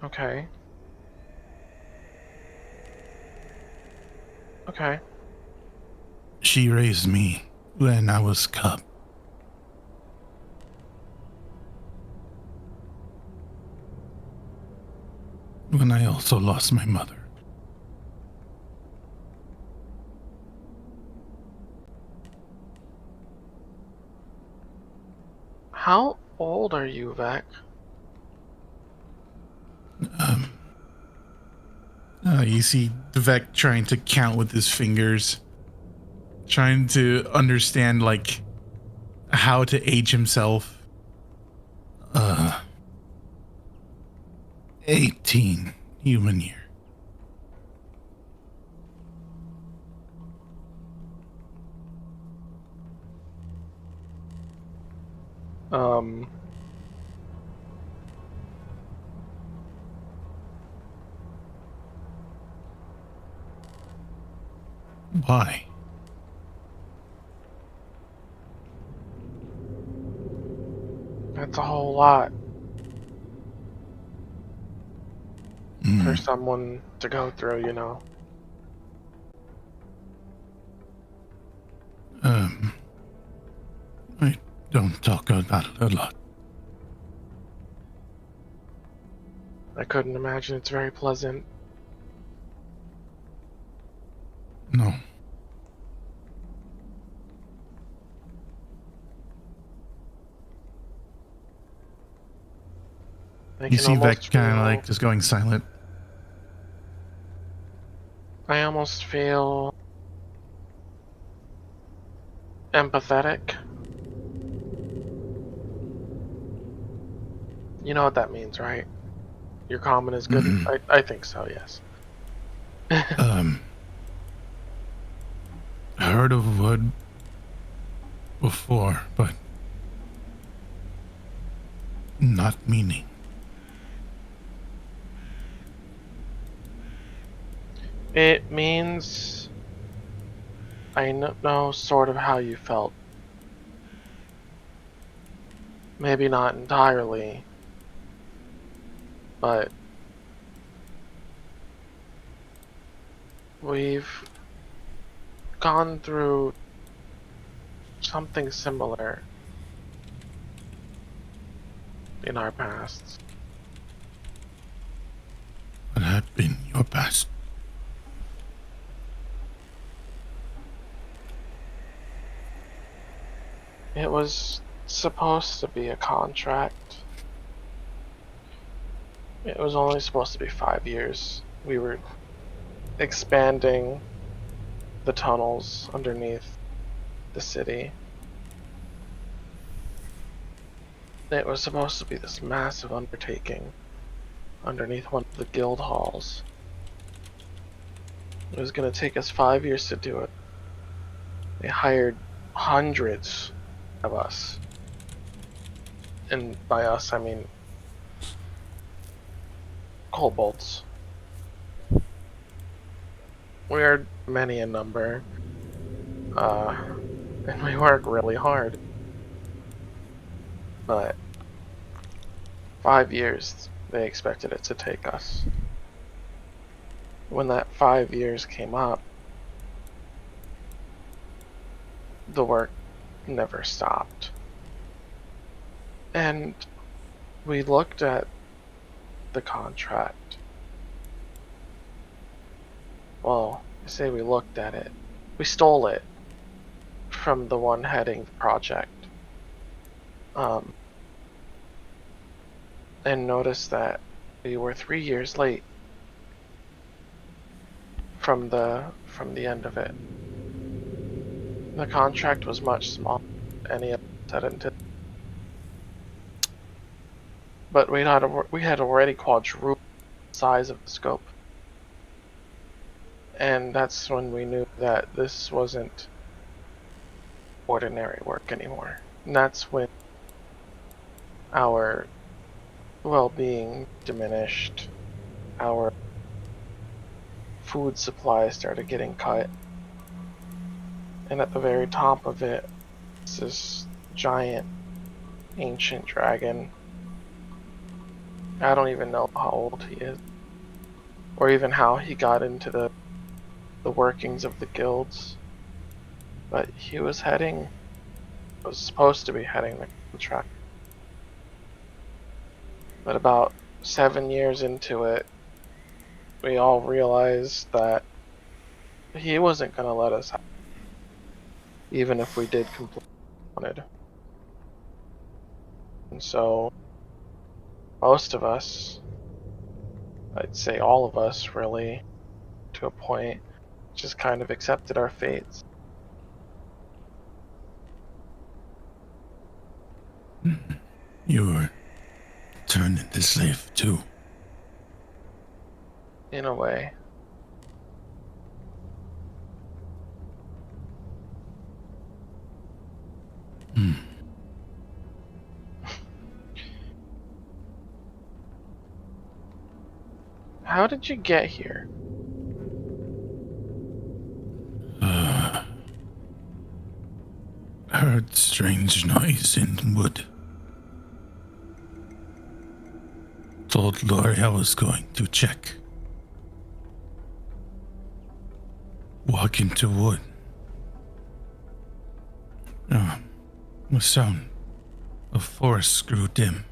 Okay. Okay. She raised me when I was cub. When I also lost my mother. old are you, Vec? You see Vec trying to count with his fingers, trying to understand like how to age himself. 18 human year. Why? That's a whole lot for someone to go through, you know. I don't talk about it a lot. I couldn't imagine it's very pleasant. No. You see Vec kind of like just going silent. I almost feel empathetic. You know what that means, right? Your comment is good. I think so, yes. I heard of a word before, but not meaning. It means I know sort of how you felt. Maybe not entirely, but we've gone through something similar in our pasts. What had been your past? It was supposed to be a contract. It was only supposed to be 5 years. We were expanding the tunnels underneath the city. It was supposed to be this massive undertaking underneath one of the guild halls. It was going to take us 5 years to do it. They hired hundreds of us. And by us, I mean kobolds. We are many in number. And we work really hard. But 5 years they expected it to take us. When that 5 years came up, the work never stopped. And we looked at the contract. Well, I say we looked at it. We stole it from the one heading the project. And noticed that we were 3 years late from the end of it. The contract was much smaller than any of us had anticipated. But we had already quadrupled the size of the scope. And that's when we knew that this wasn't ordinary work anymore. And that's when our well-being diminished, our food supply started getting cut, and at the very top of it is this giant ancient dragon. I don't even know how old he is, or even how he got into the workings of the guilds, but he was supposed to be heading the contract. But about 7 years into it, we all realized that he wasn't going to let us have it, even if we did complete what we wanted. And so, most of us, I'd say all of us really, to a point, just kind of accepted our fates. You were turned into slave too. In a way. Hmm. How did you get here? Heard strange noise in wood. Told Lori I was going to check. Walk into wood. The sound of forest grew dim.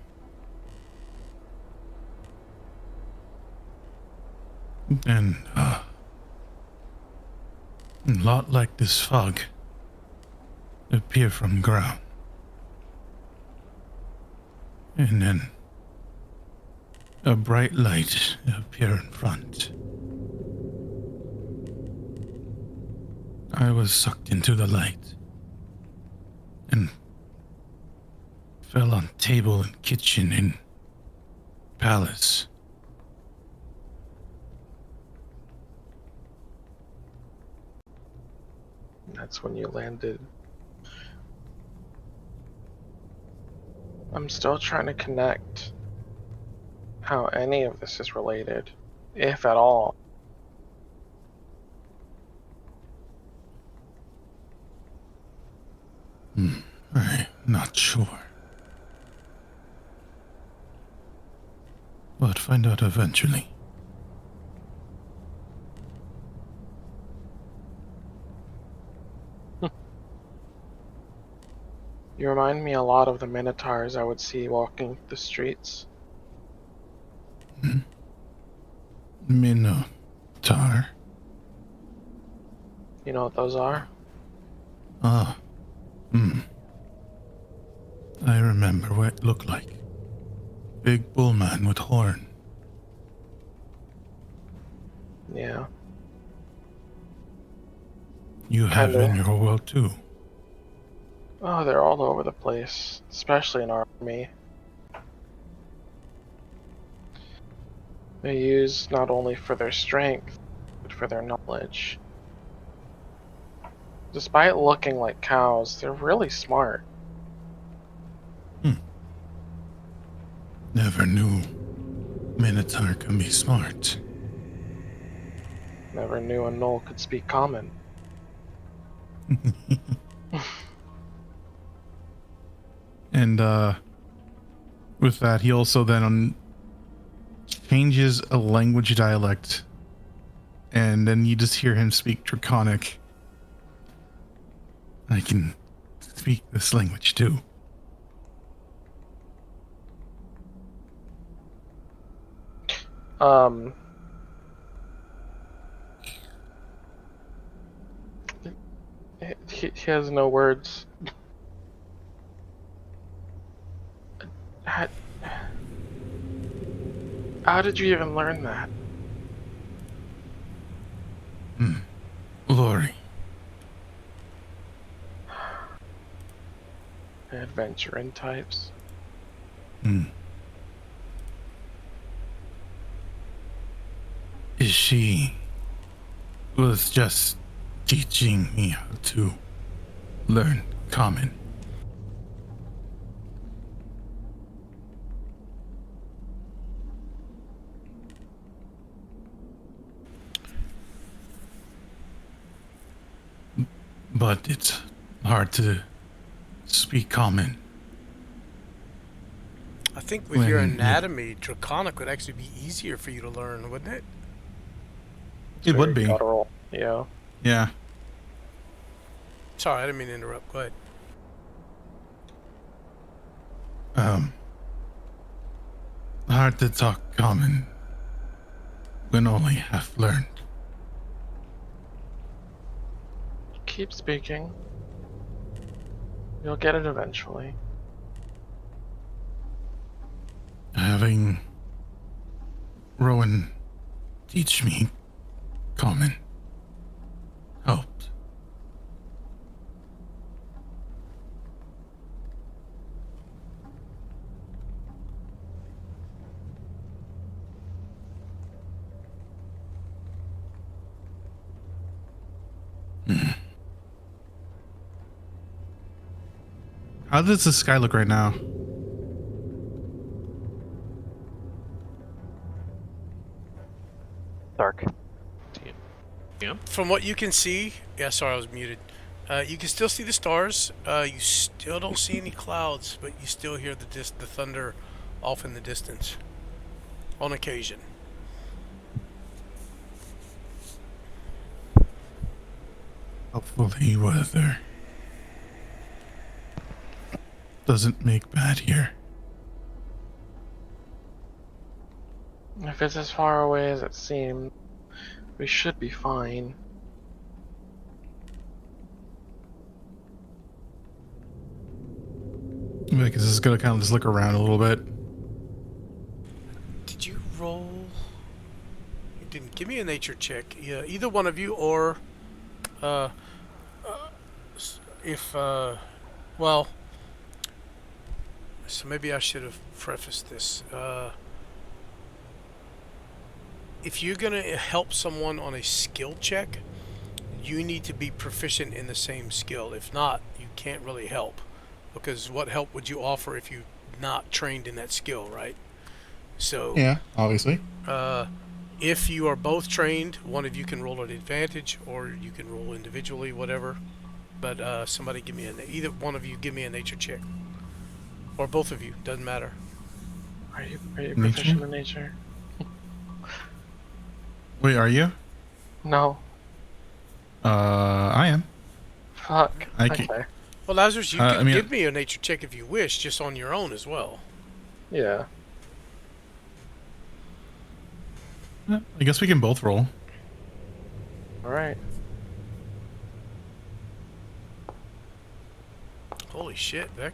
And, a lot like this fog appear from ground. And then a bright light appear in front. I was sucked into the light and fell on table and kitchen in palace. That's when you landed. I'm still trying to connect how any of this is related, if at all. I'm not sure. But find out eventually. You remind me a lot of the minotaurs I would see walking the streets. Minotaur. You know what those are? Ah. I remember what it looked like. Big bull man with horn. Yeah. You have Kinda. in your world too. Oh, they're all over the place, especially in our army. They're used not only for their strength, but for their knowledge. Despite looking like cows, they're really smart. Never knew Minotaur can be smart. Never knew a gnoll could speak common. And with that, he also then changes a language dialect, and then you just hear him speak Draconic. I can speak this language too. He has no words. How did you even learn that? Lori. Adventuring types. She was just teaching me how to learn common. But it's hard to speak common. I think with your When you- anatomy, Draconic would actually be easier for you to learn, wouldn't it? It would Very be. guttural. Yeah. Yeah. Sorry, I didn't mean to interrupt. Go ahead. Hard to talk common when only half learned. Keep speaking. You'll get it eventually. having Rowan teach me common helped. How does the sky look right now? Dark. From what you can see, yeah, sorry, I was muted. You can still see the stars. You still don't see any clouds, but you still hear the thunder off in the distance on occasion. Hopefully weather doesn't make bad here. If it's as far away as it seems, we should be fine. Because this is gonna kind of just look around a little bit. Did you roll? You didn't. Give me a nature check. Yeah, either one of you, or if well, so maybe I should have prefaced this. If you're gonna help someone on a skill check, you need to be proficient in the same skill. If not, you can't really help, because what help would you offer if you're not trained in that skill, right? So Yeah, obviously. if you are both trained, one of you can roll an advantage, or you can roll individually, whatever. But somebody give me either one of you give me a nature check, or both of you, doesn't matter. Are you Nature? proficient in nature? Wait, are you? No. I am. Fuck. I can- Okay. Well, Lazarus, you I can mean- give me a nature check if you wish, just on your own as well. Yeah. I guess we can both roll. Alright. Holy shit, Beck.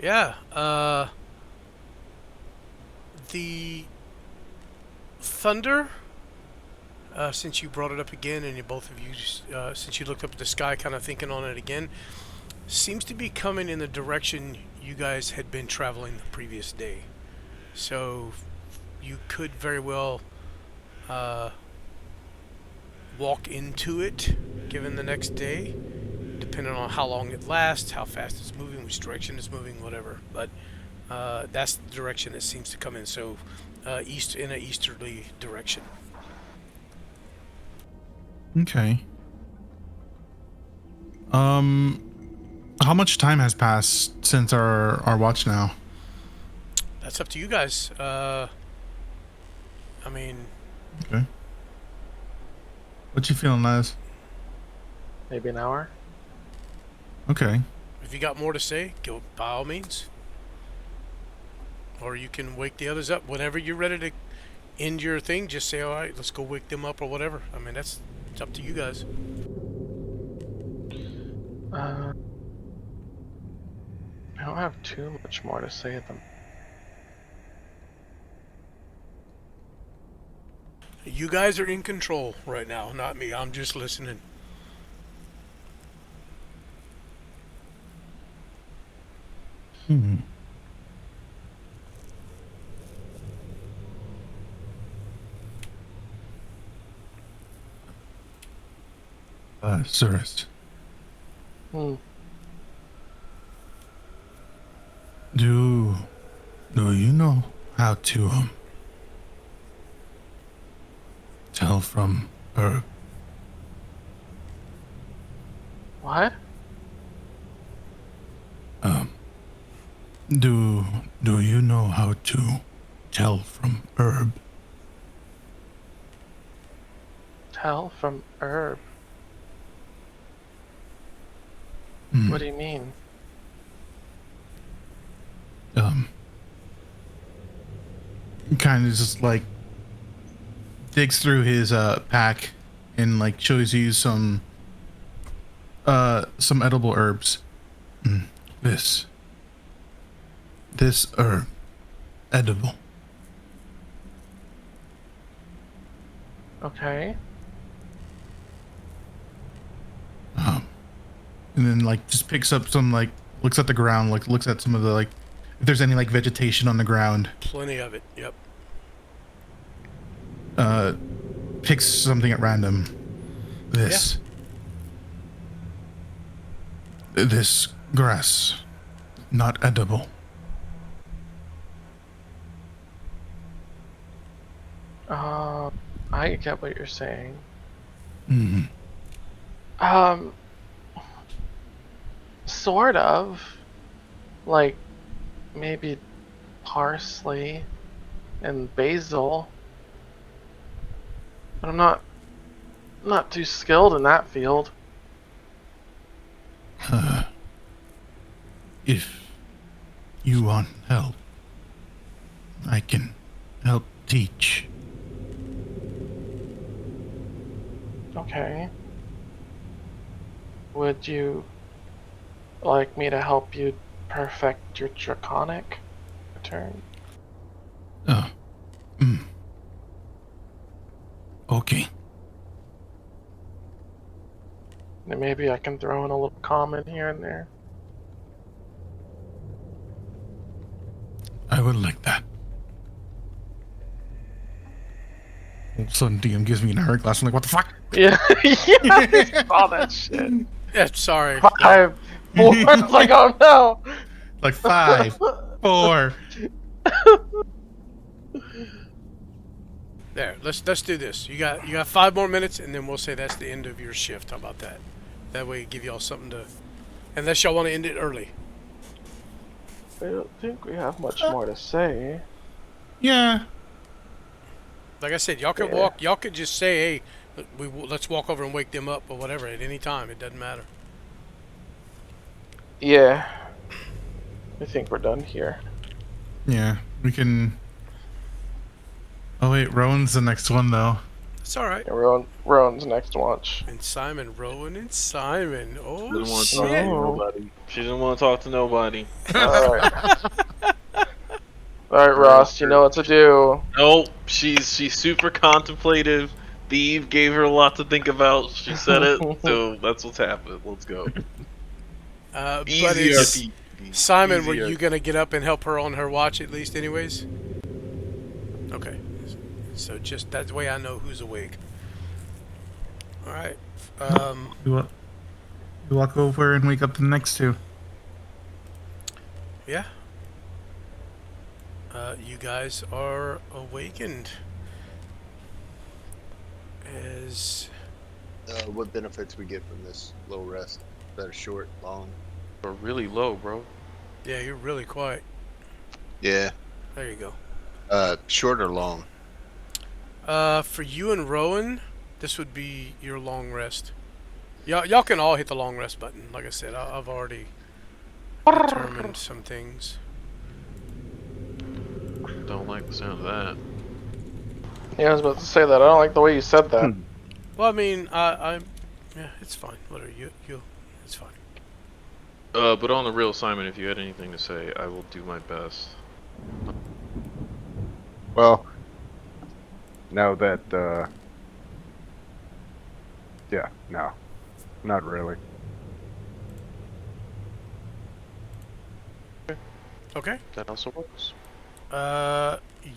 Yeah, the thunder, since you brought it up again, and both of you, since you looked up at the sky, kind of thinking on it again, seems to be coming in the direction you guys had been traveling the previous day. So you could very well walk into it, given the next day, depending on how long it lasts, how fast it's moving, which direction it's moving, whatever. But that's the direction it seems to come in. So east, in an easterly direction. Okay. How much time has passed since our watch now? That's up to you guys. I mean, Okay. What you feeling, Laz? Maybe an hour? Okay. if you got more to say, go by all means. Or you can wake the others up whenever you're ready to end your thing. Just say, all right, let's go wake them up or whatever. I mean, it's up to you guys. I don't have too much more to say at them. You guys are in control right now, not me. I'm just listening. Hmm. Cirrus, Hmm. do you know how to tell from herb? What? Do you know how to tell from herb? Tell from herb. Hmm. What do you mean? Kind of just like digs through his pack and like shows you some edible herbs. This this herb edible. Okay. And then like just picks up some like looks at the ground, like looks at some of the like if there's any like vegetation on the ground. Plenty of it. Yep. Picks something at random. This grass, not edible. I get what you're saying. Mm-hmm. Sort of. Like, maybe parsley and basil. But I'm not too skilled in that field. If you want help, I can help teach. Okay. Would you like me to help you perfect your draconic turn? Oh. Okay. And maybe I can throw in a little comment here and there. I would like that. All of a sudden DM gives me an hourglass. I'm like, what the fuck? Yeah, yeah, I saw that shit. Yeah, sorry. 5, 4, I was like, oh no! Like 5, 4. There, let's do this. You got 5 more minutes, and then we'll say that's the end of your shift. How about that? That way, give y'all something to. Unless y'all want to end it early. I don't think we have much more to say. Yeah. Like I said, y'all can walk. Y'all could just say, "Hey, let's walk over and wake them up," or whatever at any time. It doesn't matter. Yeah. I think we're done here. Yeah, we can. Oh wait, Rowan's the next one though. It's all right. Yeah, Rowan's next watch. And Simon, Rowan, and Simon. Oh She doesn't want to shit! talk to nobody. She doesn't want to talk to nobody. Alright. Alright, Ross, you know what to do. Nope, she's super contemplative. The Eve gave her a lot to think about. She said it, so that's what's happened. Let's go. But Easier. is, Simon, were Easier. you gonna get up and help her on her watch at least, anyways? Okay. So just that way I know who's awake. All right. You walk over and wake up the next two. Yeah. You guys are awakened. As What benefits we get from this low rest? Is that a short, long? We're really low, bro. yeah, you're really quiet. Yeah. There you go. Short or long? For you and Rowan, this would be your long rest. Y'all can all hit the long rest button. Like I said, I've already determined some things. Don't like the sound of that. Yeah, I was about to say that. I don't like the way you said that. Well, I mean, yeah, it's fine. Whatever it's fine. But on the real, Simon, if you had anything to say, I will do my best. Well, now that, yeah, no, not really. Okay. That also works.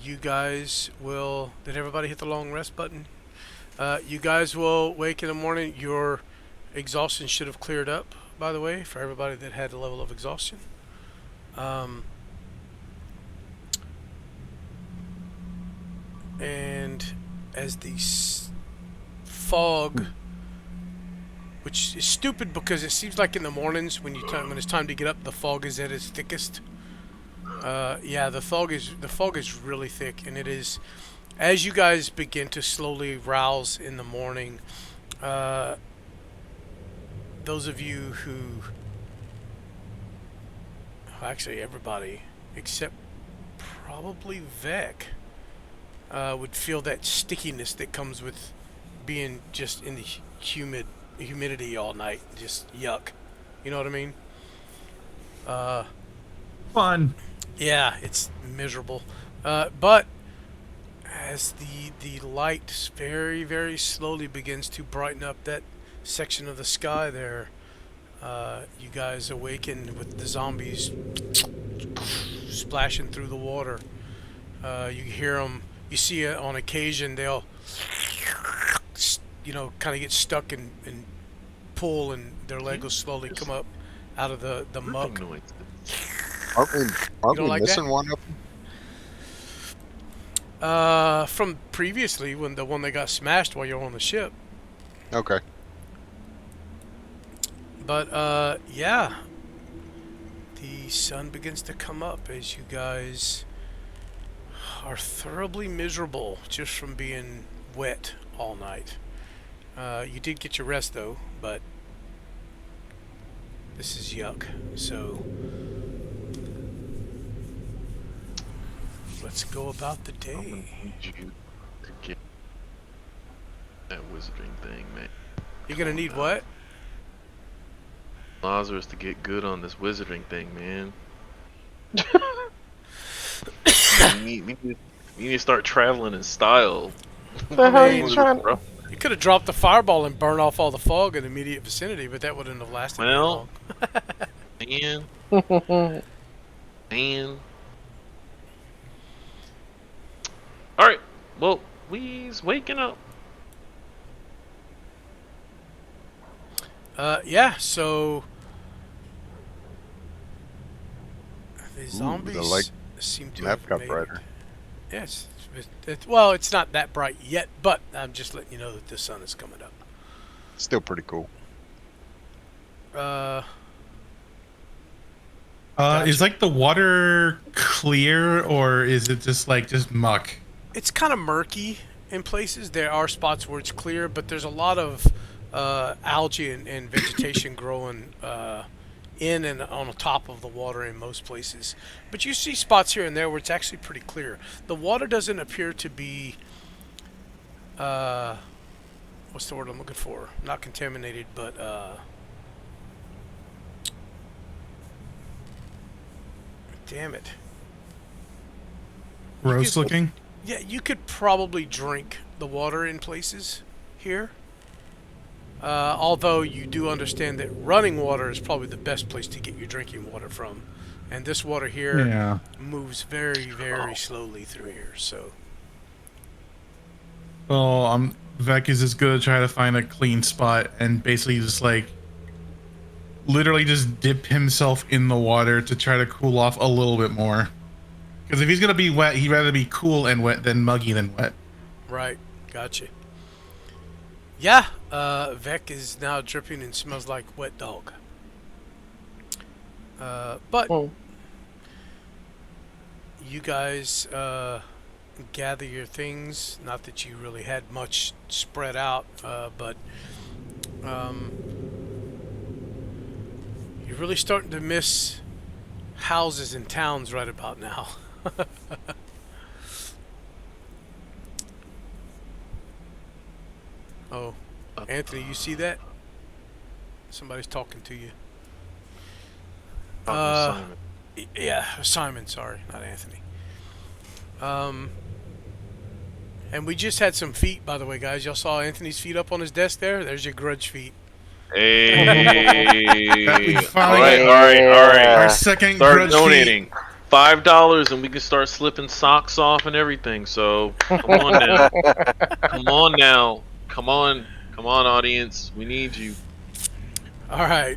You guys will. Did everybody hit the long rest button? You guys will wake in the morning. Your exhaustion should have cleared up, by the way, for everybody that had a level of exhaustion. And as the fog, which is stupid because it seems like in the mornings when when it's time to get up, the fog is at its thickest. Yeah, the fog is really thick, and it is as you guys begin to slowly rouse in the morning. Those of you who, actually everybody except probably Vec, would feel that stickiness that comes with being just in the humidity all night. Just yuck. You know what I mean? Fun. Yeah, it's miserable. But as the light very, very slowly begins to brighten up that section of the sky there, you guys awaken with the zombies splashing through the water. You hear them. You see on occasion they'll, kind of get stuck and pull, and their leg will slowly come up out of the muck. Aren't we, don't like missing that? one of them? From previously, when the one that got smashed while you were on the ship. Okay. But yeah, the sun begins to come up as you guys are thoroughly miserable just from being wet all night. You did get your rest though, but this is yuck. So let's go about the day. Need you to get that wizarding thing, man. You're gonna need what? Lazarus to get good on this wizarding thing, man. you need to start traveling in style. The hell are you trying? You could have dropped the fireball and burned off all the fog in the immediate vicinity, but that wouldn't have lasted very long. Man. Alright, well, we's waking up. Yeah, so the zombies seem to have got made brighter. it. Yes, well, it's not that bright yet, but I'm just letting you know that the sun is coming up. Still pretty cool. Is like the water clear, or is it just muck? It's kind of murky in places. There are spots where it's clear, but there's a lot of algae and vegetation growing in and on the top of the water in most places. But you see spots here and there where it's actually pretty clear. The water doesn't appear to be, what's the word I'm looking for? Not contaminated, but damn it. Gross looking? Yeah, you could probably drink the water in places here. Although you do understand that running water is probably the best place to get your drinking water from. And this water here moves very, very slowly through here, so. Well, Vec is just gonna try to find a clean spot and basically just literally just dip himself in the water to try to cool off a little bit more. Because if he's gonna be wet, he'd rather be cool and wet than muggy than wet. Right, gotcha. Yeah, Vec is now dripping and smells like wet dog. But you guys gather your things. Not that you really had much spread out, but you're really starting to miss houses and towns right about now. Oh, Anthony, you see that? Somebody's talking to you. Simon. Yeah, Simon, sorry, not Anthony. And we just had some feet, by the way, guys. Y'all saw Anthony's feet up on his desk there? There's your grudge feet. Hey. All right. Our second Start grudge donating. $5 and we can start slipping socks off and everything. So come on now. Come on, audience. We need you. All right.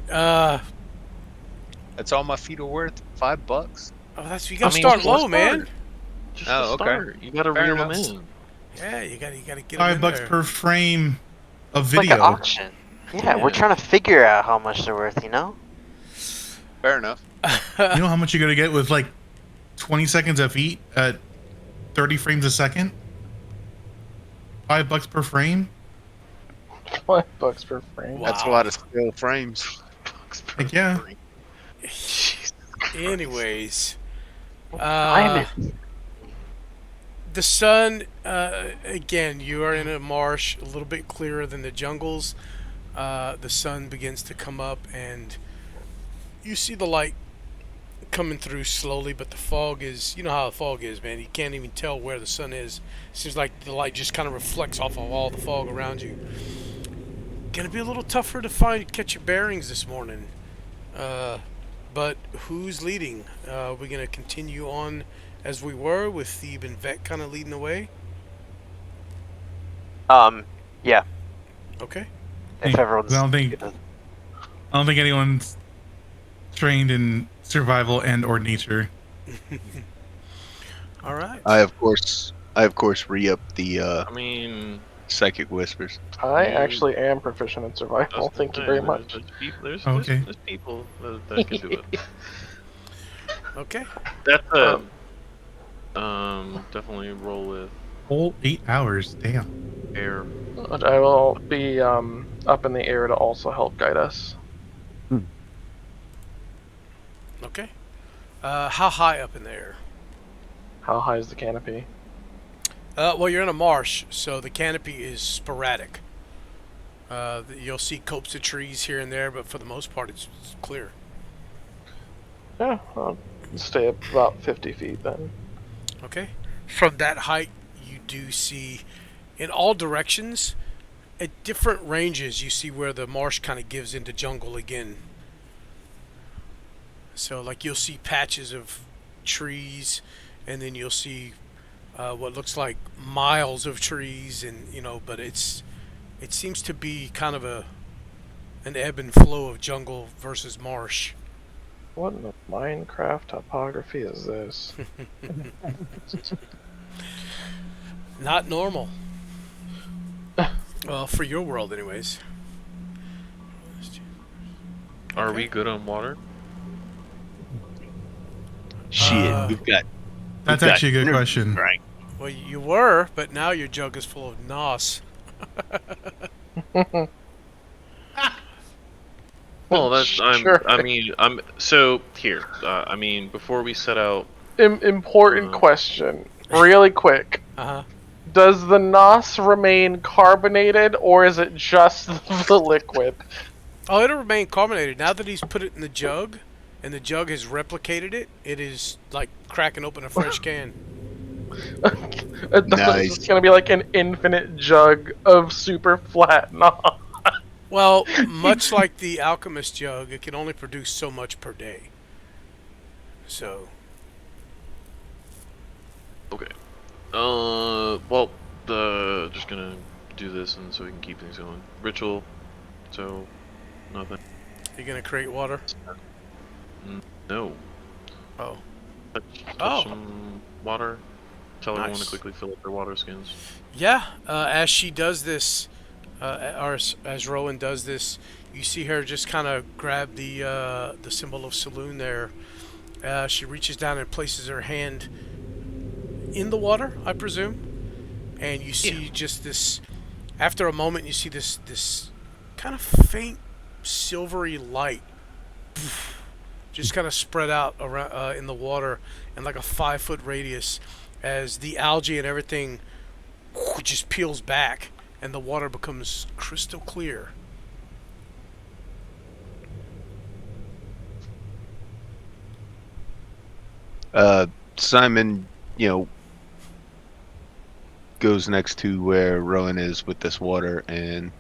That's all my feet are worth. $5. Oh, you gotta start low, man. Just Oh, okay. start. You gotta Fair reel them enough. in. Yeah, you gotta get them in $5 there. per frame of It's like video. an auction. Yeah, we're trying to figure out how much they're worth, you know? Fair enough. You know how much you're gonna get with 20 seconds of feet at 30 frames a second? $5 per frame? $5 per frame. That's a lot of still frames. Heck yeah. Anyways, Simon. the sun, again, you are in a marsh, a little bit clearer than the jungles. The sun begins to come up, and you see the light coming through slowly, but the fog is, you know how the fog is, man. You can't even tell where the sun is. Seems like the light just kind of reflects off of all the fog around you. Gonna be a little tougher to catch your bearings this morning. But who's leading? We're gonna continue on as we were with Thebe and Vec kind of leading the way. Yeah. Okay. If everyone's. I don't think anyone's trained in survival and or nature. All right. I of course re-up the I mean, psychic whispers. I actually am proficient in survival. Thank you very much. There's people that can do it. Okay. That's a definitely roll with Whole 8 hours. Damn. air. I will be up in the air to also help guide us. Okay. How high up in the air? How high is the canopy? Well, you're in a marsh, so the canopy is sporadic. You'll see copses of trees here and there, but for the most part, it's clear. Yeah, I'll stay up about 50 feet then. Okay. From that height, you do see, in all directions, at different ranges, you see where the marsh kind of gives into jungle again. So, like, you'll see patches of trees, and then you'll see what looks like miles of trees, and but it seems to be kind of an ebb and flow of jungle versus marsh. What in the Minecraft topography is this? Not normal. Well, for your world, anyways. Are we good on water? Shit, we've got. That's actually a good question. Right. Well, you were, but now your jug is full of nos. Well, that's Sure. I'm so here. I mean, before we set out, Important question, really quick. Uh-huh. Does the nos remain carbonated, or is it just the liquid? Oh, it'll remain carbonated. Now that he's put it in the jug, and the jug has replicated it, it is like cracking open a fresh can. Nice. It's gonna be like an infinite jug of super flat nos. Well, much like the alchemist jug, it can only produce so much per day. So, okay. Well, just gonna do this, and so we can keep things going. Ritual. So, nothing. you're gonna create water. No. Oh. Touch some water. Tell everyone to Nice. quickly fill up their water skins. Yeah. As she does this, or as Rowan does this, you see her just kind of grab the symbol of saloon there. She reaches down and places her hand in the water, I presume, and you see just this. After a moment, you see this kind of faint silvery light, just kind of spread out around in the water in like a 5-foot radius, as the algae and everything just peels back, and the water becomes crystal clear. Simon, goes next to where Rowan is with this water and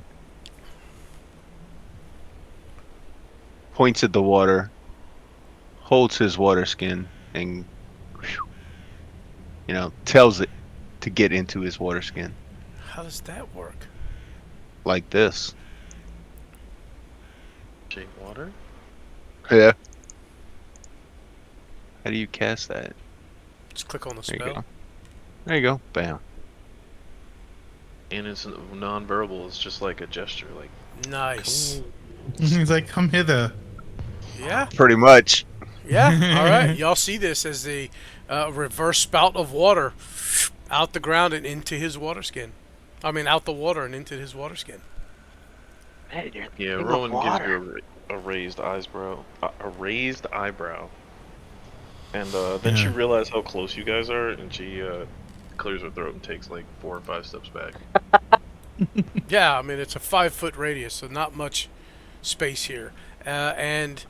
points at the water, holds his water skin, and tells it to get into his water skin How does that work? like this. Shake water. Yeah. How do you cast that? Just click on the There you spell. go. There you go. Bam. And it's non-verbal. It's just like a gesture. Like, Nice. He's like, come hither. Yeah. Pretty much. Yeah. All right. Y'all see this as the reverse spout of water out the ground and into his water skin. I mean, out the water and into his water skin. Man, you're yeah, in the Rowan gives water. you a raised eyebrow. A raised eyebrow. And then she Yeah. realizes how close you guys are, and she clears her throat and takes like 4 or 5 steps back. Yeah, I mean, it's a 5-foot radius, so not much space here. And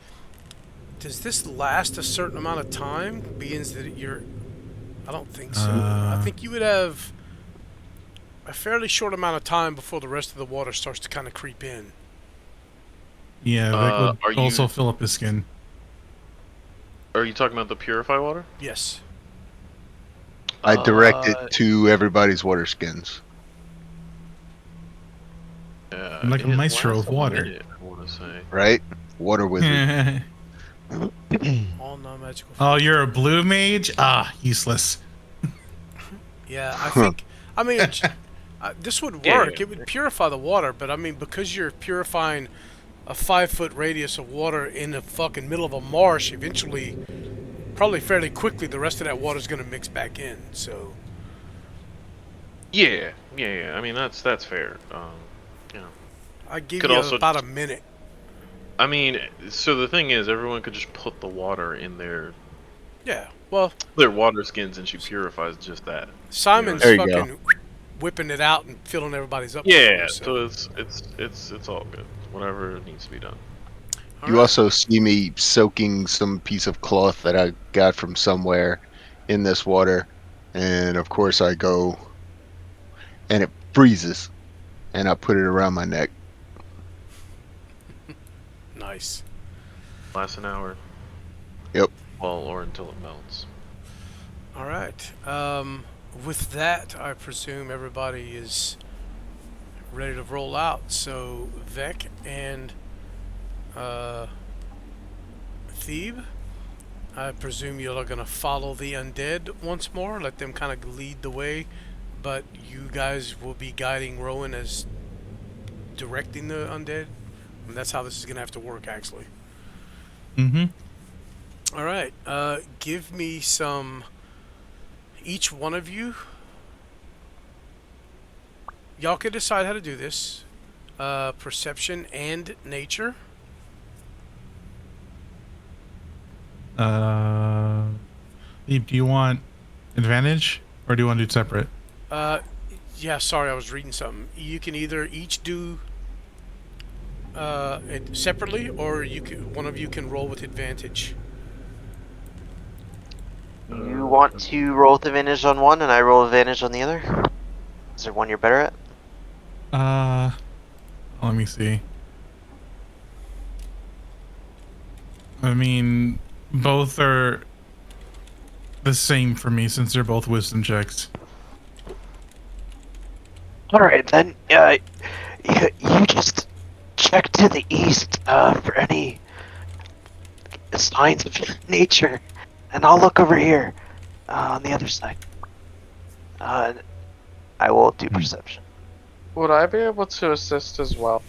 Does this last a certain amount of time? Being that you're... I don't think so. I think you would have a fairly short amount of time before the rest of the water starts to kind of creep in. Yeah, that would also fill up his skin. Are you talking about the purified water? Yes. I direct it to everybody's water skins. Like a maestro of lasts a water. minute, I want to say. Right? Water wizard. All non-magical. Oh, you're a blue mage? Ah, useless. Yeah, I think... I mean, this would work. It would purify the water, but I mean, because you're purifying a 5-foot radius of water in the fucking middle of a marsh, eventually, probably fairly quickly, the rest of that water is going to mix back in, so... Yeah. I mean, that's fair. You know. I give Could you also about a minute. I mean, so the thing is, everyone could just put the water in their water skins, and she purifies just that. Simon's There you fucking whipping it out and filling everybody's up. Yeah, so it's all good. Whatever needs to be done. You also see me soaking some piece of cloth that I got from somewhere in this water, and of course I go, and it freezes, and I put it around my neck. Nice. Lasts an hour. Yep. Well, or until it melts. All right. With that, I presume everybody is ready to roll out. So Vec and Thebe, I presume you're going to follow the undead once more. Let them kind of lead the way, but you guys will be guiding Rowan as directing the undead. And that's how this is going to have to work, actually. Mm-hmm. All right. Give me some... Each one of you... Y'all can decide how to do this. Perception and nature. Do you want advantage, or do you want to do it separate? Yeah, sorry, I was reading something. You can either each do... it separately, or one of you can roll with advantage. You want to roll with advantage on one, and I roll advantage on the other? Is there one you're better at? Let me see. I mean, both are the same for me since they're both wisdom checks. Alright then, you just check to the east for any signs of nature, and I'll look over here on the other side. I will do perception. Would I be able to assist as well?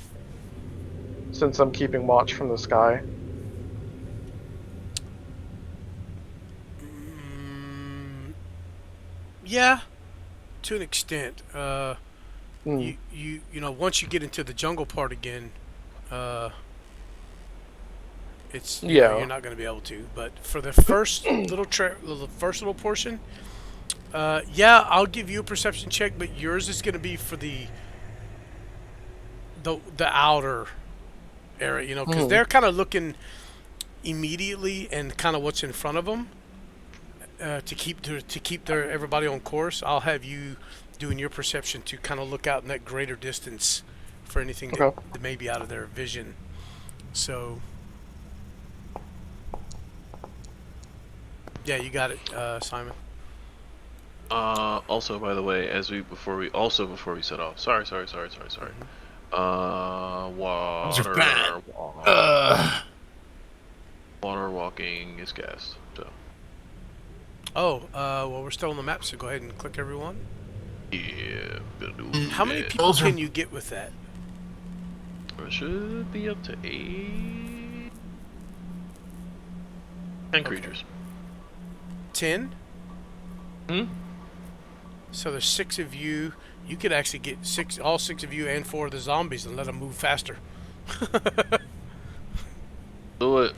Since I'm keeping watch from the sky. Yeah, to an extent. You know, once you get into the jungle part again, it's you're not going to be able to. But for the first little portion, yeah, I'll give you a perception check, but yours is going to be for the outer area, you know, because they're kind of looking immediately and kind of what's in front of them to keep their everybody on course. I'll have you doing your perception to kind of look out in that greater distance for anything that may be out of their vision. So yeah, you got it, Simon. Also, by the way, before we set off. Sorry. Water walking is cast. So. Oh, well, we're still on the map, so go ahead and click everyone. Yeah. How many people can you get with that? It should be up to 8. 10 creatures. 10? Hmm? So there's 6 of you. You could actually get all 6 of you and 4 of the zombies and let them move faster. Do it.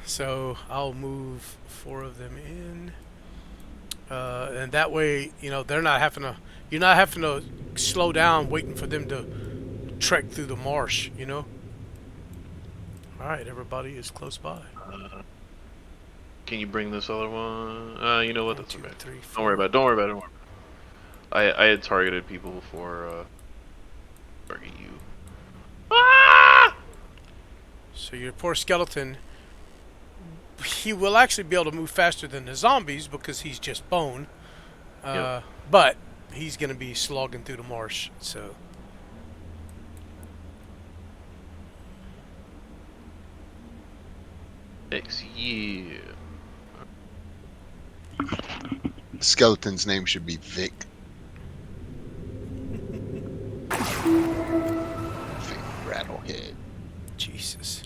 So I'll move 4 of them in. And that way, you know, you're not having to slow down waiting for them to trek through the marsh, you know? All right, everybody is close by. Can you bring this other one? You know what? One, That's two, okay. three, Don't worry four. about it. Don't worry about it. Don't worry about it. I had targeted people before. Target you. Ah! So your poor skeleton, he will actually be able to move faster than the zombies because he's just bone. Yep. But he's going to be slogging through the marsh, so... Yeah. Skeleton's name should be Vic. Vic Rattlehead. Jesus.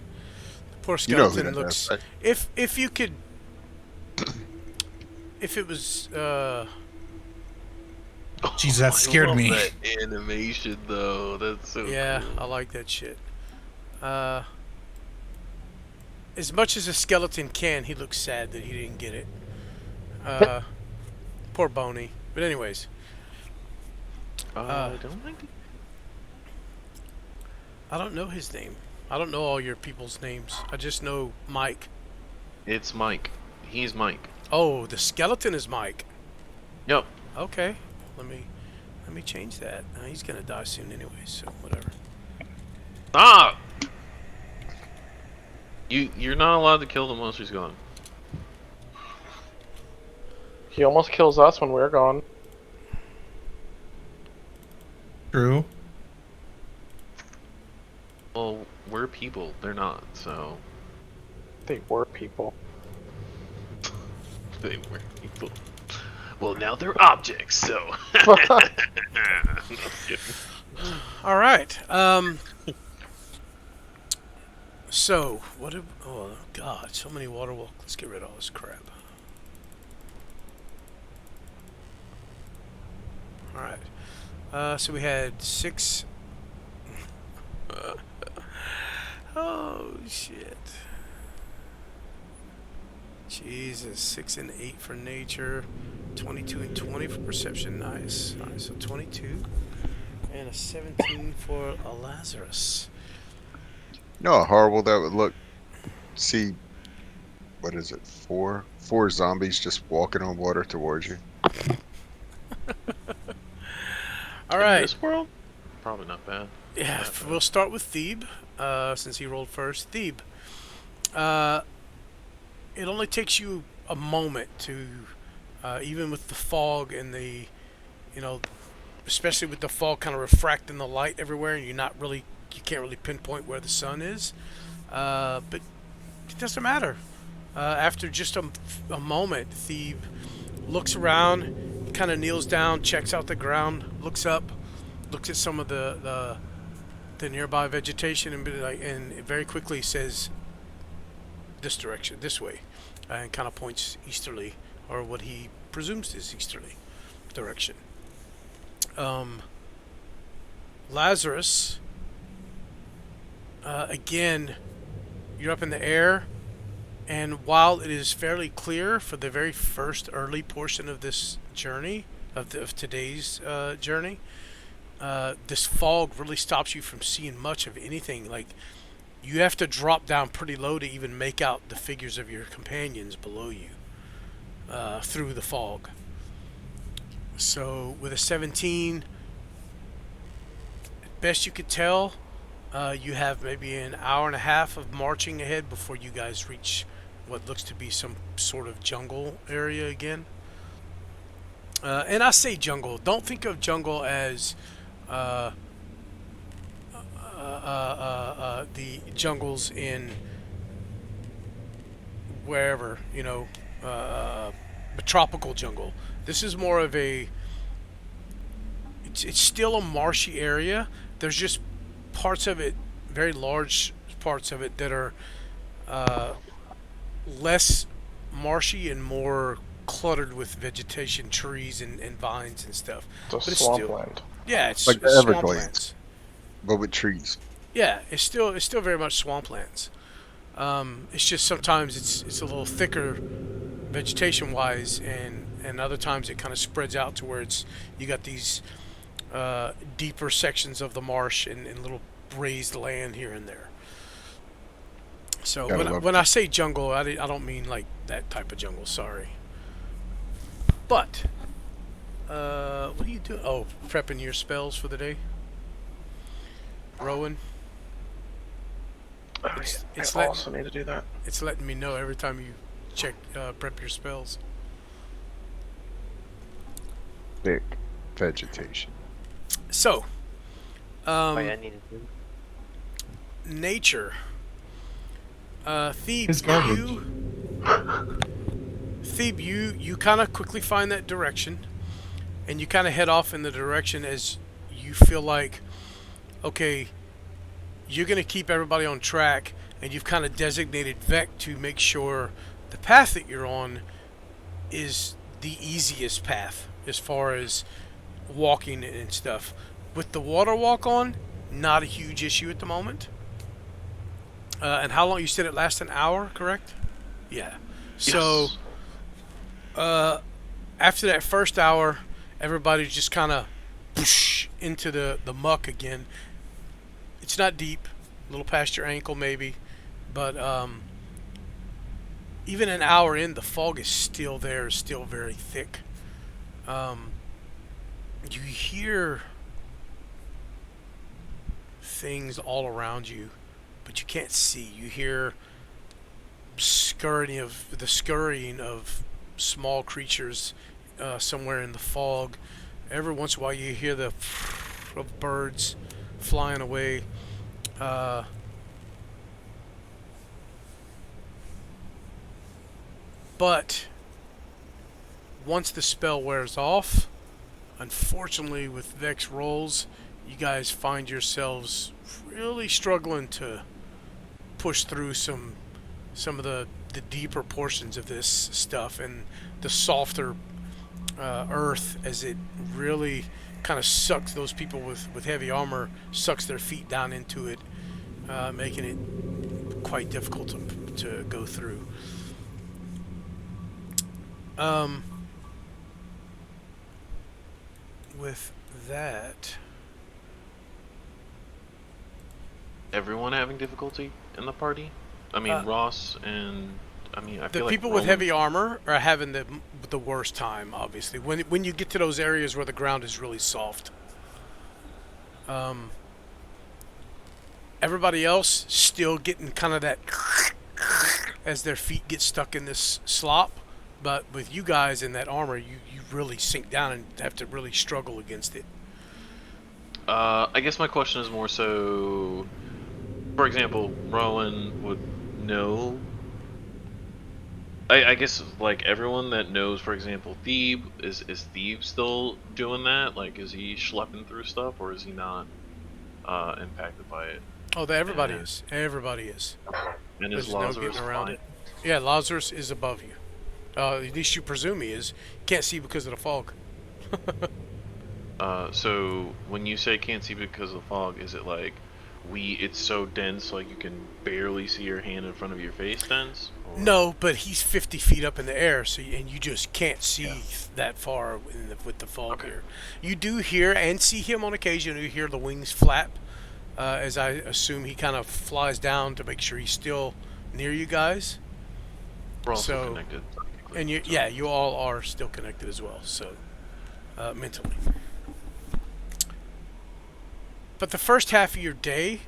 The poor You know who skeleton that looks... is, right? If you could... If it was, Jeez, that I scared love me. That animation, though. That's so yeah, cool. I like that shit. As much as a skeleton can, he looks sad that he didn't get it. Poor Boney. But anyways. I don't think. I don't know his name. I don't know all your people's names. I just know Mike. It's Mike. He's Mike. Oh, the skeleton is Mike. Yep. Okay. Let me change that. He's gonna die soon anyway, so whatever. Ah! You're not allowed to kill them once he's gone. He almost kills us when we're gone. True. Well, we're people. They're not, so They were people. they were people. Well, now they're objects, so. All right. So what? Oh God! So many water walk. Let's get rid of all this crap. All right. So we had 6. Oh shit! Jesus, 6 and 8 for nature, 22 and 20 for perception. Nice. All right, so 22 and a 17 for a Lazarus. You know how horrible that would look? See, what is it, four zombies just walking on water towards you? All In right. this world, probably not bad. Yeah, we'll start with Thebe, since he rolled first. Thebe, it only takes you a moment to, even with the fog and the, especially with the fog kind of refracting the light everywhere, and you can't really pinpoint where the sun is. But it doesn't matter. After just a moment, Thebe looks around, kind of kneels down, checks out the ground, looks up, looks at some of the nearby vegetation, and very quickly says, "This direction, this way," and kind of points easterly, or what he presumes is easterly direction. Lazarus, again, you're up in the air, and while it is fairly clear for the very first early portion of this journey, of today's journey, this fog really stops you from seeing much of anything. Like, you have to drop down pretty low to even make out the figures of your companions below you through the fog. So with a 17, best you could tell, you have maybe an hour and a half of marching ahead before you guys reach what looks to be some sort of jungle area again. And I say jungle. Don't think of jungle as the jungles in wherever, a tropical jungle. This is more of it's still a marshy area. There's just parts of it, very large parts of it, that are less marshy and more cluttered with vegetation, trees and vines and stuff. It's a But swampland. Yeah, it's Like the swamplands. Everglades, but with trees. Yeah, it's still very much swamplands. It's just sometimes it's a little thicker vegetation wise, and other times it kind of spreads out to where you got these deeper sections of the marsh and little raised land here and there. So Gotta love when I say jungle, I don't mean like that type of jungle. Sorry. But what are you doing? Oh, prepping your spells for the day. Rowan. It's I also need to do that. It's letting me know every time you check prep your spells. thick vegetation. So, Oh, yeah, I needed to. nature. Thebe, It's garbage. you kind of quickly find that direction, and you kind of head off in the direction as you feel like, okay, you're gonna keep everybody on track, and you've kind of designated Vec to make sure the path that you're on is the easiest path as far as walking and stuff. With the water walk on, not a huge issue at the moment. And how long you said it lasts? An hour, correct? Yeah. So, after that first hour, everybody's just kind of into the muck again. It's not deep, a little past your ankle maybe, but even an hour in, the fog is still there, still very thick. You hear things all around you, but you can't see. You hear the scurrying of small creatures somewhere in the fog. Every once in a while, you hear the of birds flying away. But once the spell wears off, unfortunately, with Vex rolls, you guys find yourselves really struggling to push through some of the deeper portions of this stuff, and the softer earth, as it really kind of sucks those people with heavy armor, sucks their feet down into it, making it quite difficult to go through. With that, Everyone having difficulty in the party? I mean, Ross and I mean, I the feel people like with Roland- heavy armor are having the worst time. Obviously, when you get to those areas where the ground is really soft. Everybody else still getting kind of that as their feet get stuck in this slop. But with you guys in that armor, you really sink down and have to really struggle against it. I guess my question is more so, for example, Rowan would know. I guess like everyone that knows, for example, Thebe, is Thebe still doing that? Like, is he schlepping through stuff, or is he not impacted by it? Oh, everybody is. Everybody is. And There's is no Lazarus getting around fine? it. Yeah, Lazarus is above you. At least you presume he is. Can't see because of the fog. So when you say can't see because of the fog, is it like it's so dense like you can barely see your hand in front of your face dense? Or? No, but he's 50 feet up in the air, so and you just can't see that far with the fog here. You do hear and see him on occasion. You hear the wings flap, as I assume he kind of flies down to make sure he's still near you guys. We're also connected. And you all are still connected as well, so mentally. But the first half of your day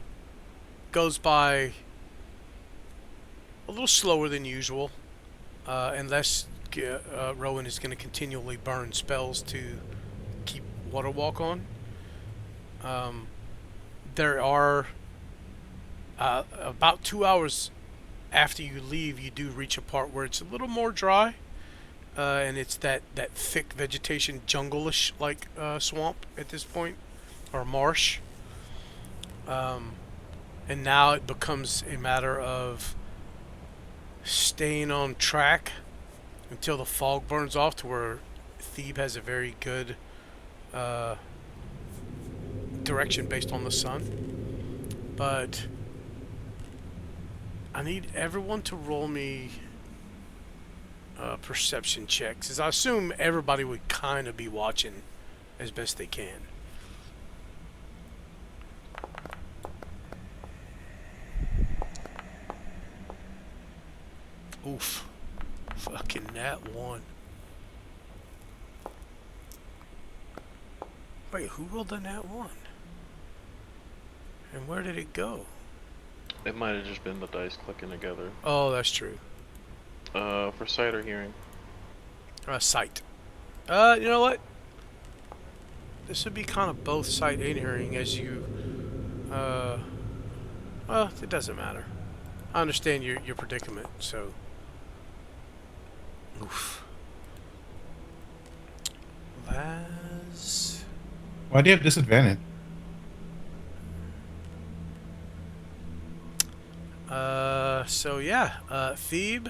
goes by a little slower than usual, unless Rowan is going to continually burn spells to keep water walk on. There are about 2 hours after you leave, you do reach a part where it's a little more dry, and it's that thick vegetation, jungle-ish like swamp at this point, or marsh. And now it becomes a matter of staying on track until the fog burns off, to where Thebe has a very good direction based on the sun. But I need everyone to roll me perception checks, as I assume everybody would kind of be watching as best they can. Oof. Fucking nat 1. Wait, who rolled the nat 1? And where did it go? It might have just been the dice clicking together. Oh, that's true. For sight or hearing? Sight. You know what? This would be kind of both sight and hearing as you, well, it doesn't matter. I understand your predicament, so. Oof. Laz. Why do you have disadvantage? So yeah, Thebe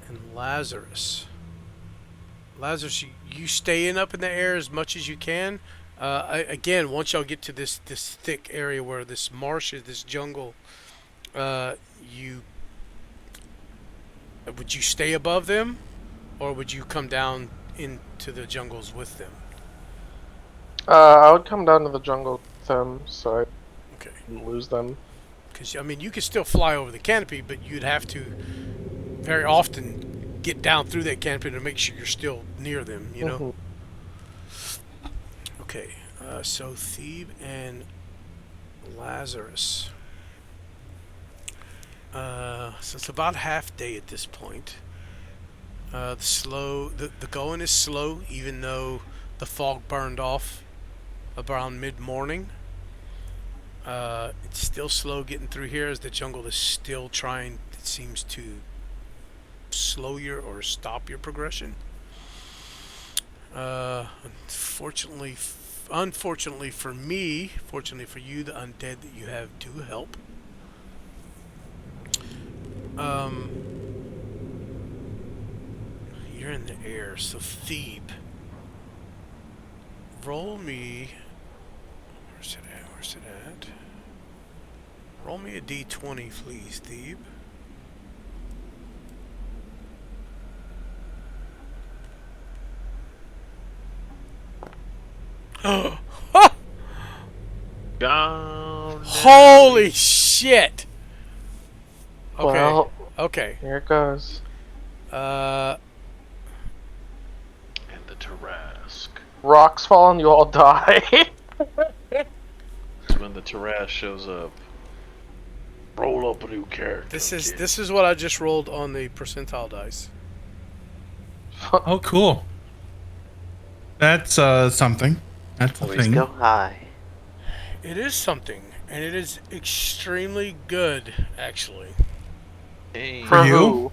and Lazarus. Lazarus, you staying up in the air as much as you can. Again, once y'all get to this thick area where this marsh is, this jungle, would you stay above them, or would you come down into the jungles with them? I would come down to the jungle with them, so I wouldn't lose them. Because I mean, you could still fly over the canopy, but you'd have to very often get down through that canopy to make sure you're still near them. You know. Okay. So Thebe and Lazarus. So it's about half day at this point. The going is slow, even though the fog burned off around mid-morning. It's still slow getting through here as the jungle is still trying, it seems, to slow your or stop your progression. Unfortunately for me, fortunately for you, the undead that you have do help. You're in the air, so Thebe. Roll me. Where's it at? Where's it at? Roll me a d20, please, Thebe. Down. Holy shit! Okay. Well, okay. Here it goes. And the Tarrasque. Rocks fall and you all die. It's when the Tarrasque shows up. Roll up a new character. This is what I just rolled on the percentile dice. Oh, cool. That's something. That's a Always thing. go high. It is something, and it is extremely good, actually. Hey. For you? who?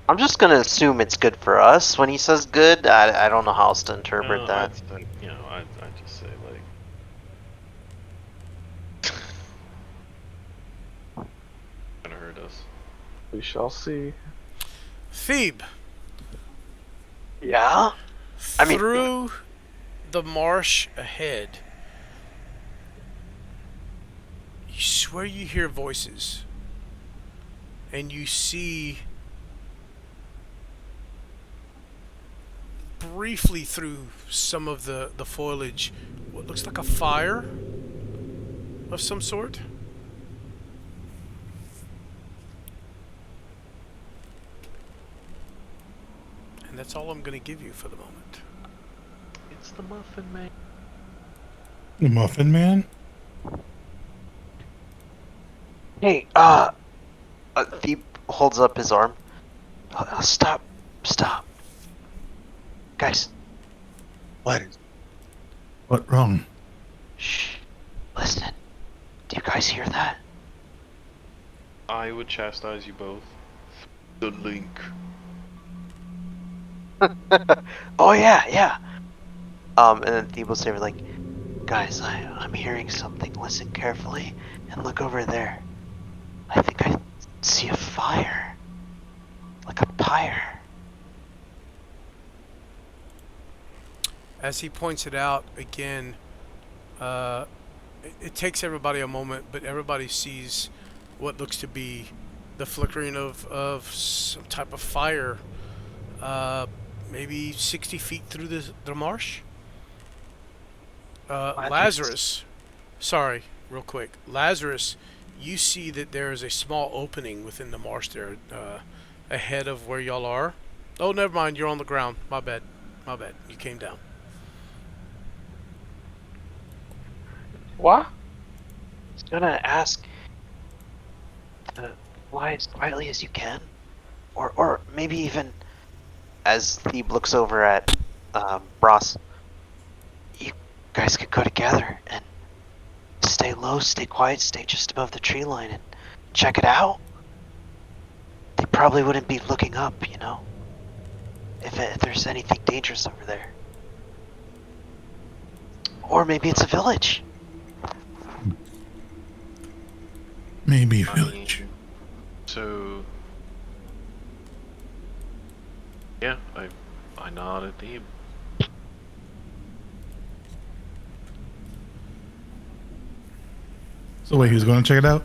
I'm just gonna assume it's good for us. When he says good, I don't know how else to interpret No, that. I just say like. Gonna hurt us. We shall see. Thebe. Yeah? I mean- Through the marsh ahead, you swear you hear voices, and you see briefly through some of the foliage what looks like a fire of some sort. And that's all I'm going to give you for the moment. It's the Muffin Man. The Muffin Man? Hey, Thebe holds up his arm. Stop. Guys, What? What wrong? shh. Listen. Do you guys hear that? I would chastise you both. The link. Oh yeah. And then Thebe will say, like, guys, I'm hearing something. Listen carefully and look over there. I think I see a fire. Like a pyre. As he points it out again, it takes everybody a moment, but everybody sees what looks to be the flickering of some type of fire, maybe 60 feet through the marsh. Lazarus, sorry, real quick. Lazarus, you see that there is a small opening within the marsh there, ahead of where y'all are. Oh, never mind. You're on the ground. My bad. My bad. You came down. What? I was gonna ask to fly as quietly as you can, or maybe even as Thebe looks over at Ross. You guys could go together and stay low, stay quiet, stay just above the tree line, and check it out. They probably wouldn't be looking up, you know, if there's anything dangerous over there. Or maybe it's a village. Maybe I village. mean, so yeah, I nod at Thebe. So wait, who's going to check it out?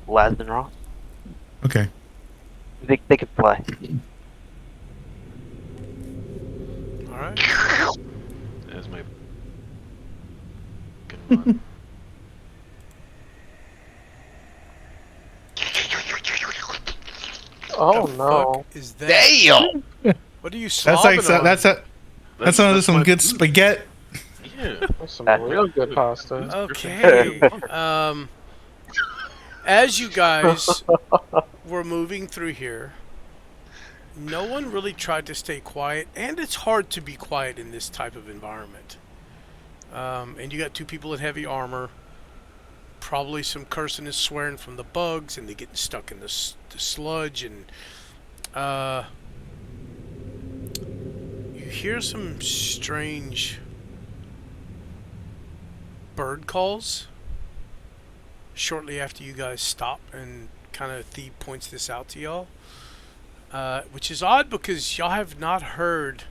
Laz and Ross. Okay. They can fly. All right. As my fucking Oh The no. fuck is that? Damn! What are you That's slobbing like on? that's some my good food. spaghetti. Yeah. That's some real good pasta. Okay. As you guys were moving through here, no one really tried to stay quiet, and it's hard to be quiet in this type of environment. And you got two people in heavy armor, probably some cursing and swearing from the bugs, and they getting stuck in the sludge, and you hear some strange bird calls shortly after you guys stop, and kind of Thebe points this out to y'all, which is odd because y'all have not heard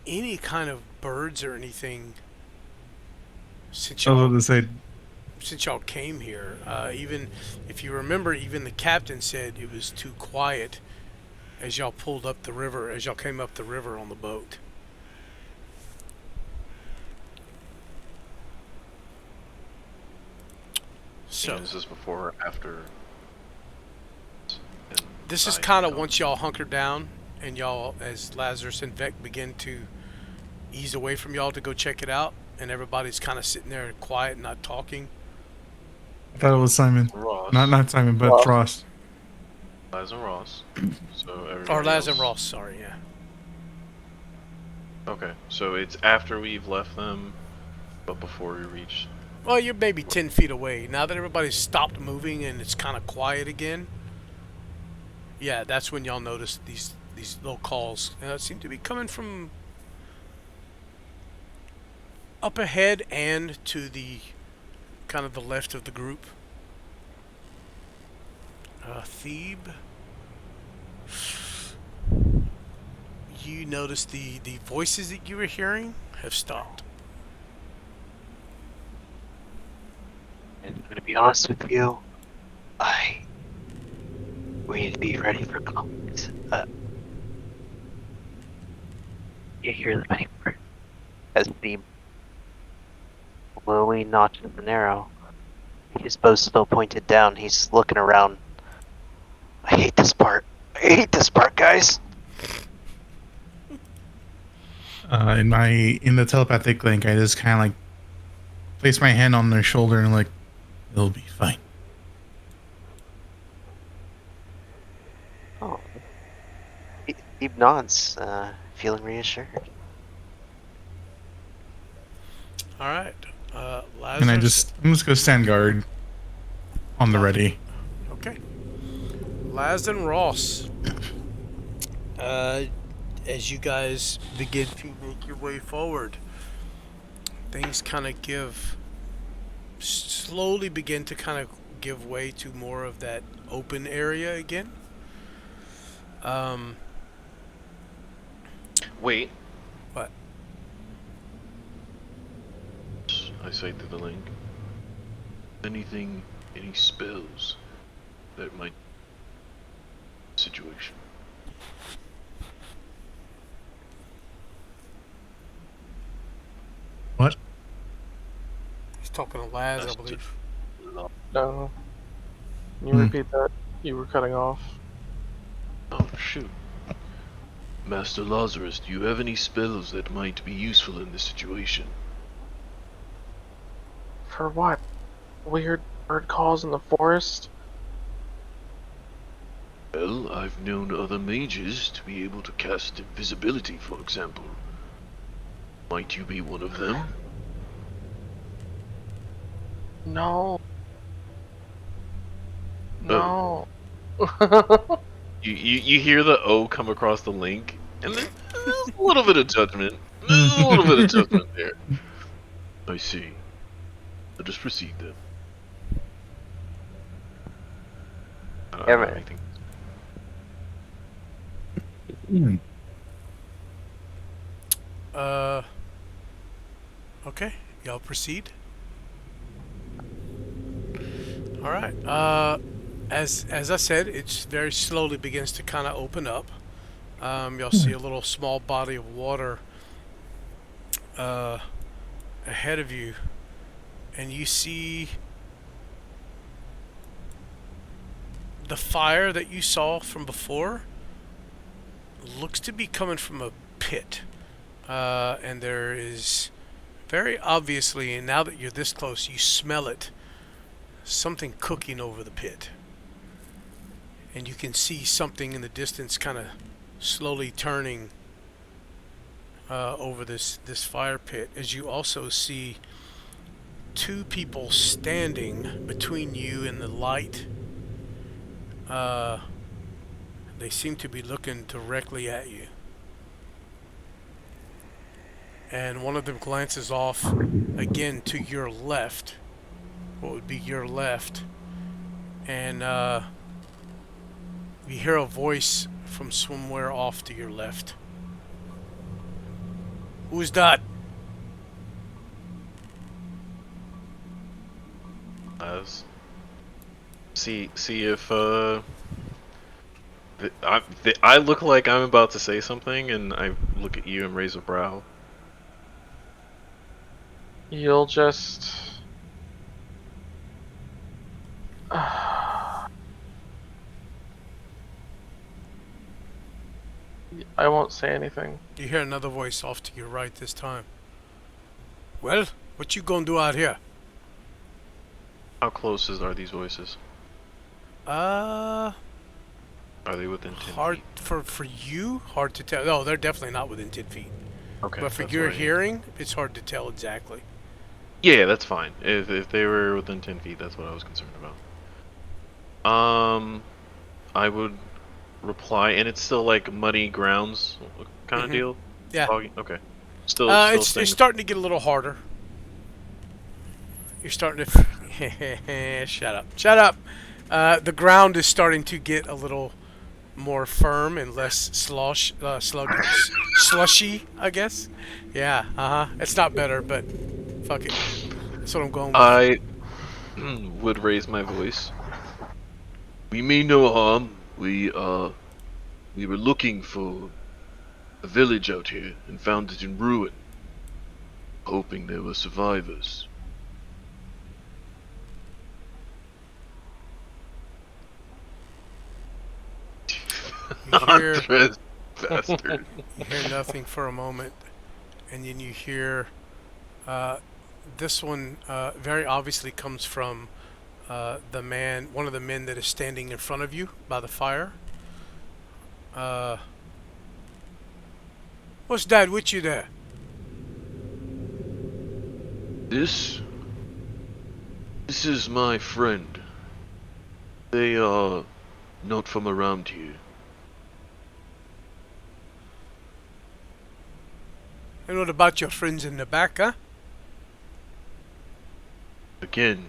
any kind of birds or anything since I was y'all about to say, since y'all came here. Even if you remember, even the captain said it was too quiet as y'all pulled up the river, as y'all came up the river on the boat. So Is this before or after? this is I kind of don't- once y'all hunker down and y'all, as Lazarus and Vec begin to ease away from y'all to go check it out, and everybody's kind of sitting there quiet, not talking. I thought it was Simon. Ross. Not Simon, but Ross. Ross. Laz and Ross. So everybody Or Laz and else- Ross, sorry, yeah. Okay, so it's after we've left them, but before we reach. Well, you're maybe 10 feet away. Now that everybody's stopped moving and it's kind of quiet again, yeah, that's when y'all notice these little calls. Seem to be coming from up ahead and to the kind of the left of the group. Thebe, you notice the voices that you were hearing have stopped. And I'm gonna be honest with you, we need to be ready for conflict. You hear them anywhere. As the slowly notches the arrow, his bow still pointed down, he's looking around. I hate this part. I hate this part, guys. In the telepathic link, I just kind of like place my hand on their shoulder and like, it'll be fine. Oh. He nods, feeling reassured. All right, Lazarus. And I'm just gonna stand guard on the ready. Okay. Laz and Ross. As you guys begin to make your way forward, things kind of slowly begin to kind of give way to more of that open area again. Wait. What? I say to the link. Anything, any spells that might situation. What? He's talking to Laz, I That's believe. No. Can you Hmm. repeat that? You were cutting off. Oh, shoot. Master Lazarus, do you have any spells that might be useful in this situation? For what? Weird bird calls in the forest? Well, I've known other mages to be able to cast invisibility, for example. Might you be one of them? No. Oh. No. You hear the O come across the link, and then a little bit of judgment. A little bit of judgment there. I see. Let us proceed then. I don't Yeah, have man. anything. Okay, y'all proceed. All right. As I said, it very slowly begins to kind of open up. You'll see a little small body of water ahead of you, and you see the fire that you saw from before looks to be coming from a pit, and there is very obviously, and now that you're this close, you smell it, something cooking over the pit. And you can see something in the distance kind of slowly turning over this fire pit, as you also see two people standing between you and the light. They seem to be looking directly at you. And one of them glances off again to your left, what would be your left, and you hear a voice from somewhere off to your left. Who's that? See if I look like I'm about to say something, and I look at you and raise a brow. You'll just... I won't say anything. You hear another voice off to your right this time. Well, what you gonna do out here? How close are these voices? Uh, Are they within 10 hard feet? for you, hard to tell. No, they're definitely not within 10 feet. Okay. But for that's your what I need. hearing, it's hard to tell exactly. Yeah, that's fine. If they were within 10 feet, that's what I was concerned about. I would reply, and it's still like muddy grounds kind of Mhm. deal. Yeah. Foggy? Okay. Still It's staying. starting to get a little harder. You're starting to... Shut up. The ground is starting to get a little more firm and less slushy, I guess. Yeah, It's not better, but fuck it. That's what I'm going with. I would raise my voice. We mean no harm. We were looking for a village out here and found it in ruin, hoping there were survivors. You hear, Andres, bastard. you hear nothing for a moment, and then you hear this one very obviously comes from one of the men that is standing in front of you by the fire. What's that with you there? This is my friend. They are not from around here. And what about your friends in the back, huh? Again,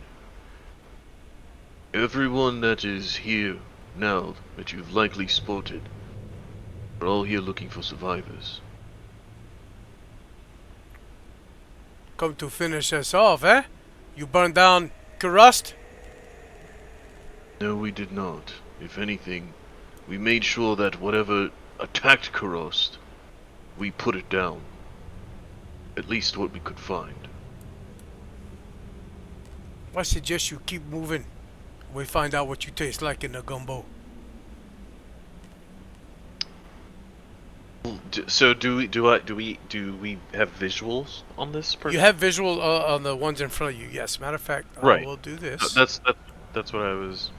everyone that is here now that you've likely spotted are all here looking for survivors. Come to finish us off, eh? You burned down Karust? No, we did not. If anything, we made sure that whatever attacked Karost, we put it down. At least what we could find. I suggest you keep moving. We find out what you taste like in the gumbo. So do we have visuals on this person? You have visual on the ones in front of you. Yes. Matter of fact, Right. I will do this. That's what I was.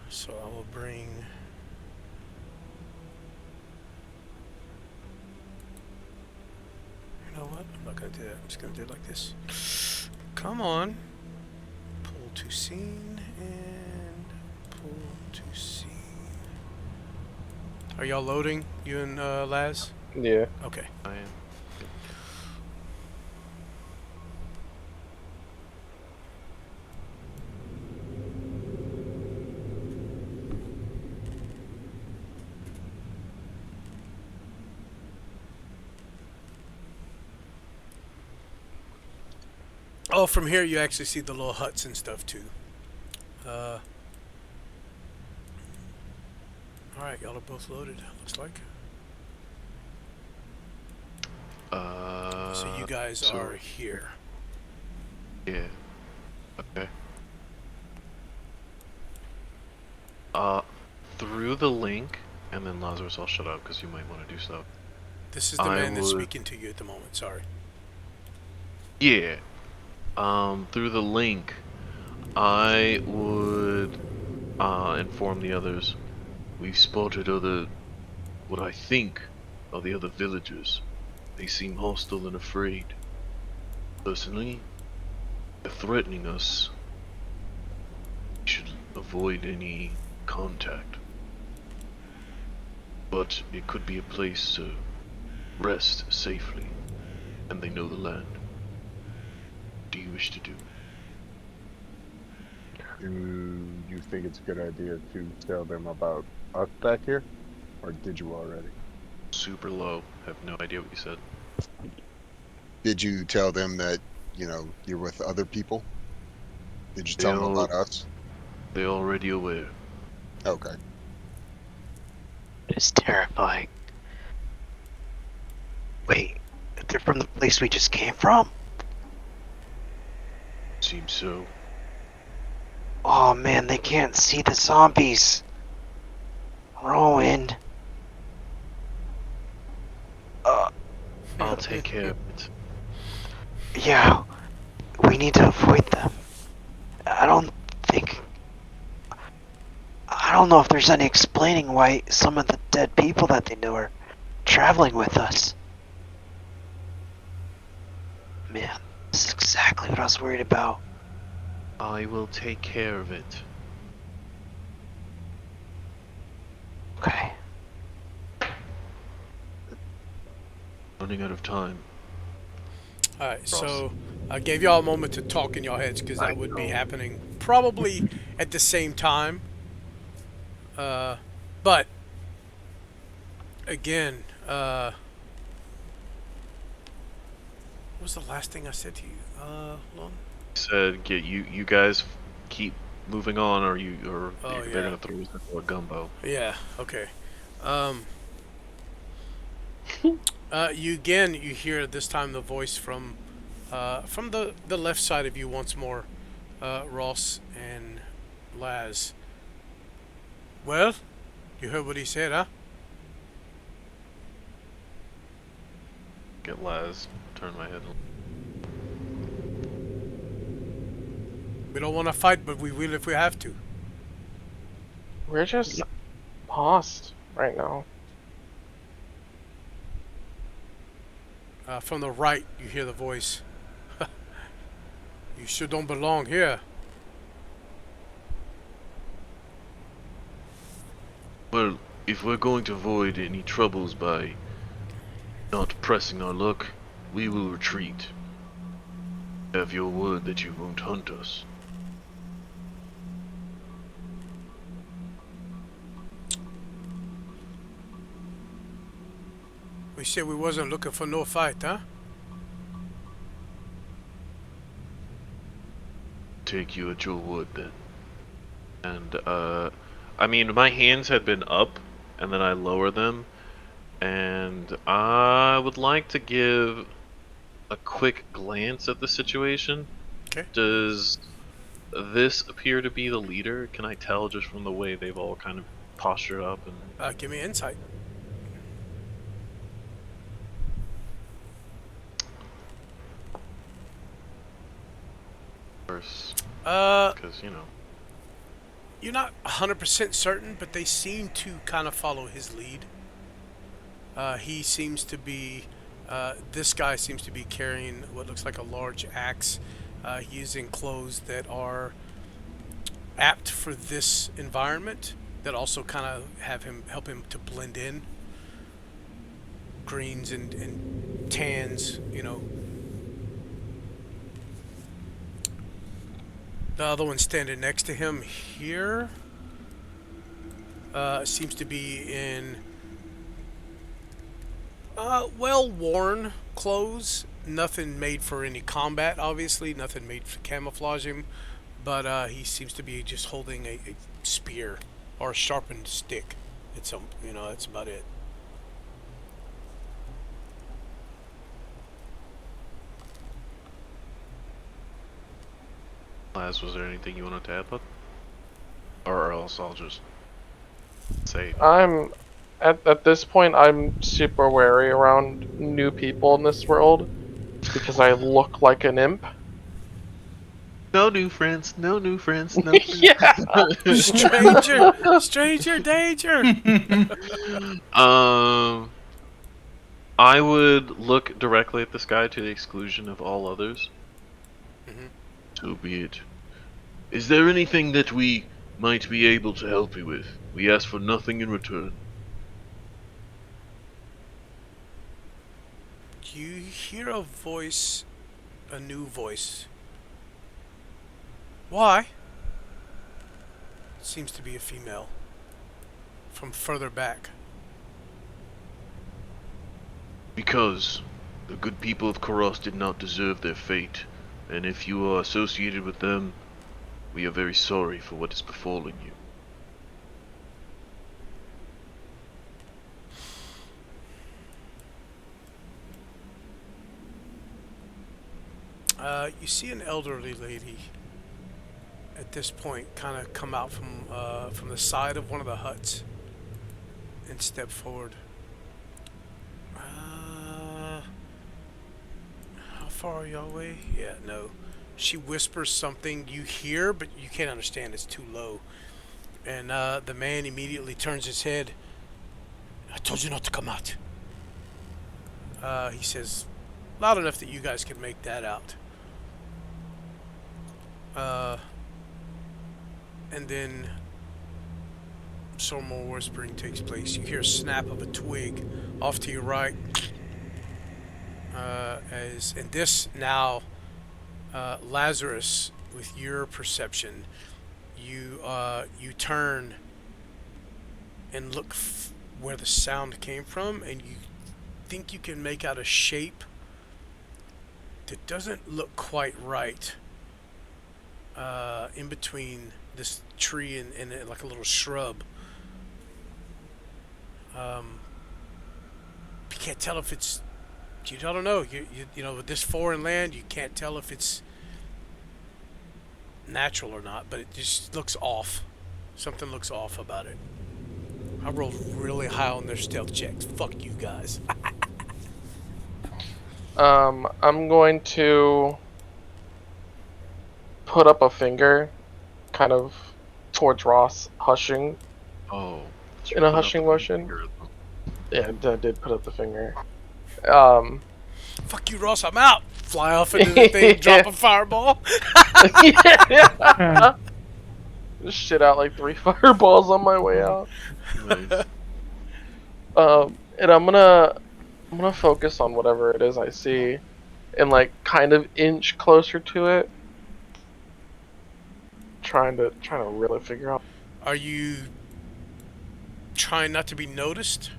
So I will bring. You know what? I'm not gonna do that. I'm just gonna do it like this. Come on. Pull to scene and pull to scene. Are y'all loading? You and Laz? Yeah. Okay. I am. Oh, from here you actually see the little huts and stuff too. Alright, y'all are both loaded, looks like. So you guys so- are here. Yeah. Okay. Through the link, and then Lazarus, I'll shut up because you might want to do stuff. This is the I man that's would- speaking to you at the moment, sorry. Yeah. Through the link, I would inform the others. We've spotted what I think are the other villagers. They seem hostile and afraid. Personally, they're threatening us. We should avoid any contact. But it could be a place to rest safely, and they know the land. What do you wish to do? Do you think it's a good idea to tell them about us back here? Or did you already? Super low. Have no idea what you said. Did you tell them that, you're with other people? Did you tell them about us? They're already aware. Okay. It's terrifying. Wait, they're from the place we just came from? Seems so. Oh man, they can't see the zombies. Rowan. I'll take care of it. Yeah, we need to avoid them. I don't know if there's any explaining why some of the dead people that they know are traveling with us. Man, this is exactly what I was worried about. I will take care of it. Okay. Running out of time. Alright, so I gave y'all a moment to talk in your heads because that would be happening probably at the same time. But again, what was the last thing I said to you? Hold on. Said, get you guys keep moving on, or they're yeah. gonna throw us into a gumbo. Yeah. Okay. You hear this time the voice from the left side of you once more, Ross and Laz. Well, you heard what he said, huh? Get Laz. Turn my head. We don't want to fight, but we will if we have to. We're just lost right now. From the right, you hear the voice. You sure don't belong here. Well, if we're going to avoid any troubles by not pressing our luck, we will retreat. Have your word that you won't hunt us. We said we wasn't looking for no fight, huh? Take you at your word then. And I mean, my hands had been up, and then I lower them, and I would like to give a quick glance at the situation. Okay. Does this appear to be the leader? Can I tell just from the way they've all kind of postured up and? Give me insight. Because you're not 100% certain, but they seem to kind of follow his lead. He seems to be, this guy seems to be carrying what looks like a large axe. He's in clothes that are apt for this environment, that also kind of help him to blend in. Greens and tans, you know. The other one standing next to him here seems to be in well-worn clothes. Nothing made for any combat, obviously. Nothing made to camouflage him. But he seems to be just holding a spear or a sharpened stick. That's about it. Laz, was there anything you wanted to add, bud? Or else I'll just say. I'm at this point I'm super wary around new people in this world because I look like an imp. No new friends, no new friends, no new Yeah. Stranger danger. I would look directly at this guy to the exclusion of all others. So be it. Is there anything that we might be able to help you with? We ask for nothing in return. You hear a voice, a new voice. Why? It seems to be a female. From further back. Because the good people of Koros did not deserve their fate, and if you are associated with them, we are very sorry for what has befallen you. You see an elderly lady at this point kind of come out from the side of one of the huts and step forward. How far are y'all away? Yeah, no. She whispers something you hear, but you can't understand. It's too low. And the man immediately turns his head. I told you not to come out. He says, loud enough that you guys can make that out. And then some more whispering takes place. You hear a snap of a twig off to your right. And this now, Lazarus, with your perception, you turn and look where the sound came from, and you think you can make out a shape that doesn't look quite right. In between this tree and like a little shrub. You can't tell if it's. You don't know. You know, with this foreign land, you can't tell if it's natural or not. But it just looks off. Something looks off about it. I rolled really high on their stealth checks. Fuck you guys. I'm going to put up a finger, kind of towards Ross, hushing. Oh. In a hushing motion. Yeah, I did put up the finger. Fuck you, Ross. I'm out. Fly off into the thing, drop a fireball. Yeah. Just shit out like 3 fireballs on my way out. Nice. And I'm gonna focus on whatever it is I see, and like kind of inch closer to it. Trying to really figure out. Are you trying not to be noticed?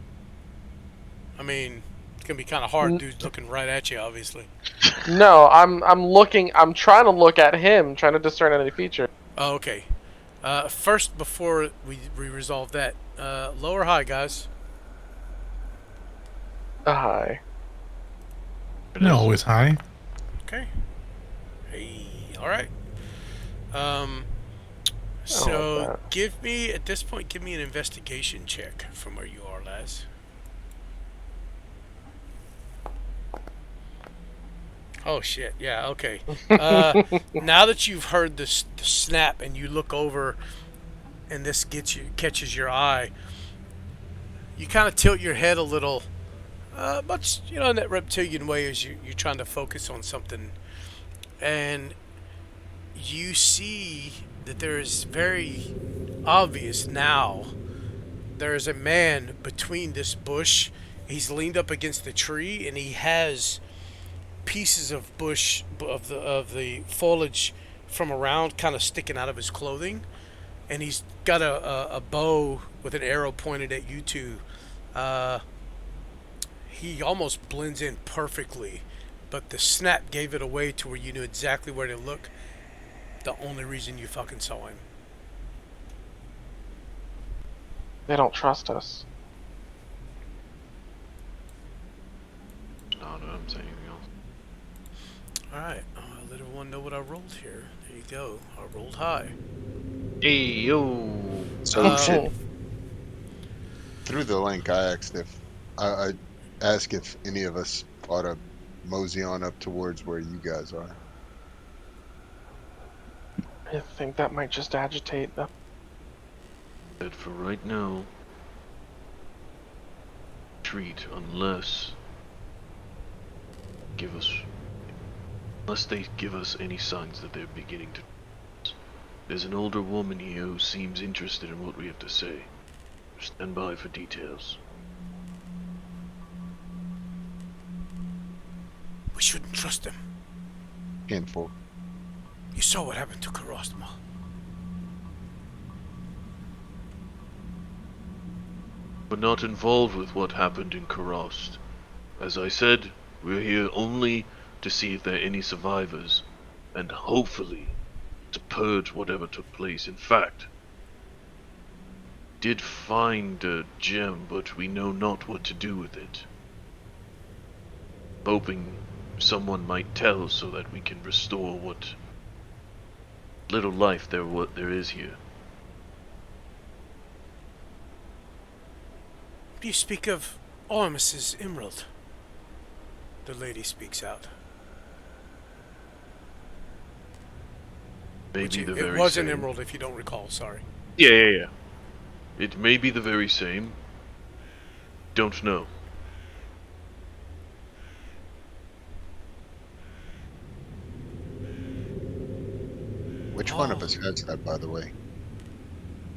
I mean, it's gonna be kind of hard. Dude's looking right at you, obviously. No, I'm looking. I'm trying to look at him, trying to discern any feature. Oh, okay. First, before we resolve that, low or high, guys? Hi. No, it's high. Okay. Hey, all right. Um, I don't like so that. give me at this point, give me an investigation check from where you are, Laz. Oh shit! Yeah. Okay. Now that you've heard the snap and you look over, and this catches your eye, you kind of tilt your head a little, much in that reptilian way as you're trying to focus on something, and you see that there is very obvious now. There is a man between this bush. He's leaned up against the tree, and he has pieces of bush of the foliage from around kind of sticking out of his clothing, and he's got a bow with an arrow pointed at you two. He almost blends in perfectly, but the snap gave it away to where you knew exactly where to look. The only reason you fucking saw him. They don't trust us. No, I'm saying anything else. Alright, I'll let everyone know what I rolled here. There you go. I rolled high. Hey yo. So through the link, I asked if I asked if any of us ought to mosey on up towards where you guys are. I think that might just agitate them. But for right now, retreat unless they give us any signs that they're beginning to. There's an older woman here who seems interested in what we have to say. Stand by for details. We shouldn't trust them. Handful. You saw what happened to Karostma. We're not involved with what happened in Karost. As I said, we're here only to see if there are any survivors, and hopefully to purge whatever took place. In fact, did find a gem, but we know not what to do with it. Hoping someone might tell so that we can restore what little life there is here. You speak of Ormus's emerald. The lady speaks out. Maybe the It very was same. an emerald, if you don't recall. Sorry. Yeah. It may be the very same. Don't know. Which one of us has that, by the way?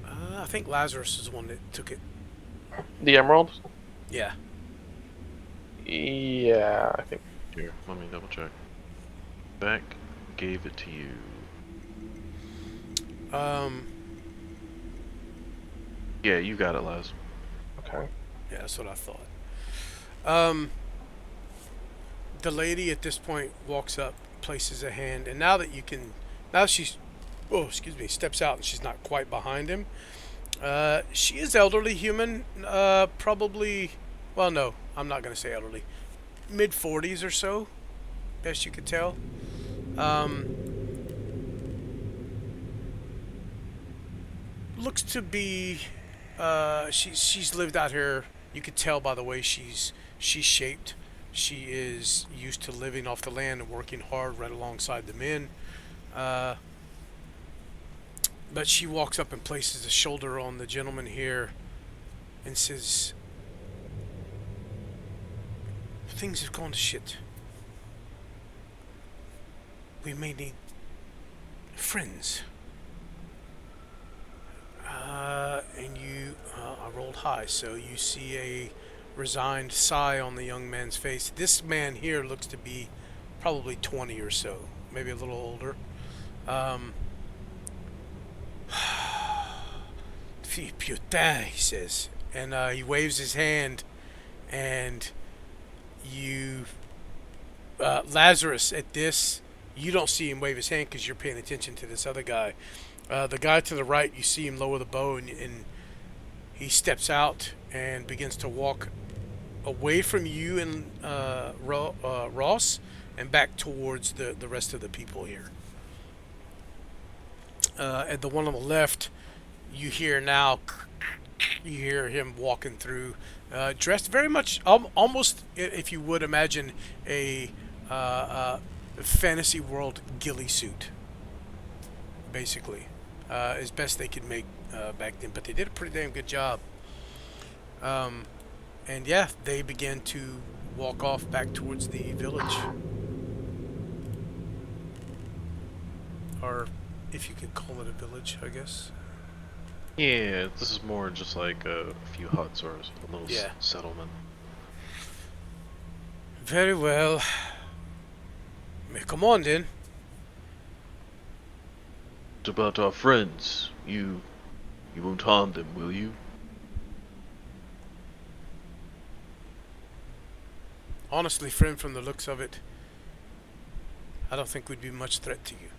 I think Lazarus is the one that took it. The emerald? Yeah. Yeah, I think. Here, let me double check. Beck gave it to you. Yeah, you got it, Laz. Okay. Yeah, that's what I thought. The lady at this point walks up, places a hand, and now she's, steps out and she's not quite behind him. She is elderly human, probably, well, no, I'm not going to say elderly. Mid-40s or so, best you could tell. Looks to be, she's lived out here. You could tell by the way she's shaped. She is used to living off the land and working hard right alongside the men. But she walks up and places a shoulder on the gentleman here and says, things have gone to shit. We may need friends. And I rolled high, so you see a resigned sigh on the young man's face. This man here looks to be probably 20 or so, maybe a little older. Putain, he says, and he waves his hand, and you, Lazarus, at this, you don't see him wave his hand because you're paying attention to this other guy. The guy to the right, you see him lower the bow, and he steps out and begins to walk away from you and Ross, and back towards the rest of the people here. At the one on the left, you hear now. You hear him walking through, dressed very much, almost, if you would imagine, a fantasy world ghillie suit, basically, as best they could make back then. But they did a pretty damn good job. And yeah, they began to walk off back towards the village, or if you could call it a village, I guess. Yeah, this is more just like a few huts or a little settlement. Very well. Come on then. What about our friends? You won't harm them, will you? Honestly, friend, from the looks of it, I don't think we'd be much threat to you.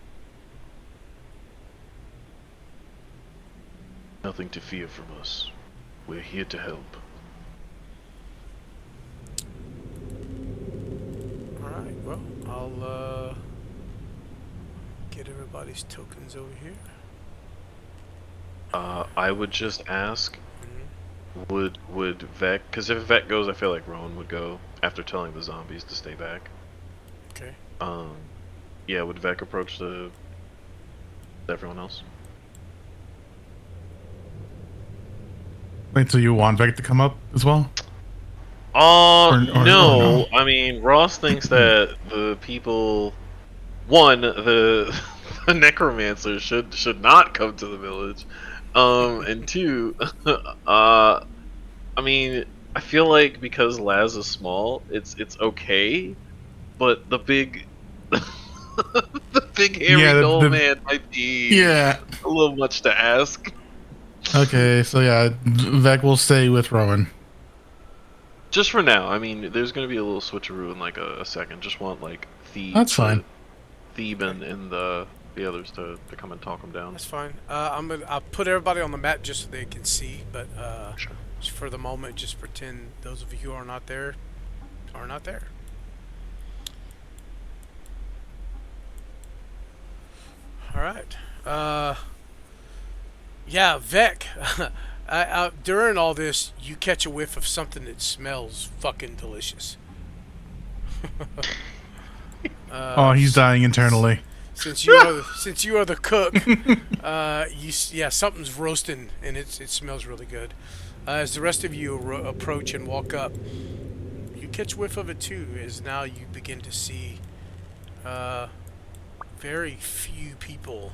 Nothing to fear from us. We're here to help. Alright, well, I'll get everybody's tokens over here. I would just ask, would Vec, because if Vec goes, I feel like Rowan would go after telling the zombies to stay back. Okay. Yeah, would Vec approach everyone else? Wait, so you want Vec to come up as well? No. I mean, Ross thinks that the people, one, the necromancer should not come to the village, and two, I mean, I feel like because Laz is small, it's okay, but the big, the big hairy old man might be a little much to ask. Okay, so yeah, Vec will stay with Rowan. Just for now. I mean, there's gonna be a little switcheroo in like a second. Just want like That's fine. Thebe and the others to come and talk them down. That's fine. I'll put everybody on the map just so they can see, but Sure. just for the moment, just pretend those of you who are not there are not there. All right. Yeah, Vec. During all this, you catch a whiff of something that smells fucking delicious. He's dying internally. Since you are the cook, something's roasting and it smells really good. As the rest of you approach and walk up, you catch a whiff of it too. As now you begin to see very few people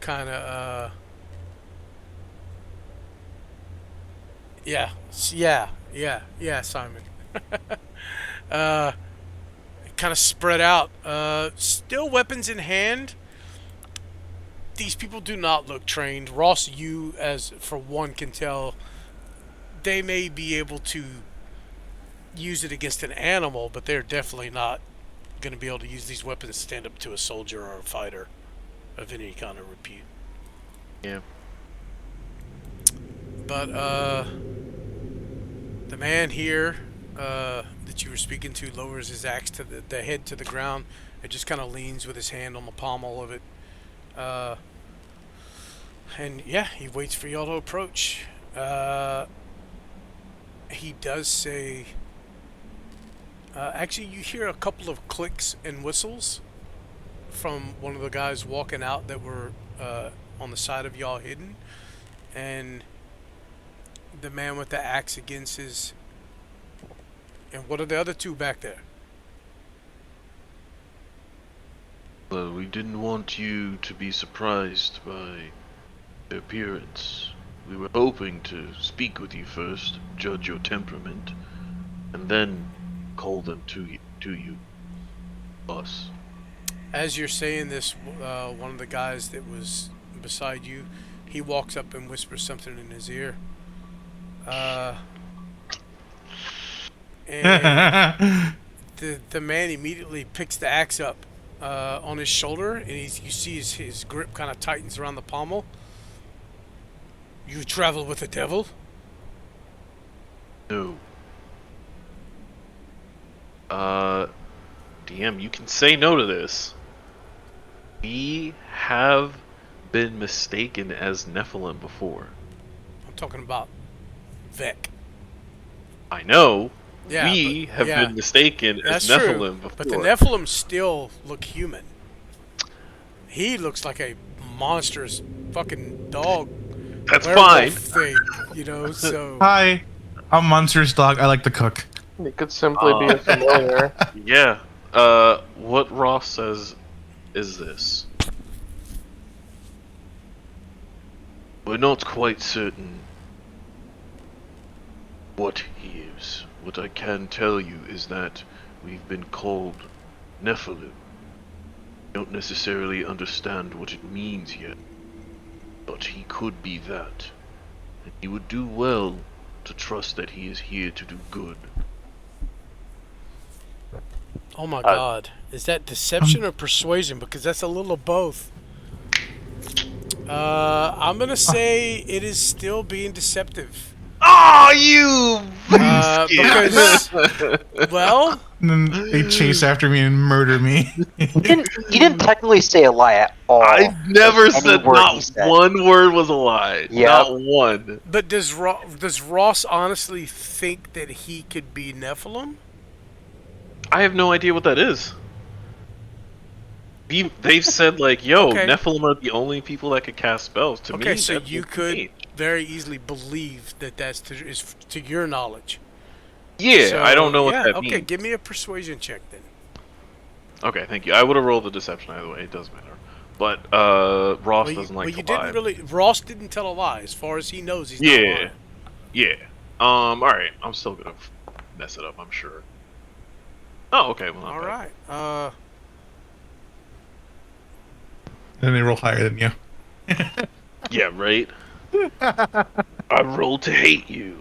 kind of Simon. Kind of spread out, still weapons in hand. These people do not look trained. Ross, you as for one can tell they may be able to use it against an animal, but they're definitely not going to be able to use these weapons to stand up to a soldier or a fighter of any kind of repute. Yeah. But the man here that you were speaking to lowers his axe to the head to the ground. It just kind of leans with his hand on the pommel of it. And yeah, he waits for y'all to approach. He does say... actually, you hear a couple of clicks and whistles from one of the guys walking out that were on the side of y'all hidden. And the man with the axe again says... And what are the other two back there? Well, we didn't want you to be surprised by their appearance. We were hoping to speak with you first, judge your temperament, and then call them to you. Us. As you're saying this, one of the guys that was beside you, he walks up and whispers something in his ear. And the man immediately picks the axe up on his shoulder, and you see his grip kind of tightens around the pommel. You travel with the devil? No. DM, you can say no to this. We have been mistaken as Nephilim before. I'm talking about Vec. I know. Yeah, we but- have yeah, been mistaken as That's true. Nephilim before. But the Nephilim still look human. He looks like a monstrous fucking dog. That's werewolf fine. Thing, you know. So Hi, I'm Monsters Dog. I like to cook. It could simply be a familiar. Yeah. What Ross says is this. We're not quite certain what he is. What I can tell you is that we've been called Nephilim. Don't necessarily understand what it means yet, but he could be that. And you would do well to trust that he is here to do good. oh my God, is that deception or persuasion? Because that's a little of both. I'm gonna say it is still being deceptive. Oh, you! Because, well, And then they chase after me and murder me. You didn't technically say a lie at all. I never Any said word not he said. one word was a lie. Yep. Not one. but does Ross honestly think that he could be Nephilim? I have no idea what that is. They've said like, "Yo, Okay. Nephilim are the only people that could cast spells." To me, Okay, so that's you could insane. very easily believe that that's is to your knowledge. Yeah, So, I don't know what yeah, that okay, means. give me a persuasion check then. Okay, thank you. I would have rolled the deception either way. It doesn't matter. But Ross doesn't like to lie. Ross didn't tell a lie. As far as he knows, he's not Yeah, lying. yeah. All right. I'm still gonna mess it up. I'm sure. Oh, okay. Well, not All bad. right. Then they roll higher than you. Yeah, right. I rolled to hate you.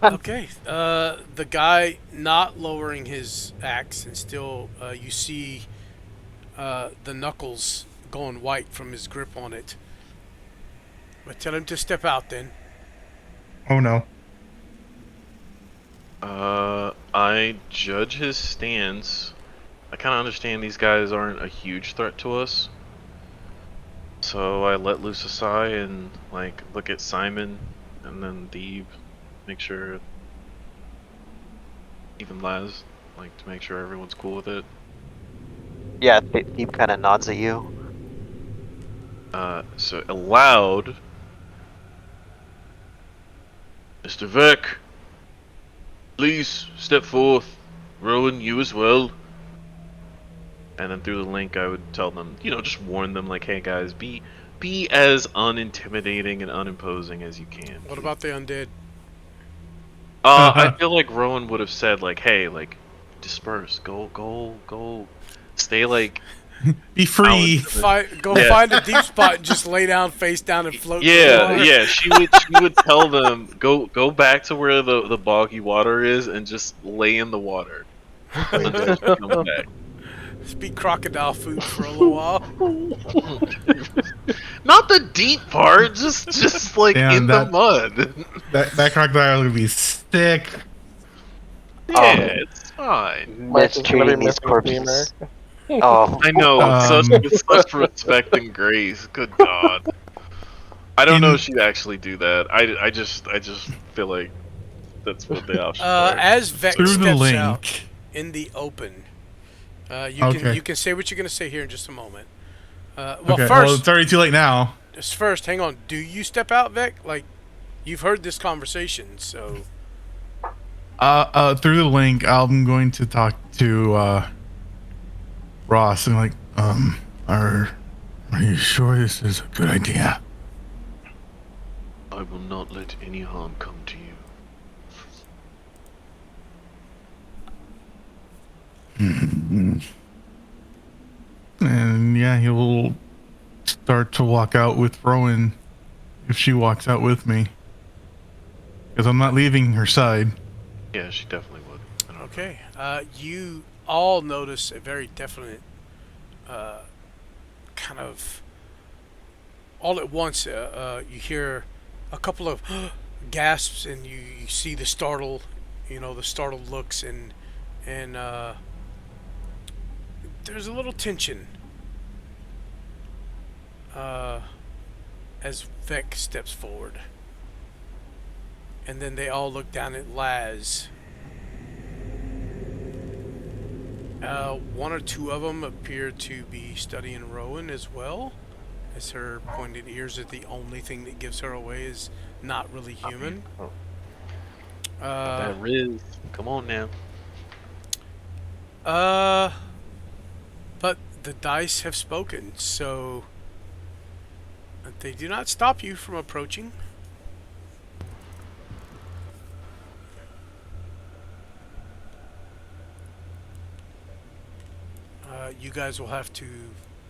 Okay. The guy not lowering his axe, and still, you see the knuckles going white from his grip on it. But tell him to step out then. Oh no. I judge his stance. I kind of understand these guys aren't a huge threat to us. So I let loose a sigh and like look at Simon and then Deeb, make sure, even Laz, like to make sure everyone's cool with it. Yeah, he kind of nods at you. So aloud, Mr. Vec, please step forth. Rowan, you as well. and then through the link I would tell them, just warn them like, hey guys, be as unintimidating and unimposing as you can. What about the undead? I feel like Rowan would have said like, hey, like, disperse, go, stay like. Be free. Go Yeah. find a deep spot and just lay down, face down, and float. in the Yeah, water. yeah. She would tell them go back to where the boggy water is and just lay in the water until she comes back. Just be crocodile food for a little while. Not the deep part, just like Damn, in the mud. That crocodile would be sick. Yeah, it's fine. Mark is gonna be Mistreating these missing a corpses. femur. Oh, I know, with such respect and grace. Good God. I don't know if she'd actually do that. I just feel like that's what they options are. As Vec Through the steps link. out in the open, Okay. you can say what you're gonna say here in just a moment. Well, Okay. Well, first, it's already too late now. hang on. Do you step out, Vec? Like, you've heard this conversation, so Through the link, I'm going to talk to Ross and like, are you sure this is a good idea? I will not let any harm come to you. And yeah, he'll start to walk out with Rowan if she walks out with me. Because I'm not leaving her side. Yeah, she definitely would. okay. You all notice a very definite kind of all at once. You hear a couple of gasps, and you see the startled, the startled looks, and there's a little tension as Vec steps forward. And then they all look down at Laz. One or two of them appear to be studying Rowan as well, as her pointed ears are the only thing that gives her away is not really human. That Riz. Come on now. But the dice have spoken, so they do not stop you from approaching. You guys will have to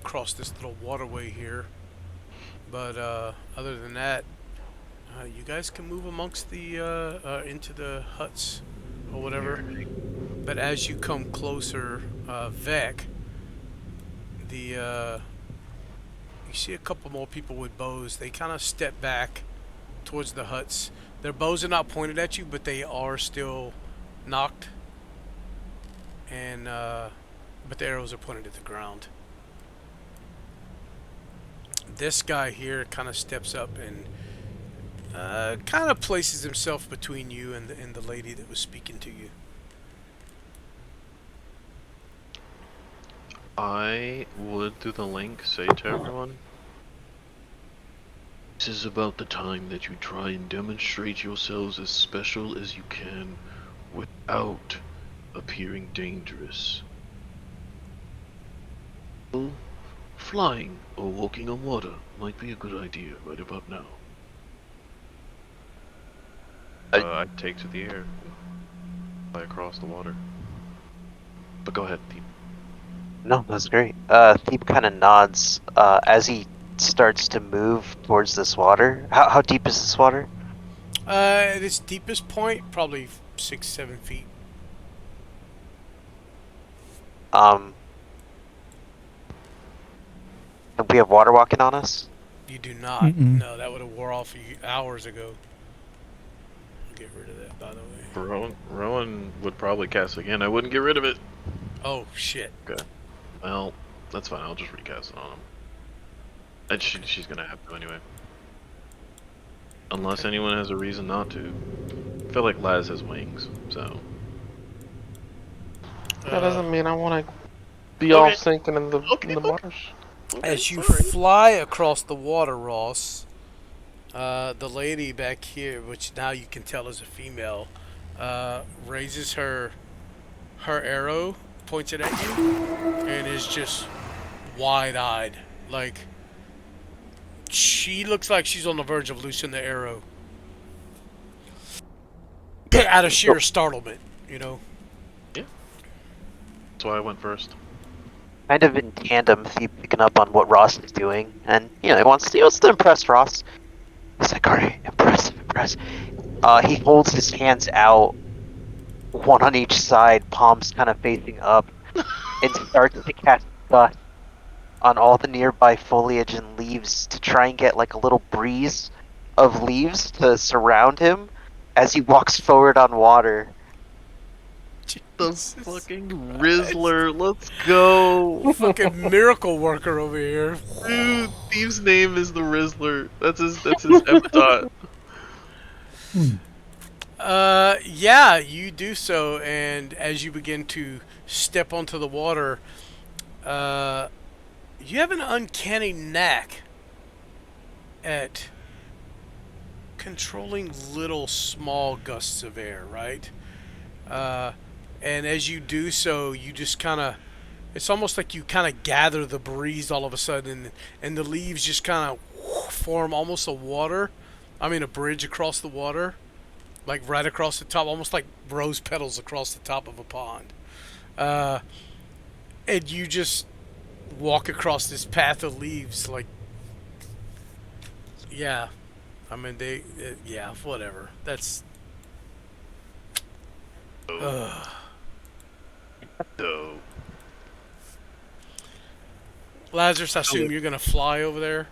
cross this little waterway here, but other than that, you guys can move amongst the into the huts or whatever. But as you come closer, Vec, you see a couple more people with bows. They kind of step back towards the huts. Their bows are not pointed at you, but they are still knocked, and but the arrows are pointed at the ground. This guy here kind of steps up and kind of places himself between you and the lady that was speaking to you. I would, through the link, say to everyone, This is about the time that you try and demonstrate yourselves as special as you can without appearing dangerous. Well, flying or walking on water might be a good idea right about now. I'd take to the air. Fly across the water. But go ahead, Thief. No, that's great. Thiep kind of nods as he starts to move towards this water. How deep is this water? At its deepest point, probably 6-7 feet. We have water walking on us? You do not. No, that would have wore off hours ago. I'll get rid of that, by the way. Rowan would probably cast again. I wouldn't get rid of it. Oh, shit. Okay. Well, that's fine. I'll just recast it on him. And she's gonna have to anyway. Unless anyone has a reason not to. I feel like Laz has wings, so. That doesn't mean I want to be all sinking in the marsh. As you fly across the water, Ross, the lady back here, which now you can tell is a female, raises her arrow, points it at you, and is just wide-eyed. Like, she looks like she's on the verge of loosing the arrow. Out of sheer startlement, Yeah. That's why I went first. Kind of in tandem, Thiep picking up on what Ross is doing, and he wants to impress Ross. He's like, "Alright, impress. He holds his hands out, one on each side, palms kind of facing up, and starts to cast dust on all the nearby foliage and leaves to try and get like a little breeze of leaves to surround him as he walks forward on water. The fucking Rizzler, let's go! Fucking miracle worker over here. Dude, Thief's name is the Rizzler. That's his epithet. Yeah, you do so, and as you begin to step onto the water, you have an uncanny knack at controlling little small gusts of air, right? And as you do so, you just kind of, it's almost like you kind of gather the breeze all of a sudden, and the leaves just kind of form almost a bridge across the water, like right across the top, almost like rose petals across the top of a pond. And you just walk across this path of leaves, like, yeah. I mean, yeah, whatever. That's... So, Lazarus, I assume you're gonna fly over there?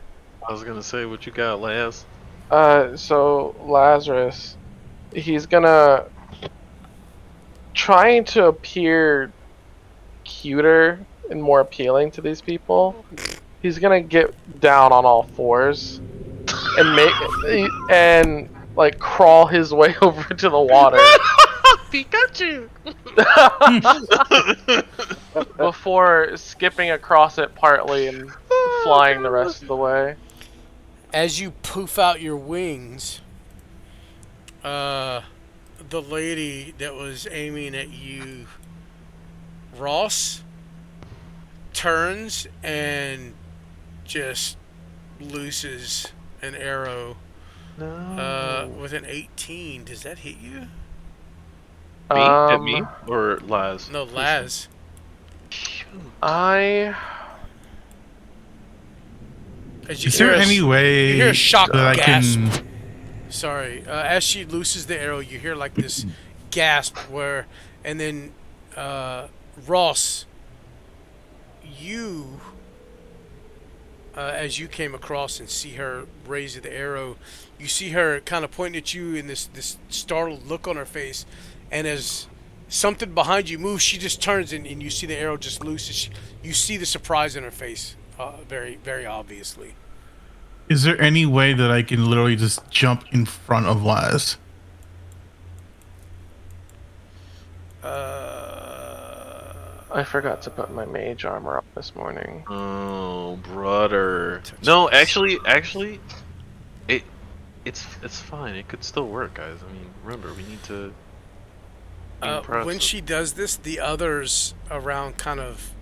I was gonna say, what you got, Laz? So Lazarus, he's gonna trying to appear cuter and more appealing to these people. He's gonna get down on all fours and like crawl his way over to the water. Pikachu! Before skipping across it partly and flying the rest of the way. As you poof out your wings, the lady that was aiming at you, Ross, turns and just looses an arrow. With an 18. Does that hit you? At me or Laz? No, Laz. Is there any way you hear a shock that gasp? I can... Sorry. As she looses the arrow, you hear like this gasp and then Ross, you, as you came across and see her raise the arrow, you see her kind of pointing at you in this startled look on her face, and as something behind you moves, she just turns and you see the arrow just loose. You see the surprise in her face, very, very obviously. Is there any way that I can literally just jump in front of Laz? I forgot to put my mage armor up this morning. Oh, brother. No, actually, it's fine. It could still work, guys. I mean, remember, we need to. When she does this, the others around kind of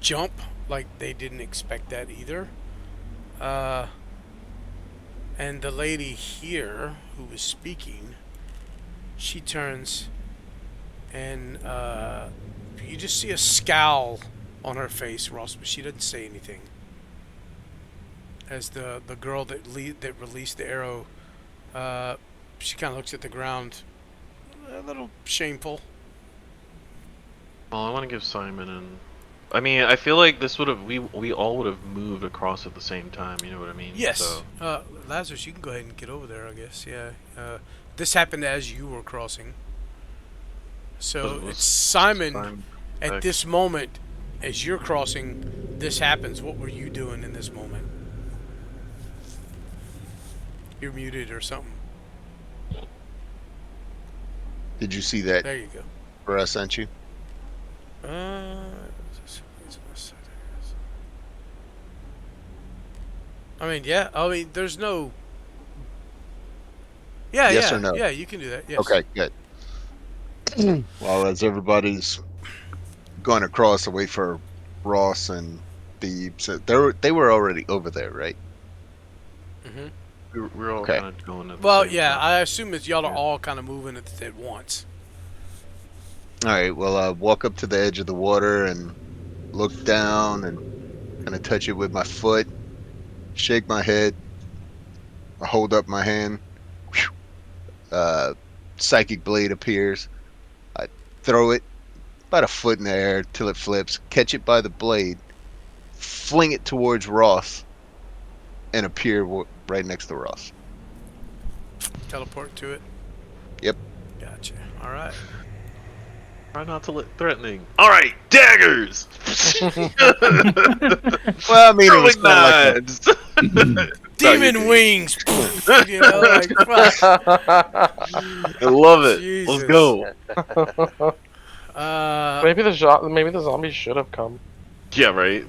jump, like they didn't expect that either. And the lady here who was speaking, she turns and you just see a scowl on her face, Ross, but she doesn't say anything. As the girl that released the arrow, she kind of looks at the ground, a little shameful. Well, I want to give Simon and. I mean, I feel like this would have we all would have moved across at the same time. You know what I mean? Yes. So. Lazarus, you can go ahead and get over there, I guess. Yeah. This happened as you were crossing. So it's Simon. At this moment, as you're crossing, this happens. What were you doing in this moment? You're muted or something. Did you see that? There you go. Where I sent you? I mean, yeah. I mean, there's no. Yeah, yes yeah, or no? Yeah, you can do that. Yes. Okay, good. Well, as everybody's going across away for Ross and so they were already over there, right? Mhm. We're all Okay. kind of going at the Well, same yeah. time. I assume that y'all are all kind of moving at once. All right. Well, walk up to the edge of the water and look down and kind of touch it with my foot. Shake my head. I hold up my hand. Psychic blade appears. I throw it about a foot in the air till it flips. Catch it by the blade. Fling it towards Ross. And appear right next to Ross. Teleport to it. Yep. Gotcha. All right. Try not to look threatening. All right, daggers. Well, I mean, it was kind of like Demon wings. You know, like, fuck. I love it. Jesus. Let's go. Maybe the zombies should have come. Yeah, right.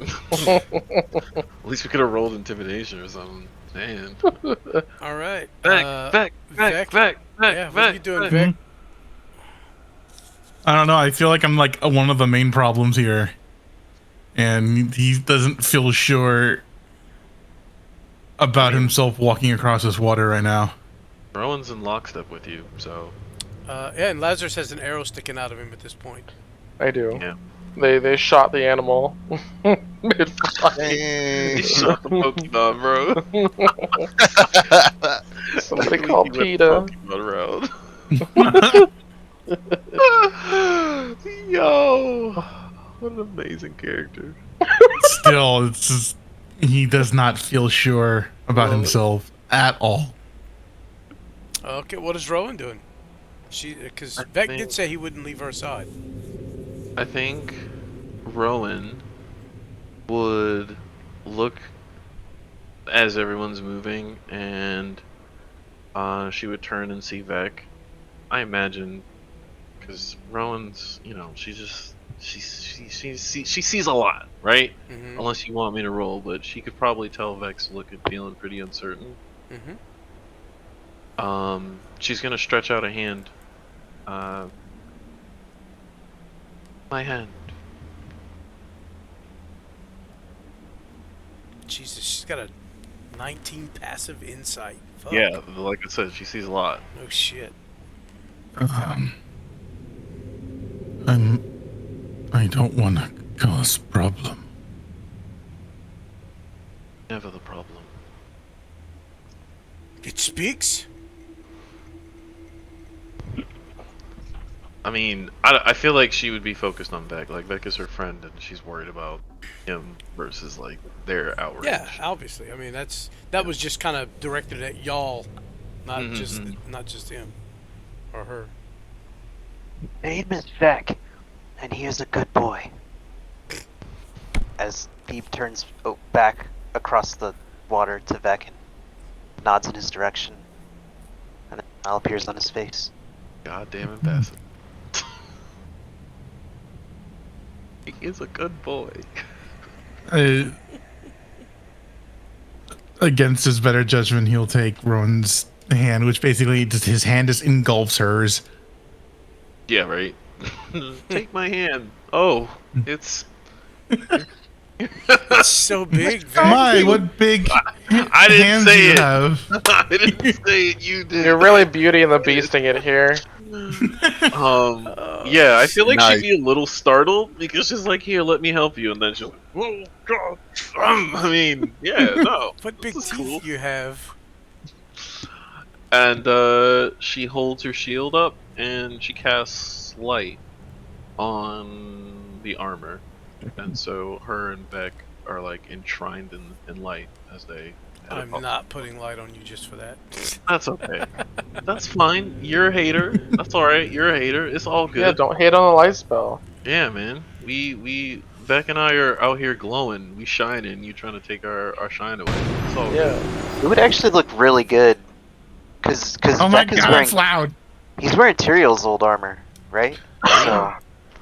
At least we could have rolled intimidation or something. Man. All right. Vec. Yeah, what are you doing, Vic? I don't know. I feel like I'm like one of the main problems here. And he doesn't feel sure about himself walking across this water right now. Rowan's in lockstep with you, so. Yeah, and Lazarus has an arrow sticking out of him at this point. I do. Yeah. They shot the animal mid-flight. He shot the Pokemon, bro. Somebody call PETA. Pokemon around. Yo, what an amazing character. Still, it's just, he does not feel sure about himself at all. Okay, what is Rowan doing? Because Vec did say he wouldn't leave her side. I think Rowan would look as everyone's moving, and she would turn and see Vec. I imagine, because Rowan's, she sees a lot, right? Mm-hmm. Unless you want me to roll, but she could probably tell Vec's looking, feeling pretty uncertain. Mm-hmm. She's gonna stretch out a hand. My hand. Jesus, she's got a 19 passive insight. Fuck. Yeah, like I said, she sees a lot. No shit. I don't want to cause problem. Never the problem. It speaks? I mean, I feel like she would be focused on Beck. Like, Beck is her friend, and she's worried about him versus, like, their outrage. Yeah, obviously. I mean, that was just kind of directed at y'all, not just him or her. Name is Vec, and he is a good boy. As Phoebe turns back across the water to Vec and nods in his direction, and a smile appears on his face. Goddamn impassive. He is a good boy. Against his better judgment, he'll take Rowan's hand, which basically just his hand just engulfs hers. Yeah, right. Take my hand. Oh, it's It's so big, Vec. My, what big I didn't hands say you it. have. I didn't say it. You did. You're really Beauty and the Beasting it here. Yeah, I feel like Nice. she'd be a little startled because she's like, "Here, let me help you," and then she's like, "Whoa, God!" I mean, yeah, no. What big this is teeth cool. you have. And she holds her shield up and she casts light on the armor, and so her and Beck are like enshrined in light as they. head I'm up. not putting light on you just for that. That's okay. That's fine. You're a hater. That's all right. You're a hater. It's all good. Yeah, don't hate on the light spell. Yeah, man. We Beck and I are out here glowing. We shining. You trying to take our shine away? It's all good. Yeah. It would actually look really good, because Oh my Vec is god, wearing that's loud. he's wearing Tyrael's old armor, right? So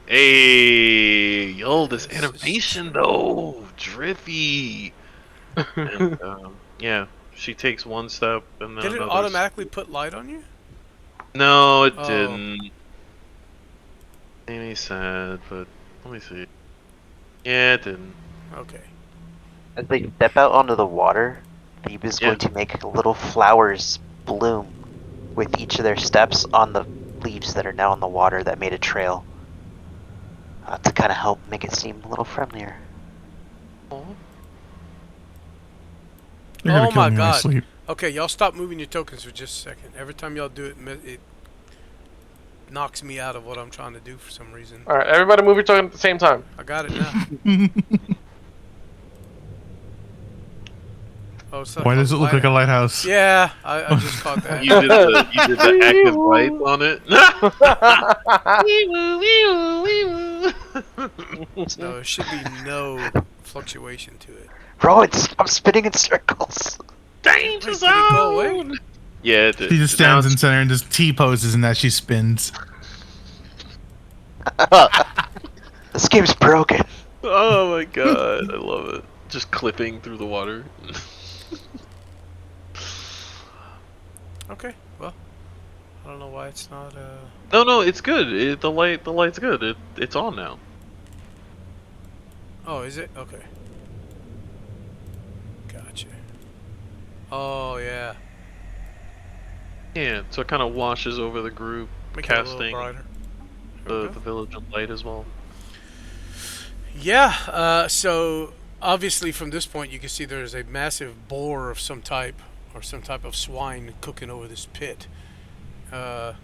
Hey, yo, this animation though, drippy. And, yeah, she takes one step and then Did it another. automatically put light on you? No, it Oh. didn't. Made me sad, but let me see. Yeah, it didn't. Okay. as they step out onto the water, Phoebe is Yeah. going to make little flowers bloom with each of their steps on the leaves that are now in the water that made a trail, to kind of help make it seem a little friendlier. Aw. You're gonna Oh kill my me in my god. sleep. Okay, y'all stop moving your tokens for just a second. Every time y'all do it, it knocks me out of what I'm trying to do for some reason. Alright, everybody move your token at the same time. I got it now. Oh, it's Why does it look like a lighthouse? Yeah, I just caught that. You did the active lights on it. No, there should be no fluctuation to it. Rowan, stop spinning in circles! Danger Wait, did it go away? zone. Yeah, it did. She just Now stands in center and just T poses and as she spins. This game's broken. Oh my god, I love it. Just clipping through the water. Okay, well, I don't know why it's not. No, it's good. The light's good. It's on now. Oh, is it? Okay. Gotcha. Oh yeah. Yeah, so it kind of washes over the group, Make it a little casting brighter. There we the go. village of light as well. Yeah, so obviously from this point you can see there's a massive boar of some type, or some type of swine cooking over this pit. You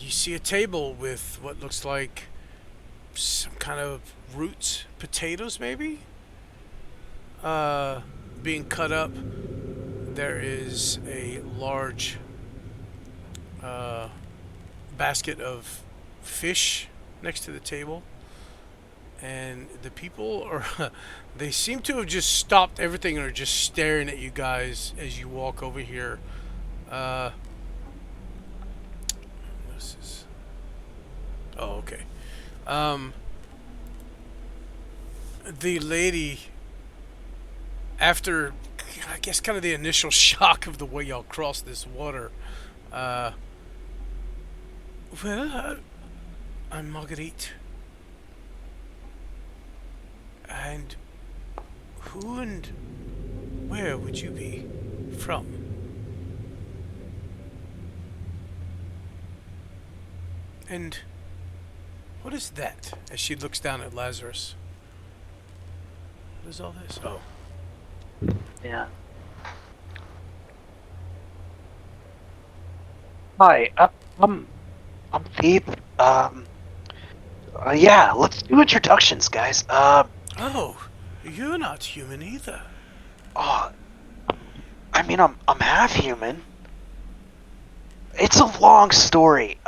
see a table with what looks like some kind of roots, potatoes maybe, being cut up. There is a large basket of fish next to the table, and the people are they seem to have just stopped everything and are just staring at you guys as you walk over here. This is okay. The lady, after I guess kind of the initial shock of the way y'all crossed this water, I'm Marguerite. And who and where would you be from? And what is that? As she looks down at Lazarus. What is all this? Oh. Yeah. Hi, I'm Phoebe. Yeah, let's do introductions, guys. Oh, you're not human either. Oh, I mean, I'm half human. It's a long story.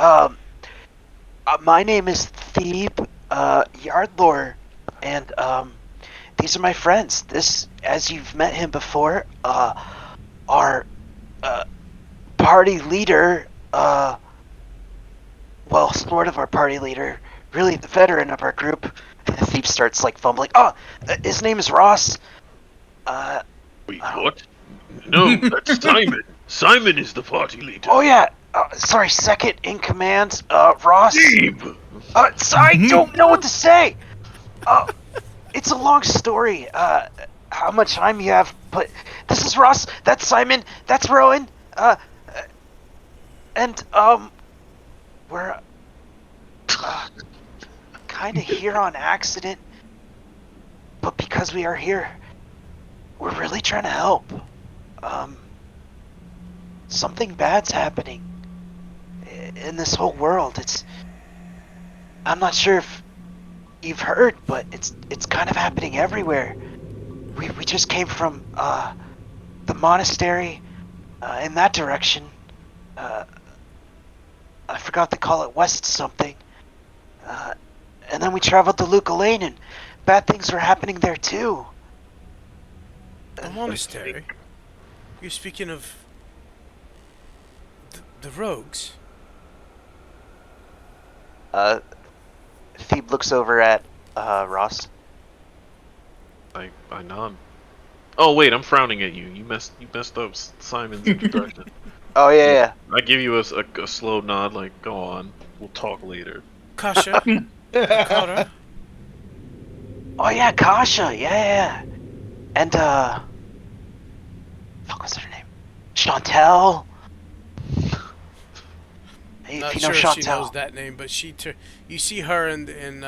My name is Thebe, Yardlore, and, these are my friends. This, as you've met him before, our, party leader, well, sort of our party leader, really the veteran of our group. Thebe starts, like, fumbling. Oh, his name is Ross. Wait, what? No, that's Simon. Simon is the party leader. Oh, yeah. Sorry, second in command, Ross. Steve! I don't know what to say. It's a long story, how much time you have, but this is Ross, that's Simon, that's Rowan, and, we're, kinda here on accident, but because we are here, we're really trying to help. Something bad's happening in this whole world. I'm not sure if you've heard, but it's kind of happening everywhere. We just came from the monastery in that direction. I forgot to call it West something. And then we traveled to Luca Lane, and bad things were happening there too. A monastery? You're speaking of the rogues? Thebe looks over at Ross. I nod. Oh wait, I'm frowning at you. You messed up Simon's introduction. Oh yeah. I give you a slow nod, like go on. We'll talk later. Kasha? Akara? Oh yeah, Kasha. Yeah. And fuck, what's her name? Chantel. Not If you know sure if she Chantel. knows that name, but you see her in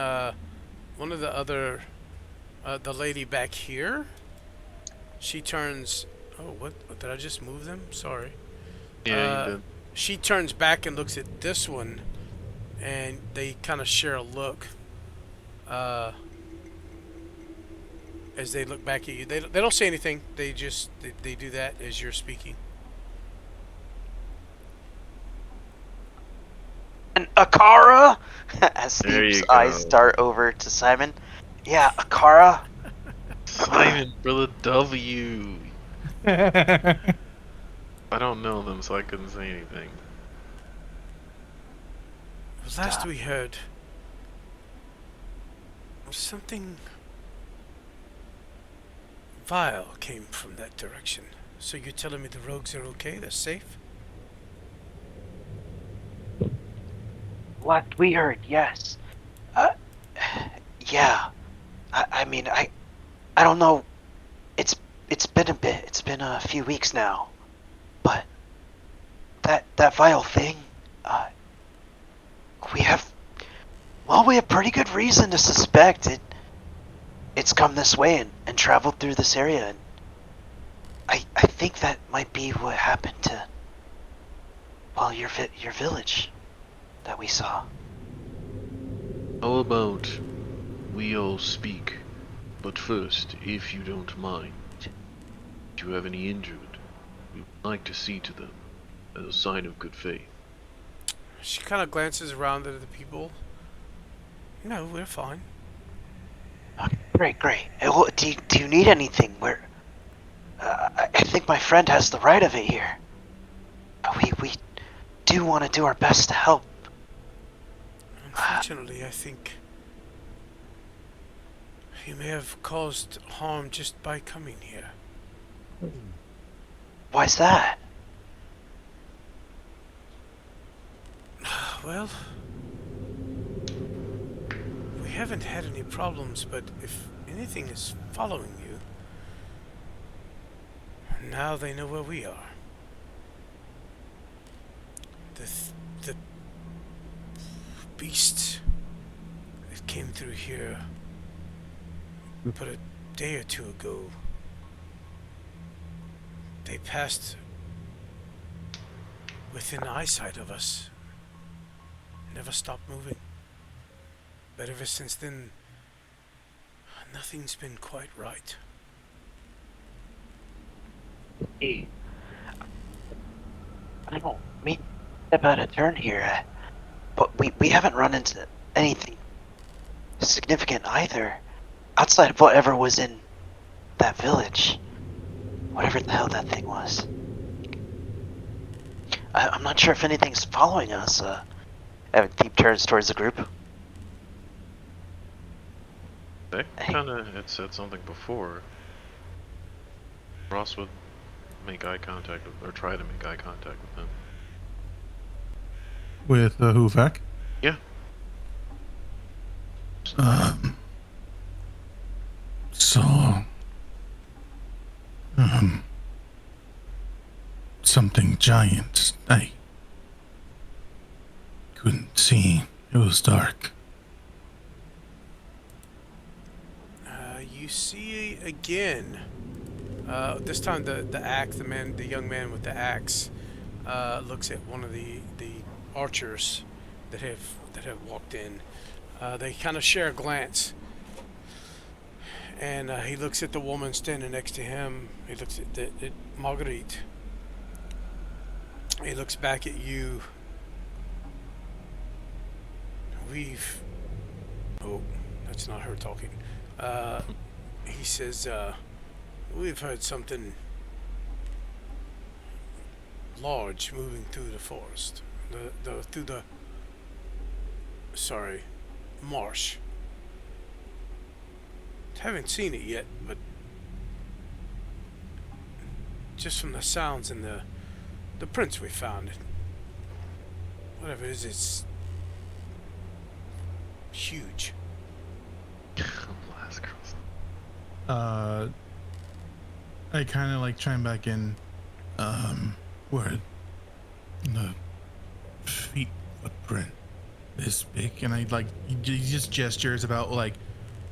one of the other, the lady back here. She turns. Oh, what did I just move them? Sorry. Yeah, you did. She turns back and looks at this one, and they kind of share a look. As they look back at you, they don't say anything. They just they do that as you're speaking. And Akara, as There you Steve's go. eyes dart over to Simon. Yeah, Akara. Simon for the W. I don't know them, so I couldn't say anything. Last we heard, something vile came from that direction. So you're telling me the rogues are okay? They're safe? What we heard, yes. Yeah. I mean, I don't know. It's been a bit. It's been a few weeks now. But that vile thing, we have pretty good reason to suspect it's come this way and traveled through this area, and I think that might be what happened to, well, your village that we saw. How about we all speak? But first, if you don't mind, if you have any injured, we would like to see to them as a sign of good faith. She kind of glances around at the people. No, we're fine. Okay, great. Hey, do you need anything? I think my friend has the right of it here. We do want to do our best to help. Unfortunately, I think he may have caused harm just by coming here. Why's that? Well, we haven't had any problems, but if anything is following you, now they know where we are. The beasts that came through here but a day or two ago, they passed within eyesight of us. Never stopped moving. But ever since then, nothing's been quite right. I don't mean about a turn here, but we haven't run into anything significant either, outside of whatever was in that village, whatever the hell that thing was. I'm not sure if anything's following us. Deep turns towards the group. They kind of had said something before. Ross would make eye contact with, or try to make eye contact with them. With Huvak? Yeah. So, something giant. I couldn't see. It was dark. You see again. This time the young man with the axe, looks at one of the archers that have walked in. They kind of share a glance, and he looks at the woman standing next to him. He looks at Marguerite. He looks back at you. Oh, that's not her talking. He says, we've heard something large moving through the forest. Through the marsh. Haven't seen it yet, but just from the sounds and the prints we found, whatever it is, it's huge. I kind of like chime back in. Where the feet footprint this big, And I like he just gestures about like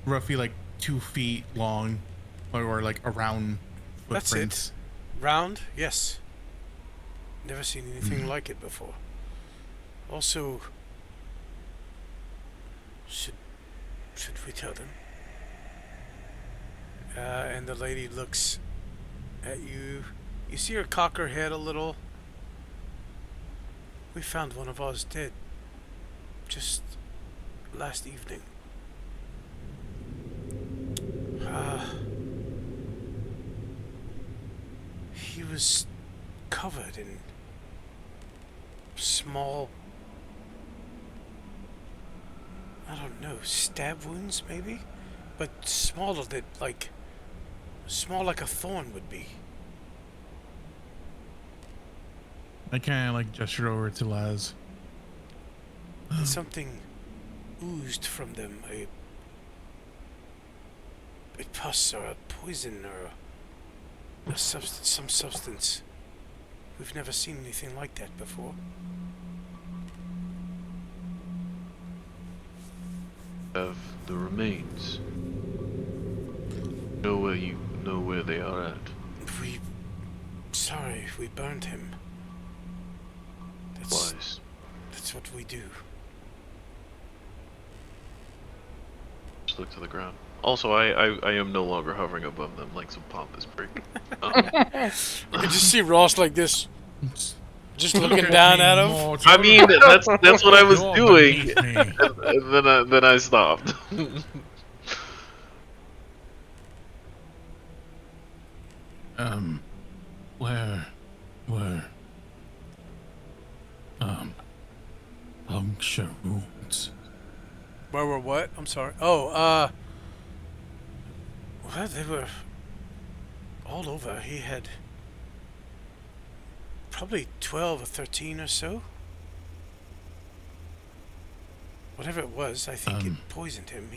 roughly like 2 feet long, or like around footprints. That's it. Round, yes. Never seen anything like it before. Also, should we tell them? And the lady looks at you. You see her cock her head a little. We found one of ours dead just last evening. He was covered in small, I don't know, stab wounds maybe? But smaller than, small like a thorn would be. I kind of like gesture over to Laz. And something oozed from them, a pus or a poison or some substance. We've never seen anything like that before. Of the remains. Know where they are at. We burned him. Wise. That's what we do. Just look to the ground. Also, I am no longer hovering above them like some pompous prick. You can just see Ross like this. Just looking down at him. I mean, that's what I was You're doing, beneath me. and then I stopped. Where were puncture wounds? Where were what? I'm sorry. Oh, well, they were all over. He had probably 12 or 13 or so. Whatever it was, I think it poisoned him.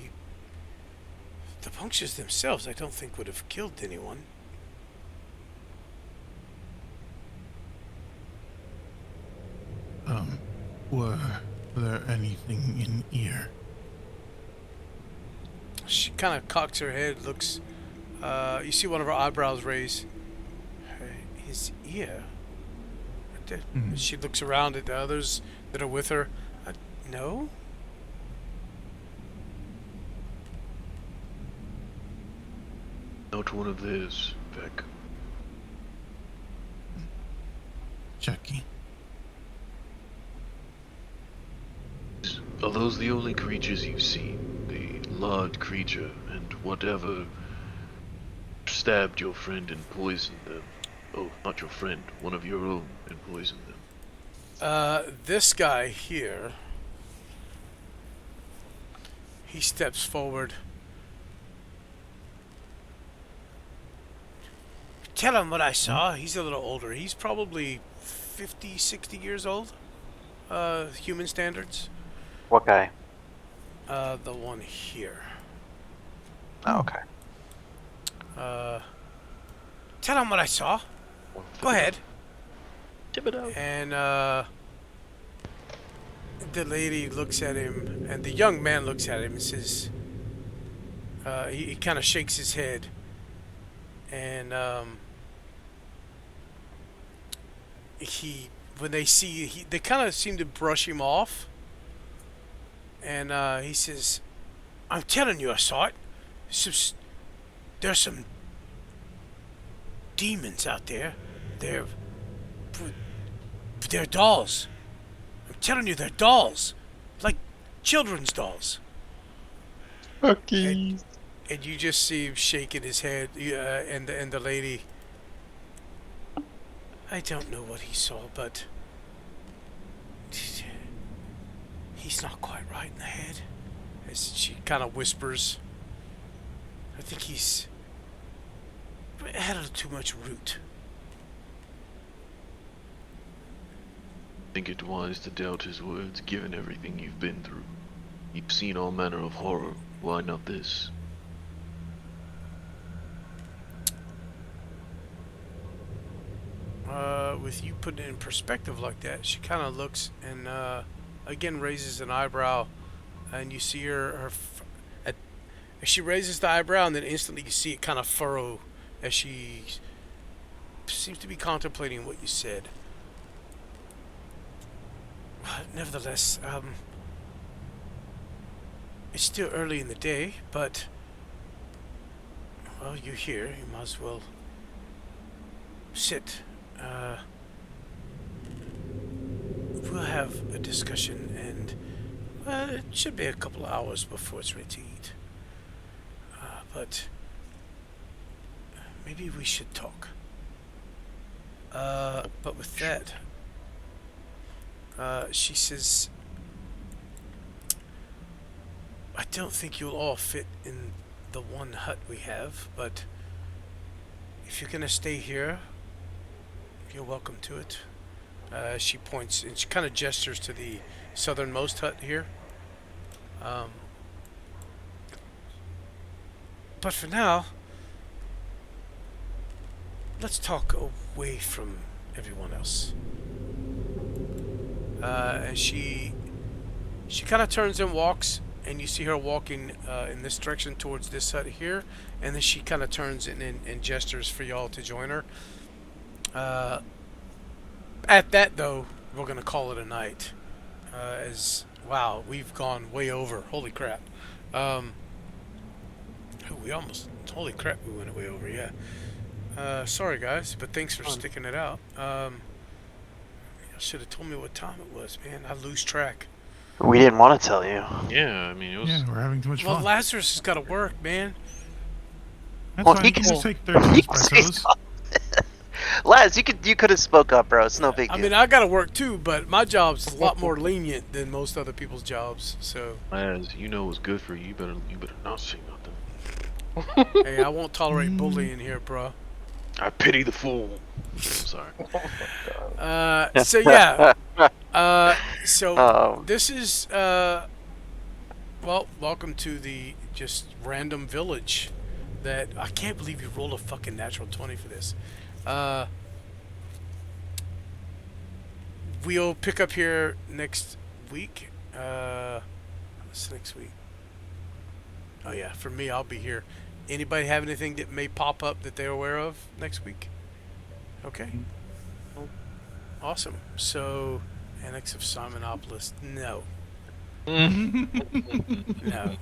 The punctures themselves, I don't think would have killed anyone. Were there anything in ear? She kind of cocks her head, looks. You see one of her eyebrows raise. His ear. She looks around at the others that are with her. No. Not one of theirs, Beck. Checking. Are those the only creatures you've seen? The large creature and whatever stabbed your friend and poisoned them? Oh, not your friend, one of your own, and poisoned them. This guy here. He steps forward. Tell him what I saw. He's a little older. He's probably 50, 60 years old. Human standards. What guy? The one here. Oh, okay. Tell him what I saw. Go ahead. Thibodeau. And the lady looks at him, and the young man looks at him and says, he kind of shakes his head, and when they see, they kind of seem to brush him off, and he says, I'm telling you, I saw it. There's some demons out there. They're dolls. I'm telling you, they're dolls. Like children's dolls. Okay. And you just see him shaking his head, and the lady. I don't know what he saw, but he's not quite right in the head. As she kind of whispers, I think he's had a little too much root. Think it wise to doubt his words, given everything you've been through. You've seen all manner of horror. Why not this? With you putting it in perspective like that, she kind of looks and again raises an eyebrow, and you see as she raises the eyebrow, and then instantly you see it kind of furrow as she seems to be contemplating what you said. Nevertheless, it's still early in the day, but well, you're here. You might as well sit. We'll have a discussion, and it should be a couple of hours before it's ready to eat. But maybe we should talk. But with that, she says, I don't think you'll all fit in the one hut we have, but if you're gonna stay here, you're welcome to it. She points and she kind of gestures to the southernmost hut here. But for now, let's talk away from everyone else. And she kind of turns and walks, and you see her walking in this direction towards this hut here, and then she kind of turns and gestures for y'all to join her. At that, though, we're going to call it a night. Wow, we've gone way over. Holy crap. Holy crap, we went way over, yeah. Sorry, guys, but thanks for sticking it out. should have told me what time it was, man. I lose track. We didn't want to tell you. Yeah, I mean, it was. Yeah, we're having too much Well, fun. Lazarus has got to work, man. That's Well, fine. he You can can- just take 13 he can say espressos. Laz, you could have spoke up, bro. It's no big deal. I mean, I got to work too, but my job's a lot more lenient than most other people's jobs. So, As you know, what's good for you. You better not say nothing. hey, I won't tolerate bullying here, bro. I pity the fool. I'm sorry. So yeah. So Oh. this is well, welcome to the just random village. That I can't believe you rolled a fucking natural 20 for this. We'll pick up here next week. What's next week? Oh yeah, for me, I'll be here. Anybody have anything that may pop up that they're aware of next week? Okay. Awesome. So, Annex of Simonopolis. No. No.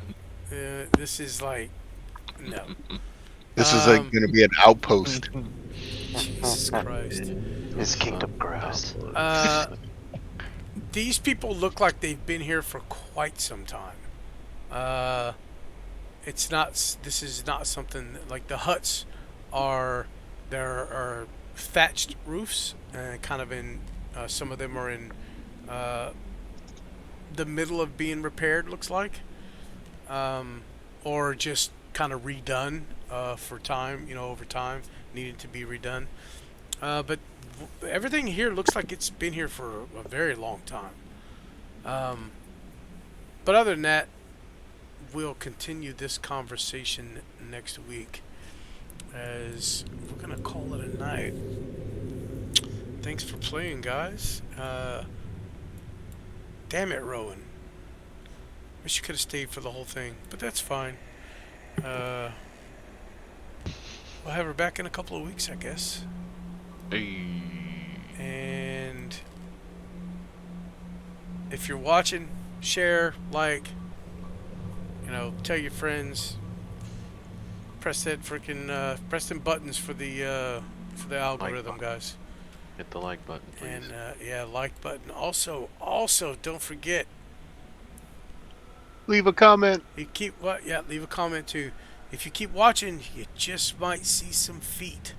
This is like... No. This is going to be an outpost. Jesus Christ. His kingdom grows. These people look like they've been here for quite some time. It's not. This is not something like the huts are. There are thatched roofs, and kind of in. Some of them are in the middle of being repaired. Looks like, or just kind of redone for time. Over time, needed to be redone. But everything here looks like it's been here for a very long time. But other than that, we'll continue this conversation next week, as we're gonna call it a night. Thanks for playing, guys. Damn it, Rowan. Wish you could have stayed for the whole thing, but that's fine. We'll have her back in a couple of weeks, I guess. And if you're watching, share, like, tell your friends. Press that freaking press them buttons for the algorithm, guys. Hit the like button, please. And yeah, like button. Also, don't forget. Leave a comment. You keep what? Yeah, leave a comment too. If you keep watching, you just might see some feet.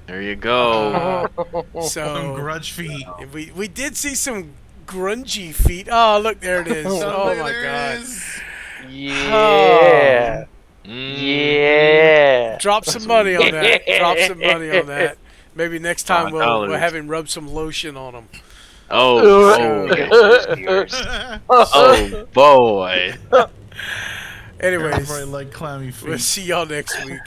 There you go. So Some grudge feet. we did see some grungy feet. Oh, look, there it is. Oh my god. Yeah. Yeah. Drop some money on that. Drop some money on that. Maybe next time we'll have him rub some lotion on them. Oh boy. Anyways, Probably like clammy feet. we'll see y'all next week.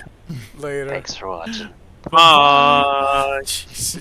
Later. Thanks for watching. Bye. Jesus.